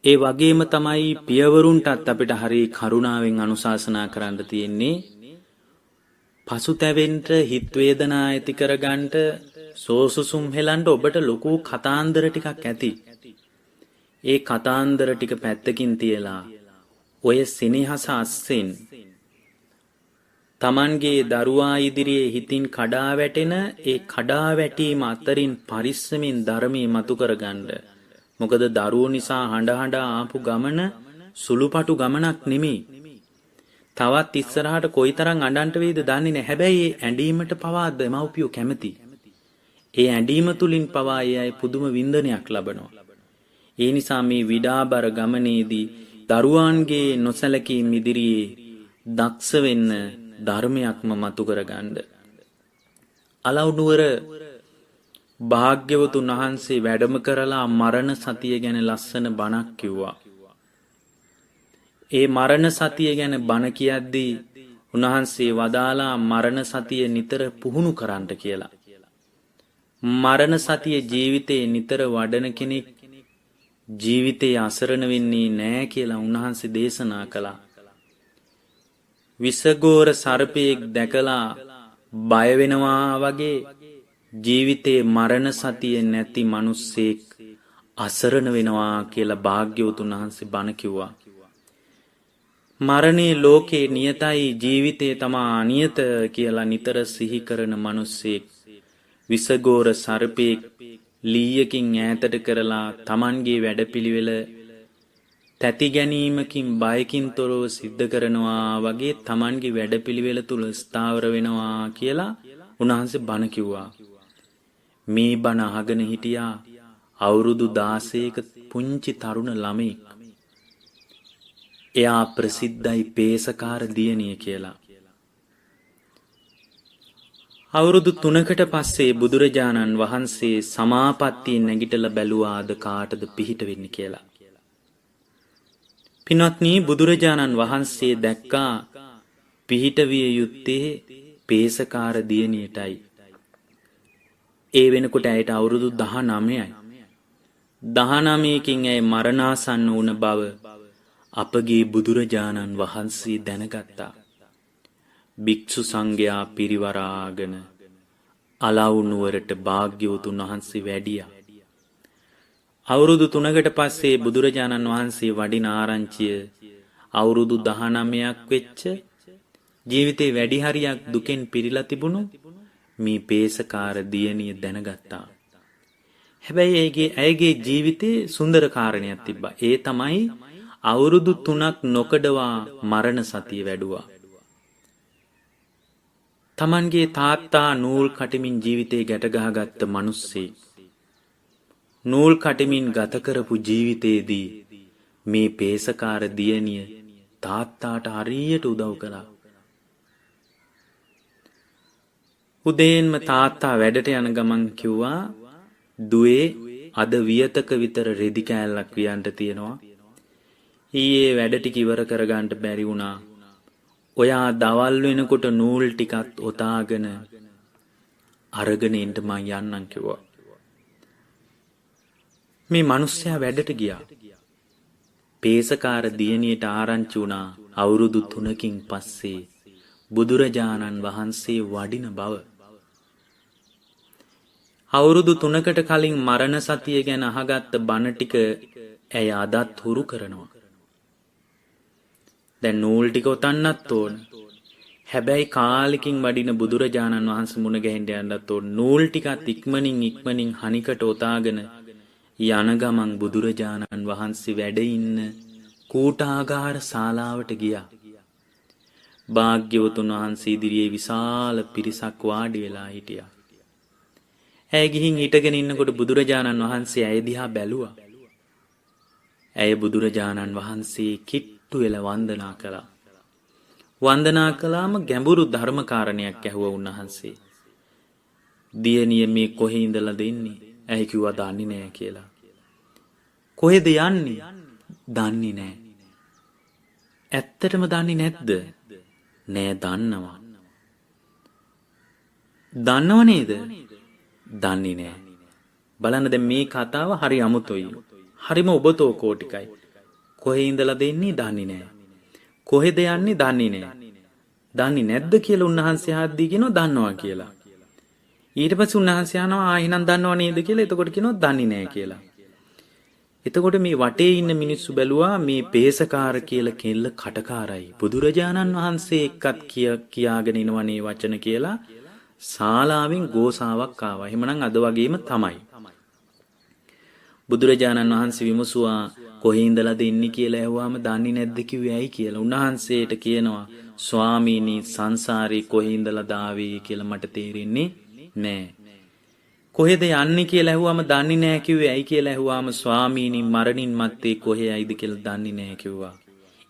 ඒ වගේම තමයි පියවරුන්ටත් අපිට හරි කරුණාවෙන් අනුශාසනා කරන්න තියෙන්නේ, පසුතැවෙන්න, හිත වේදනා ඇති කරගන්න, සෝසුසුම් හෙලන්න ඔබට ලොකු කතාන්දර ටිකක් ඇති. ඒ කතාන්දර ටික පැත්තකින් තියලා ඔය සෙනෙහස අස්සෙන් තමන්ගේ දරුවා ඉදිරියේ හිතින් කඩා වැටෙන ඒ කඩා වැටීම අතරින් පරිස්සමින් ධර්මයේ මතු කරගන්න. මොකද දරුවෝ නිසා හඬ හඬ ආපු ගමන සුළුපටු ගමනක් නෙමෙයි. තවත් ඉස්සරහට කොයිතරම් අඬන්ට වේද දන්නේ නැහැ. හැබැයි ඒ ඇඬීමට පවා දෙමව්පියෝ කැමති. ඒ ඇඬීම තුලින් පවා ඒ අය පුදුම වින්දනයක් ලබනවා. ඒ නිසා මේ විඩාබර ගමනේදී දරුවන්ගේ නොසැලකීම් ඉදිරියේ දක්ෂ වෙන්න ධර්මයක්ම මතු කරගන්න. අලව්නුවර භාග්‍යවතුන් වහන්සේ වැඩම කරලා මරණ සතිය ගැන ලස්සන බණක් කිව්වා. ඒ මරණ සතිය ගැන බණ කියද්දී උන්වහන්සේ වදාලා මරණ සතිය නිතර පුහුණු කරන්න කියලා. මරණ සතිය ජීවිතේ නිතර වඩන කෙනෙක් ජීවිතේ අසරණ වෙන්නේ නැහැ කියලා උන්වහන්සේ දේශනා කළා. විසගෝර සර්පයෙක් දැකලා බය වෙනවා වගේ ජීවිතේ මරණ සතිය නැති මිනිස්සෙක් අසරණ වෙනවා කියලා භාග්‍යවතුන් වහන්සේ බණ කිව්වා. මරණේ ලෝකේ නියතයි ජීවිතේ තමා අනියත කියලා නිතර සිහි කරන මිනිස්සෙක් විසගෝර සර්පයෙක් ලීයකින් ඈතට කරලා Tamanගේ වැඩපිළිවෙල තැති ගැනීමකින් බයකින් තොරව සිද්ධ කරනවා වගේ Tamanගේ වැඩපිළිවෙල තුල ස්ථාවර වෙනවා කියලා උන්වහන්සේ බණ කිව්වා. මේ බණ අහගෙන හිටියා අවුරුදු 16ක පුංචි තරුණ ළමෙක්. එයා ප්‍රසිද්ධයි පේසකාර දියණිය කියලා. අවුරුදු 3කට පස්සේ බුදුරජාණන් වහන්සේ සමාපත්තියෙන් නැගිටලා බැලුවාද කාටද පිහිට වෙන්නේ කියලා. පින්වත්නි බුදුරජාණන් වහන්සේ දැක්කා පිහිට විය යුත්තේ පේසකාර දියණියටයි. ඒ වෙනකොට ඇයට අවුරුදු 19යි. 19කින් ඇය මරණාසන්න වුණ බව අපගේ බුදුරජාණන් වහන්සේ දැනගත්තා. භික්ෂු සංඝයා පිරිවරාගෙන අලව් නුවරට භාග්‍යවතුන් වහන්සේ වැඩියා. අවුරුදු 3කට පස්සේ බුදුරජාණන් වහන්සේ වඩින ආරංචිය අවුරුදු 19ක් වෙච්ච ජීවිතේ වැඩි හරියක් දුකෙන් පිරීලා තිබුණු මේ පේසකාර දියණිය දැනගත්තා. හැබැයි ඇයගේ ජීවිතේ සුන්දර කාරණයක් තිබ්බා. ඒ තමයි අවුරුදු 3ක් නොකඩවා මරණ සතිය වැඩුවා. තමන්ගේ තාත්තා නූල් කටමින් ජීවිතේ ගැට ගහගත්ත මිනිස්සෙක්. නූල් කටමින් ගත කරපු ජීවිතේදී මේ පේසකාර දියණිය තාත්තාට හරියට උදව් කළා. උදේන්ම තාත්තා වැඩට යන ගමන් කිව්වා දුවේ අද වියතක විතර රෙදි කෑල්ලක් වියන්න තියෙනවා. ඊයේ වැඩ ටික ඉවර කරගන්න බැරි වුණා. ඔයා දවල් වෙනකොට නූල් ටිකත් ඔතාගෙන අරගෙන එන්න මං යන්නම් කිව්වා. මේ මිනිස්සයා වැඩට ගියා. පේසකාර දියණියට ආරංචි වුණා අවුරුදු 3කින් පස්සේ බුදුරජාණන් වහන්සේ වඩින බව. අවුරුදු 3කට කලින් මරණ සතිය ගැන අහගත්ත බණ ටික ඇය අදත් හුරු කරනවා. දැන් නූල් ටික ඔතන්නත් ඕන. හැබැයි කාලෙකින් වඩින බුදුරජාණන් වහන්සේ මුණ ගැහෙන්න යන්නත් ඕන. නූල් ටිකත් ඉක්මනින් හනිකට ඔතාගෙන යන ගමන් බුදුරජාණන් වහන්සේ වැඩ ඉන්න කූටාගාර ශාලාවට ගියා. භාග්‍යවතුන් වහන්සේ ඉදිරියේ විශාල පිරිසක් වාඩි වෙලා හිටියා. ඇය ගිහින් හිටගෙන ඉන්නකොට බුදුරජාණන් වහන්සේ ඇය දිහා බැලුවා. ඇය බුදුරජාණන් වහන්සේ කිට්ටු වෙලා වන්දනා කළා. වන්දනා කළාම ගැඹුරු ධර්ම කාරණයක් ඇහුවා උන්වහන්සේ. දියණිය මේ කොහේ ඉඳලා දෙන්නේ? ඇයි කිව්වා දන්නේ නැහැ කියලා. කොහෙද යන්නේ? දන්නේ නැහැ. ඇත්තටම දන්නේ නැද්ද? නෑ දන්නවා. දන්නව නේද? දන්නේ නෑ. බලන්න දැන් මේ කතාව හරි අමුතුයි. හරිම ඔබතෝ කෝටිකයි. කොහේ ඉඳලා දෙන්නේ? දන්නේ නෑ. කොහෙද යන්නේ? දන්නේ නෑ. දන්නේ නැද්ද කියලා උන්වහන්සේ ආද්දී කියනවා දන්නවා කියලා. ඊට පස්සේ උන්වහන්සේ අහනවා එහෙනම් දන්නව නේද කියලා. එතකොට කියනවා දන්නේ නෑ කියලා. එතකොට මේ වටේ ඉන්න මිනිස්සු බැලුවා මේ පේසකාර කියලා කෙල්ල කටකාරයි. බුදුරජාණන් වහන්සේ එක්කත් කියාගෙන ඉනවනේ වචන කියලා ශාලාවෙන් ගෝසාවක් ආවා. එහෙමනම් අද වගේම තමයි. බුදුරජාණන් වහන්සේ විමසුවා කොහේ ඉඳලාද එන්නේ කියලා ඇහුවාම දන්නේ නැද්ද කිව්වේ ඇයි කියලා. උන්වහන්සේට කියනවා ස්වාමීනි සංසාරේ කොහේ ඉඳලාද ආවේ කියලා මට තේරෙන්නේ නෑ. කොහෙද යන්නේ කියලා ඇහුවාම දන්නේ නැහැ කිව්වේ ඇයි කියලා ඇහුවාම ස්වාමීනි මරණින් මත්තේ කොහේ යයිද කියලා දන්නේ නැහැ කිව්වා.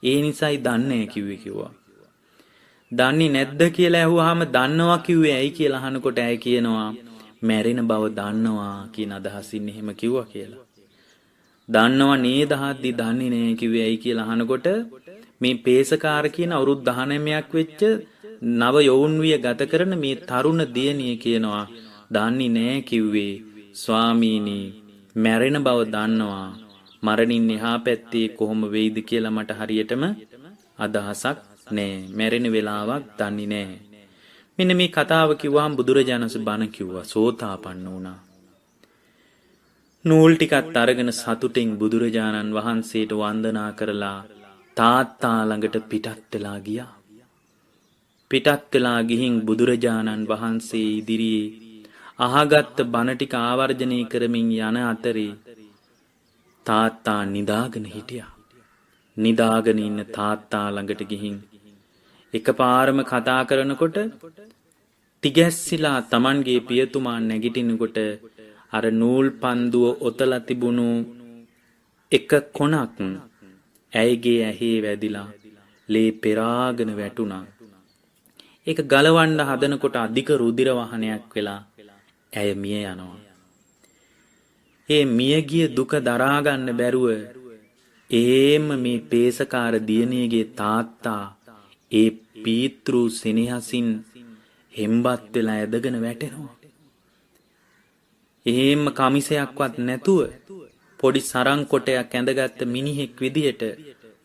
ඒ නිසායි දන්නේ නැහැ කිව්වේ කිව්වා. දන්නේ නැද්ද කියලා ඇහුවාම දන්නවා කිව්වේ ඇයි කියලා අහනකොට ඇයි කියනවා මැරෙන බව දන්නවා කියන අදහසින් එහෙම කිව්වා කියලා. දන්නව නේද හද්දි දන්නේ නැහැ කිව්වේ ඇයි කියලා අහනකොට මේ පේසකාර කියන අවුරුදු 19ක් වෙච්ච නව යෞන් විය ගත කරන මේ තරුණ දියණිය කියනවා දන්නේ නෑ කිව්වේ ස්වාමීනි මැරෙන බව දන්නවා මරණින් එහා පැත්තේ කොහොම වෙයිද කියලා මට හරියටම අදහසක් නෑ මැරෙන වෙලාවක් දන්නේ නෑ. මෙන්න මේ කතාව කිව්වහම බුදුරජාණන් වහන්සේ බණ කිව්වා සෝතාපන්න වුණා. නූල් ටිකත් අරගෙන සතුටින් බුදුරජාණන් වහන්සේට වන්දනා කරලා තාත්තා ළඟට පිටත් වෙලා ගියා. පිටත් වෙලා ගිහින් බුදුරජාණන් වහන්සේ ඉදිරියේ අහගත්ත බණ ටික ආවර්ජනය කරමින් යන අතරේ තාත්තා නිදාගෙන හිටියා. නිදාගෙන ඉන්න තාත්තා ළඟට ගිහින් එකපාරම කතා කරනකොට තිගැස්සිලා Tamanගේ පියතුමා නැගිටිනකොට අර නූල් පන්දුව ඔතලා තිබුණු එක කොනක් ඇයිගේ ඇහි වැදිලා ලේ පෙරාගෙන වැටුණා. ඒක ගලවන්න හදනකොට අධික රුධිර වහනයක් වෙලා ඇය මිය යනවා. ඒ මියගිය දුක දරා ගන්න බැරුව එහෙම මේ පේසකාර දියණියගේ තාත්තා ඒ පීතෘ සෙනෙහසින් හෙම්බත් වෙලා ඇදගෙන වැටෙනවා. එහෙම කමිසයක්වත් නැතුව පොඩි සරං කොටයක් ඇඳගත්ත මිනිහෙක් විදියට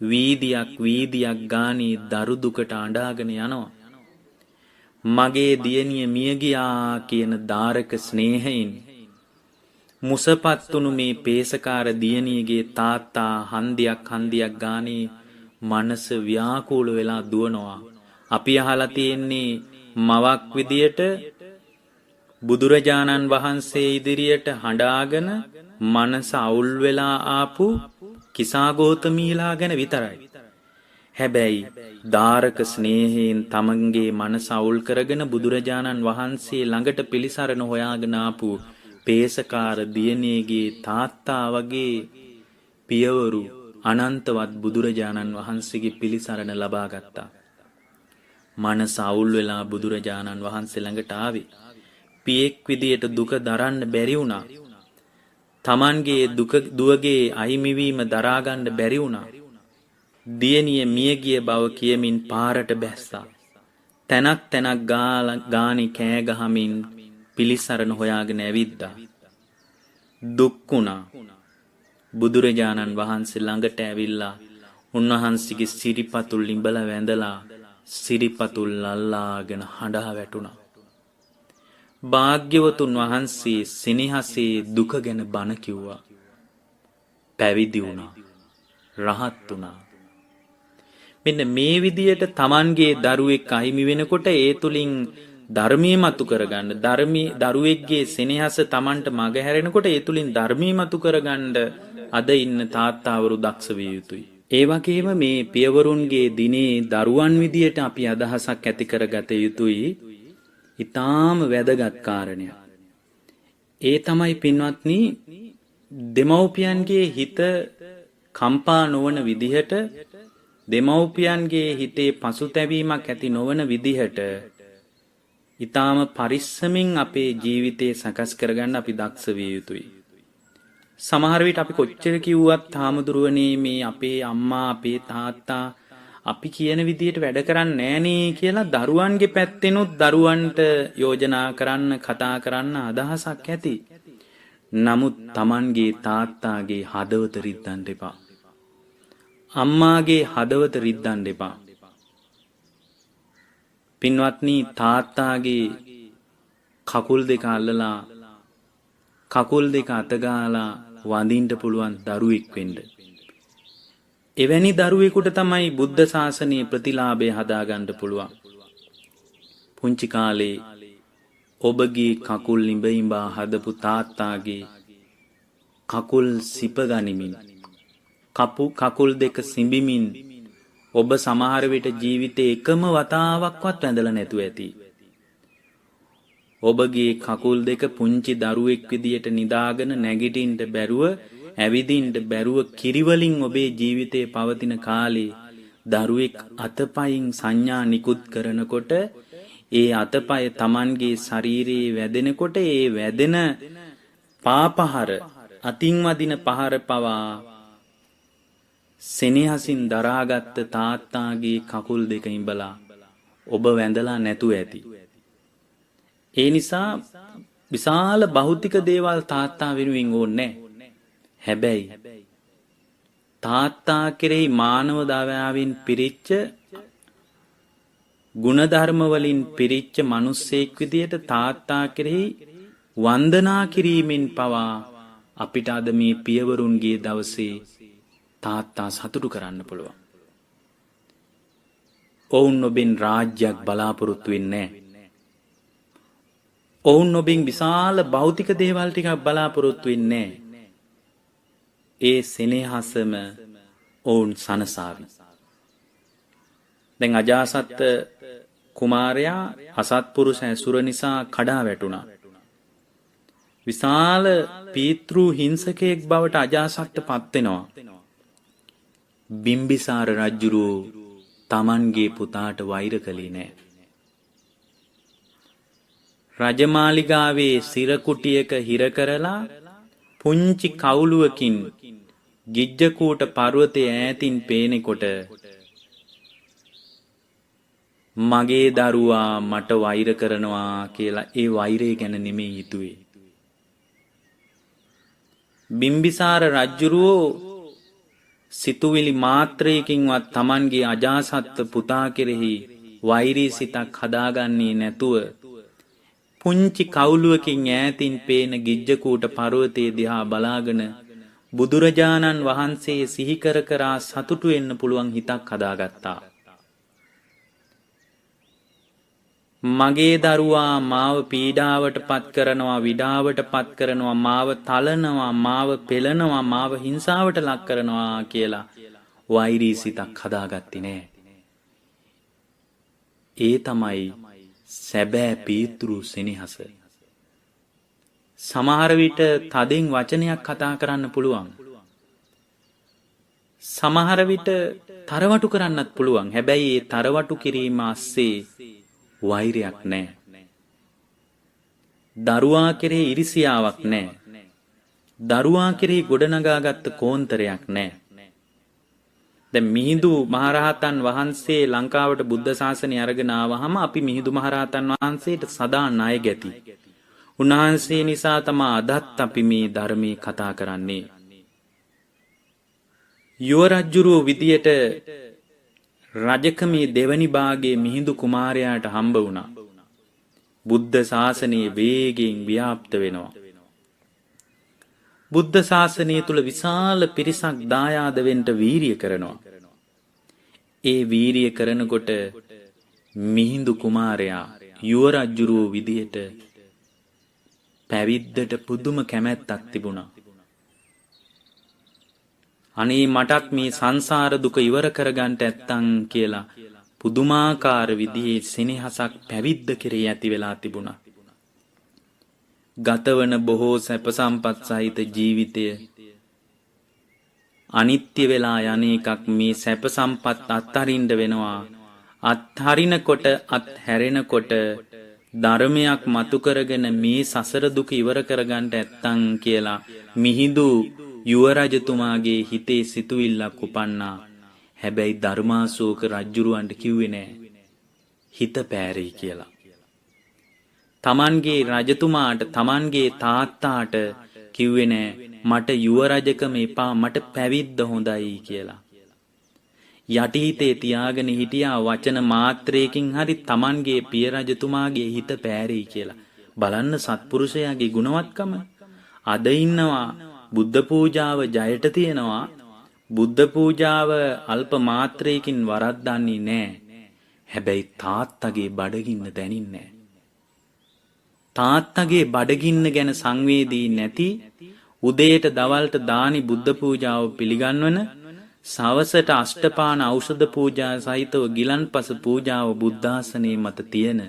වීදියක් ගානේ දරු දුකට අඬාගෙන යනවා. මගේ දියණිය මිය ගියා කියන දාරක ස්නේහයෙන් මුසපත් වුණු මේ පේසකාර දියණියගේ තාත්තා හන්දියක් ගානේ මනස ව්‍යාකූල වෙලා දුවනවා. අපි අහලා තියෙන්නේ මවක් විදියට බුදුරජාණන් වහන්සේ ඉදිරියට හඬාගෙන මනස අවුල් වෙලා ආපු කිසాగෝතමීලා ගැන විතරයි. හැබැයි දාරක ස්නේහයෙන් තමන්ගේ මනස අවුල් කරගෙන බුදුරජාණන් වහන්සේ ළඟට පිළිසරණ හොයාගෙන ආපු පේසකාර දියණියගේ තාත්තා වගේ පියවරු අනන්තවත් බුදුරජාණන් වහන්සේගේ පිළිසරණ ලබා ගත්තා. මනස අවුල් වෙලා බුදුරජාණන් වහන්සේ ළඟට ආවේ. පියෙක් විදියට දුක දරන්න බැරි වුණා. තමන්ගේ දුවගේ අහිමිවීම දරා ගන්න බැරි වුණා. දියණිය මිය ගිය බව කියමින් පාරට බැස්සා. තැනක් ගානේ කෑ ගහමින් පිළිසරණ හොයාගෙන ඇවිද්දා. දුක් වුණා. බුදුරජාණන් වහන්සේ ළඟට ඇවිල්ලා උන්වහන්සේගේ සිරිපතුල් ලිඹලා වැඳලා සිරිපතුල් අල්ලාගෙන හඬා වැටුණා. භාග්‍යවතුන් වහන්සේ සෙනෙහසේ දුක ගැන බණ කිව්වා. පැවිදි වුණා. රහත් වුණා. මෙන්න මේ විදියට Tamanගේ දරුවෙක් අහිමි වෙනකොට ඒ තුලින් ධර්මීය මතු කරගන්න දරුවෙක්ගේ සෙනෙහස Tamanට මග හැරෙනකොට ඒ තුලින් ධර්මීය මතු කරගන්න අද ඉන්න තාත්තාවරු දක්ෂ විය යුතුයි. ඒ වගේම මේ පියවරුන්ගේ දිනේ දරුවන් විදියට අපි අදහසක් ඇති කරගත යුතුයි. ඊටාම වැදගත් කාරණයක්. ඒ තමයි පින්වත්නි දෙමව්පියන්ගේ හිත කම්පා නොවන විදිහට දෙමව්පියන්ගේ හිතේ පසුතැවීමක් ඇති නොවන විදිහට ඊටාම පරිස්සමින් අපේ ජීවිතේ සකස් කරගන්න අපි දක්ෂ විය යුතුයි. සමහර විට අපි කොච්චර කිව්වත් හාමුදුරුවනේ මේ අපේ අම්මා අපේ තාත්තා අපි කියන විදියට වැඩ කරන්නේ නෑනේ කියලා දරුවන්ගේ පැත්තෙනුත් දරුවන්ට යෝජනා කරන්න කතා කරන්න අදහසක් ඇති. නමුත් Tamanගේ තාත්තාගේ හදවත රිද්දන්න එපා. අම්මාගේ හදවත රිද්දන්න එපා. පින්වත්නි තාත්තාගේ කකුල් දෙක අල්ලලා කකුල් දෙක අතගාලා වඳින්න පුළුවන් දරුවෙක් වෙන්න. එවැනි දරුවෙකුට තමයි බුද්ධ ශාසනයේ ප්‍රතිලාභය හදාගන්න පුළුවන්. පුංචි කාලේ ඔබගේ කකුල් ඉඹ හදපු තාත්තාගේ කකුල් සිප ගනිමින් කකුල් දෙක සිඹිමින් ඔබ සමහර විට ජීවිතේ එකම වතාවක්වත් වැඳලා නැතුව ඇති. ඔබගේ කකුල් දෙක පුංචි දරුවෙක් විදියට නිදාගෙන නැගිටින්න බැරුව ඇවිදින්න බැරුව කිරිවලින් ඔබේ ජීවිතේ පවතින කාලේ දරුවෙක් අතපයින් සංඥා නිකුත් කරනකොට ඒ අතපය Tamanගේ ශරීරයේ වැදෙනකොට ඒ වැදෙන පාපහර අතින් වදින පහර පවා සෙනෙහසින් දරාගත්ත තාත්තාගේ කකුල් දෙක ඉඹලා ඔබ වැඳලා නැතුව ඇති. ඒ නිසා විශාල භෞතික දේවල් තාත්තා වෙනුවෙන් ඕනේ නැහැ. හැබැයි තාත්තා කෙරෙහි මානව දයාවෙන් පිරිච්ච ගුණධර්ම වලින් පිරිච්ච මිනිස්සෙක් විදියට තාත්තා කෙරෙහි වන්දනා කිරීමෙන් පවා අපිට අද මේ පියවරුන්ගේ දවසේ තාත්තා සතුටු කරන්න පුළුවන්. ඔවුන් ඔබෙන් රාජ්‍යයක් බලාපොරොත්තු වෙන්නේ නැහැ. ඔවුන් ඔබෙන් විශාල භෞතික දේවල් ටිකක් බලාපොරොත්තු වෙන්නේ නැහැ. ඒ සෙනෙහසම ඔවුන් සනසාවි. දැන් අජාසත් කුමාරයා අසත්පුරුෂ ඇසුර නිසා කඩා වැටුණා. විශාල පීතෘ හිංසකයෙක් බවට අජාසත් පත් වෙනවා. බිම්බිසාර රජුරෝ තමන්ගේ පුතාට වෛර කළේ නෑ. රජමාලිගාවේ සිරකුටියක හිර කරලා පුංචි කවුලුවකින් ගිජ්ජකූට පර්වතයේ ඈතින් පේනකොට මගේ දරුවා මට වෛර කරනවා කියලා ඒ වෛරය ගැන නෙමෙයි හිතුවේ. බිම්බිසාර රජුරෝ සිතුවිලි මාත්‍රයකින්වත් Tamanගේ අජාසත් පුතා කෙරෙහි වෛරී සිතක් හදාගන්නේ නැතුව පුංචි කවුලුවකින් ඈතින් පේන ගිජ්ජකූට පර්වතයේ දිහා බලාගෙන බුදුරජාණන් වහන්සේ සිහි කර කර සතුටු වෙන්න පුළුවන් හිතක් හදාගත්තා. මගේ දරුවා මාව පීඩාවට පත් කරනවා, විඩාවට පත් කරනවා, මාව තලනවා, මාව පෙළනවා, මාව හිංසාවට ලක් කරනවා කියලා වෛරී සිතක් හදාගත්තේ නෑ. ඒ තමයි සැබෑ පීතෘ සෙනෙහස. සමහර විට තදින් වචනයක් කතා කරන්න පුළුවන්. සමහර විට තරවටු කරන්නත් පුළුවන්. හැබැයි ඒ තරවටු කිරීම ASCII වෛරයක් නෑ. දරුවා කෙරෙහි ඉරිසියාවක් නෑ. දරුවා කෙරෙහි ගොඩනගාගත්ත කෝන්තරයක් නෑ. දැන් මිහිඳු මහරහතන් වහන්සේ ලංකාවට බුද්ධ ශාසනය අරගෙන ආවහම අපි මිහිඳු මහරහතන් වහන්සේට සදා ණය ගැති. උන්වහන්සේ නිසා තමයි අදත් අපි මේ ධර්මයේ කතා කරන්නේ. යුව රජුරෝ විදියට රජකමේ දෙවනි භාගයේ මිහිඳු කුමාරයාට හම්බ වුණා. බුද්ධ ශාසනයේ වේගයෙන් ව්‍යාප්ත වෙනවා. බුද්ධ ශාසනය තුල විශාල පිරිසක් දායාද වෙන්න වීරිය කරනවා. ඒ වීරිය කරනකොට මිහිඳු කුමාරයා යුව රජුරෝ විදියට පැවිද්දට පුදුම කැමැත්තක් තිබුණා. අනේ මටත් මේ සංසාර දුක ඉවර කරගන්න ඇත්තන් කියලා පුදුමාකාර විදිහේ සෙනෙහසක් පැවිද්ද කෙරෙහි ඇති වෙලා තිබුණා. ගතවන බොහෝ සැප සම්පත් සහිත ජීවිතය අනිත්‍ය වෙලා යන එකක්. මේ සැප සම්පත් අත්හරින්න වෙනවා. අත්හරිනකොට අත්හැරෙනකොට ධර්මයක් මතු කරගෙන මේ සසර දුක ඉවර කරගන්න ඇත්තන් කියලා මිහිඳු යුව රජතුමාගේ හිතේ සිතුවිල්ලක් උපන්නා. හැබැයි ධර්මාශෝක රජුරවන්ට කිව්වේ නෑ හිත පෑරෙයි කියලා. තමන්ගේ රජතුමාට තමන්ගේ තාත්තාට කිව්වේ නෑ මට යුව රජකම එපා, මට පැවිද්ද හොඳයි කියලා. යටිහිතේ තියාගෙන හිටියා වචන මාත්‍රයකින් හරි තමන්ගේ පිය රජතුමාගේ හිත පෑරෙයි කියලා. බලන්න සත්පුරුෂයාගේ ගුණවත්කම. අද ඉන්නවා බුද්ධ පූජාව ජයට තියෙනවා. බුද්ධ පූජාව අල්ප මාත්‍රයකින් වරද්දන්නේ නැහැ. හැබැයි තාත්තගේ බඩගින්න දැනින්නේ නැහැ. තාත්තගේ බඩගින්න ගැන සංවේදී නැති උදේට දවල්ට දානි බුද්ධ පූජාව පිළිගන්වන සවසට අෂ්ටපාන ඖෂධ පූජා සහිතව ගිලන්පස පූජාව බුද්ධාසනයේ මත තියෙන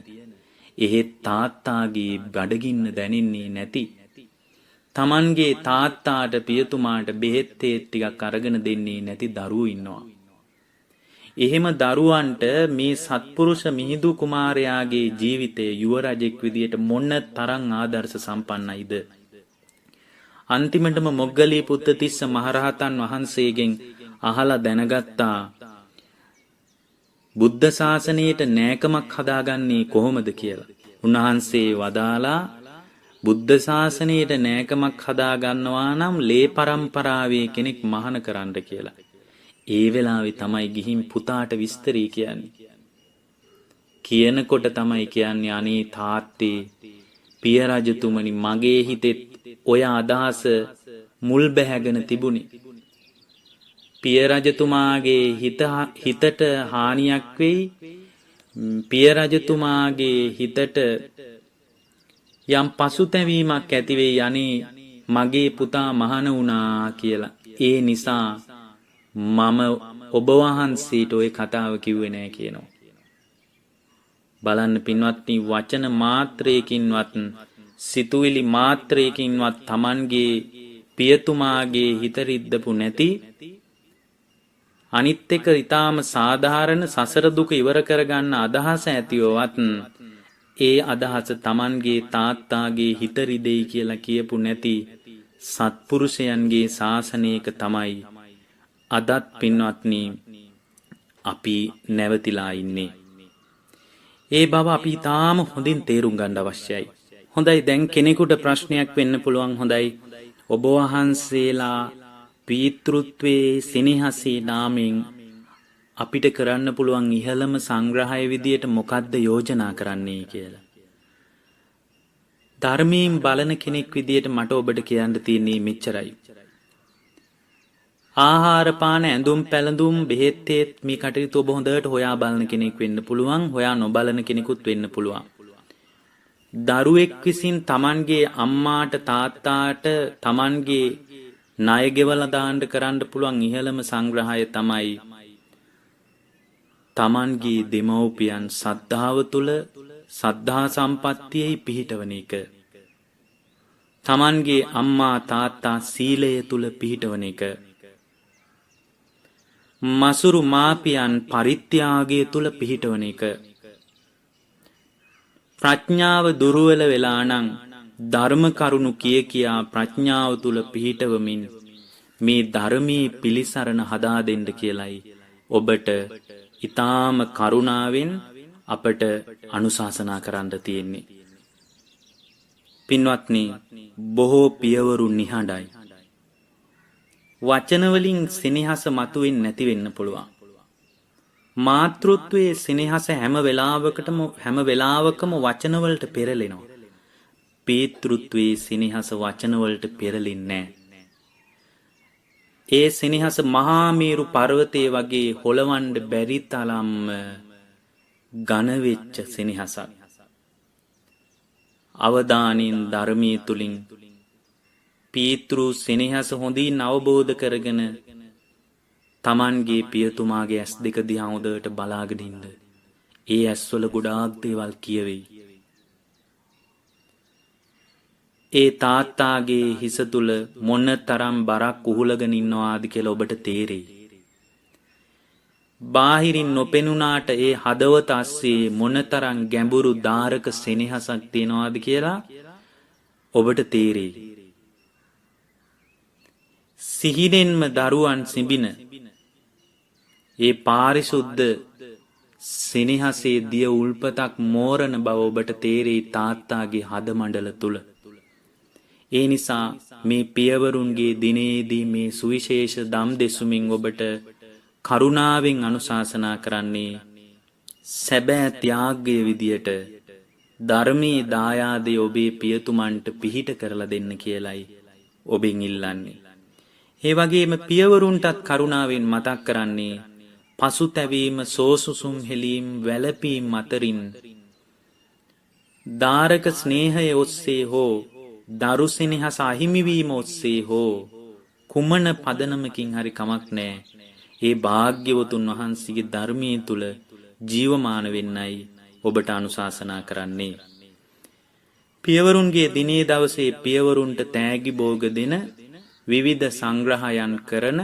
එහෙත් තාත්තාගේ බඩගින්න දැනෙන්නේ නැති තමන්ගේ තාත්තාට පියතුමාට බෙහෙත් ටිකක් අරගෙන දෙන්නේ නැති දරුවෝ ඉන්නවා. එහෙම දරුවන්ට මේ සත්පුරුෂ මිහිඳු කුමාරයාගේ ජීවිතය යුව රජෙක් විදියට මොන තරම් ආදර්ශ සම්පන්නයිද? අන්තිමටම මොග්ගලී පුත්තිස්ස මහරහතන් වහන්සේගෙන් අහලා දැනගත්තා බුද්ධ ශාසනයට නෑකමක් හදාගන්නේ කොහොමද කියලා. උන්වහන්සේ වදාලා බුද්ධ ශාසනයට නෑකමක් හදාගන්නවා නම් ලේ පරම්පරාවේ කෙනෙක් මහාන කරන්න කියලා. ඒ වෙලාවේ තමයි ගිහින් පුතාට විස්තරي කියන්නේ. කියනකොට තමයි කියන්නේ අනේ තාත්තේ පිය රජතුමනි මගේ හිතෙත් ඔය අදහස මුල් බැහැගෙන තිබුණේ. පිය රජතුමාගේ හිතට හානියක් වෙයි. පිය රජතුමාගේ හිතට යම් පසුතැවීමක් ඇති වෙයි අනේ මගේ පුතා මහාන වුණා කියලා. ඒ නිසා මම ඔබ වහන්සේට ওই කතාව කිව්වේ නෑ කියනවා. බලන්න පින්වත්නි වචන මාත්‍රයකින්වත් සිතුවිලි මාත්‍රයකින්වත් Tamanගේ පියතුමාගේ හිත රිද්දපු නැති අනිත් එක ඊටාම සාධාරණ සසර දුක ඉවර කරගන්න අදහස ඇතිවවත් ඒ අදහස Tamanගේ තාත්තාගේ හිත රිදෙයි කියලා කියපු නැති සත්පුරුෂයන්ගේ ශාසනයක තමයි අදත් පින්වත්නි අපි නැවතිලා ඉන්නේ. ඒ බව අපි තාම හොඳින් තේරුම් ගන්න අවශ්‍යයි. හොඳයි දැන් කෙනෙකුට ප්‍රශ්නයක් වෙන්න පුළුවන්. හොඳයි ඔබ වහන්සේලා පීතෘත්වයේ සෙනෙහසේ නාමයෙන් අපිට කරන්න පුළුවන් ඉහළම සංග්‍රහය විදියට මොකද්ද යෝජනා කරන්නේ කියලා. ධර්මයෙන් බලන කෙනෙක් විදියට මට ඔබට කියන්න තියෙන්නේ මෙච්චරයි. ආහාර පාන ඇඳුම් පැළඳුම් බෙහෙත් මේ කටයුතු ඔබ හොඳට හොයා බලන කෙනෙක් වෙන්න පුළුවන්. හොයා නොබලන කෙනෙකුත් වෙන්න පුළුවන්. දරුවෙක් විසින් Tamanගේ අම්මාට තාත්තාට Tamanගේ ණය ගෙවලා දාන්න කරන්න පුළුවන් ඉහළම සංග්‍රහය තමයි Tamanගේ දෙමව්පියන් සද්ධාව තුල සද්ධා සම්පත්තියේ පිහිටවන එක. Tamanගේ අම්මා තාත්තා සීලය තුල පිහිටවන එක. මසුරු මාපියන් පරිත්‍යාගය තුල පිහිටවන එක. ප්‍රඥාව දුර්වල වෙලා නම් ධර්ම කරුණු කියා ප්‍රඥාව තුල පිහිටවමින් මේ ධර්මයේ පිලිසරණ හදා දෙන්න කියලයි ඔබට ඊ타ම කරුණාවෙන් අපට අනුශාසනා කරන්න තියෙන්නේ. පින්වත්නි බොහෝ පියවරු නිහඬයි. වචන වලින් සෙනෙහස මතුවෙන්නේ නැති වෙන්න පුළුවන්. මාතෘත්වයේ සෙනෙහස හැම වෙලාවකම වචන වලට පෙරලෙනවා. පීතෘත්වයේ සෙනෙහස වචන වලට පෙරලෙන්නේ නැහැ. ඒ සෙනෙහස මහා මේරු පර්වතයේ වගේ හොලවන්න බැරි තරම් ඝන වෙච්ච සෙනෙහසක්. අවදානින් ධර්මයේ තුලින් පීතෘ සෙනෙහස හොඳින් අවබෝධ කරගෙන Tamanගේ පියතුමාගේ ඇස් දෙක දිහා හොඳට බලාගෙන ඉන්න. ඒ ඇස්වල ගොඩාක් දේවල් කියවෙයි. ඒ තාත්තාගේ හිස තුල මොන තරම් බරක් උහුලගෙන ඉන්නවාද කියලා ඔබට තේරෙයි. බාහිරින් නොපෙනුනාට ඒ හදවත අස්සේ මොනතරම් ගැඹුරු දාරක සෙනෙහසක් තියනවාද කියලා ඔබට තේරෙයි. සිහිනෙන්ම දරුවන් සිඹින ඒ පාරිශුද්ධ සෙනෙහසේ දිය උල්පතක් මෝරන බව ඔබට තේරෙයි තාත්තාගේ හද මණ්ඩල තුල. ඒ නිසා මේ පියවරුන්ගේ දිනේදී මේ සුවිශේෂ දම් දෙසුමින් ඔබට කරුණාවෙන් අනුශාසනා කරන්නේ සැබෑ ත්‍යාගයේ විදියට ධර්මයේ දායාදේ ඔබේ පියතුමන්ට පිහිට කරලා දෙන්න කියලයි ඔබෙන් ඉල්ලන්නේ. ඒ වගේම පියවරුන්ටත් කරුණාවෙන් මතක් කරන්නේ පසුතැවීම, සෝසුසුම් හෙලීම්, වැළපීම් අතරින් දාරක ස්නේහය ඔස්සේ හෝ දරු සෙනෙහස අහිමිවීම ඔස්සේ හෝ කුමන පදනමකින් හරි කමක් නෑ. ඒ භාග්‍යවතුන් වහන්සේගේ ධර්මයේ තුල ජීවමාන වෙන්නයි ඔබට අනුශාසනා කරන්නේ. පියවරුන්ගේ දිනේ දවසේ පියවරුන්ට තෑගි භෝග දෙන, විවිධ සංග්‍රහයන් කරන,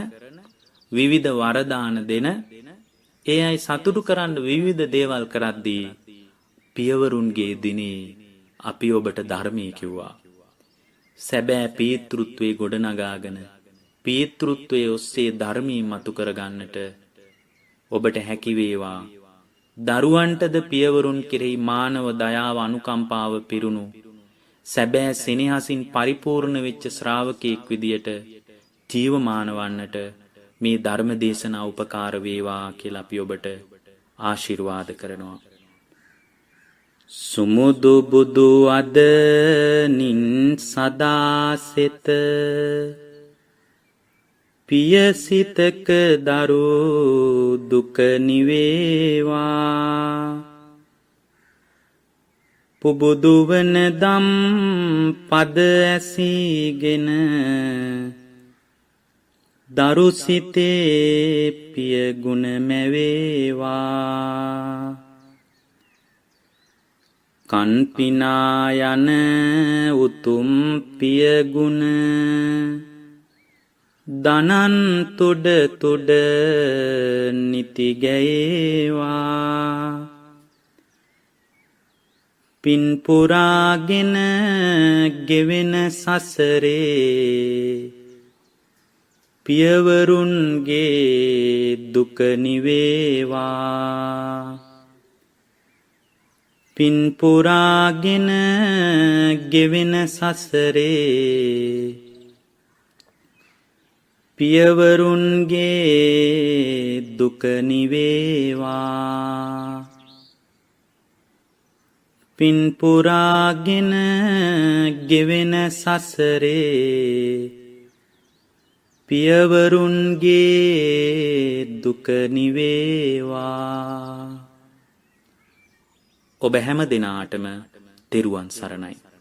විවිධ වරදාන දෙන, ඒ අය සතුටු කරන්න විවිධ දේවල් කරද්දී පියවරුන්ගේ දිනේ අපි ඔබට ධර්මයේ කිව්වා. සැබෑ පීතෘත්වයේ ගොඩනගාගෙන පීතෘත්වයේ ඔස්සේ ධර්මී මතු කරගන්නට ඔබට හැකි වේවා. දරුවන්ටද පියවරුන් කෙරෙහි මානව දයාව, අනුකම්පාව පිරුණු සැබෑ සෙනෙහසින් පරිපූර්ණ වෙච්ච ශ්‍රාවකෙක් විදියට ජීවමාන වන්නට මේ ධර්ම දේශනා උපකාර වේවා කියලා අපි ඔබට ආශිර්වාද කරනවා. සුමුදු බුදු අදනින් සදාසෙත පියසිතක දරු දුක නිවේවා. පුබුදුවන දම් පද ඇසීගෙන දරු සිතේ පිය ගුණ මැවේවා. කන් පිනා යන උතුම් පිය ගුණ දනන් තුඩ තුඩ නිති ගැයේවා. පින් පුරාගෙන ගෙවෙන සසරේ පියවරුන්ගේ දුක නිවේවා. පින් පුරාගෙන ගෙවෙන සසරේ පියවරුන්ගේ දුක නිවේවා. පින් පුරාගෙන ගෙවෙන සසරේ පියවරුන්ගේ දුක නිවේවා. ඔබ හැම දිනාටම තෙරුවන් සරණයි.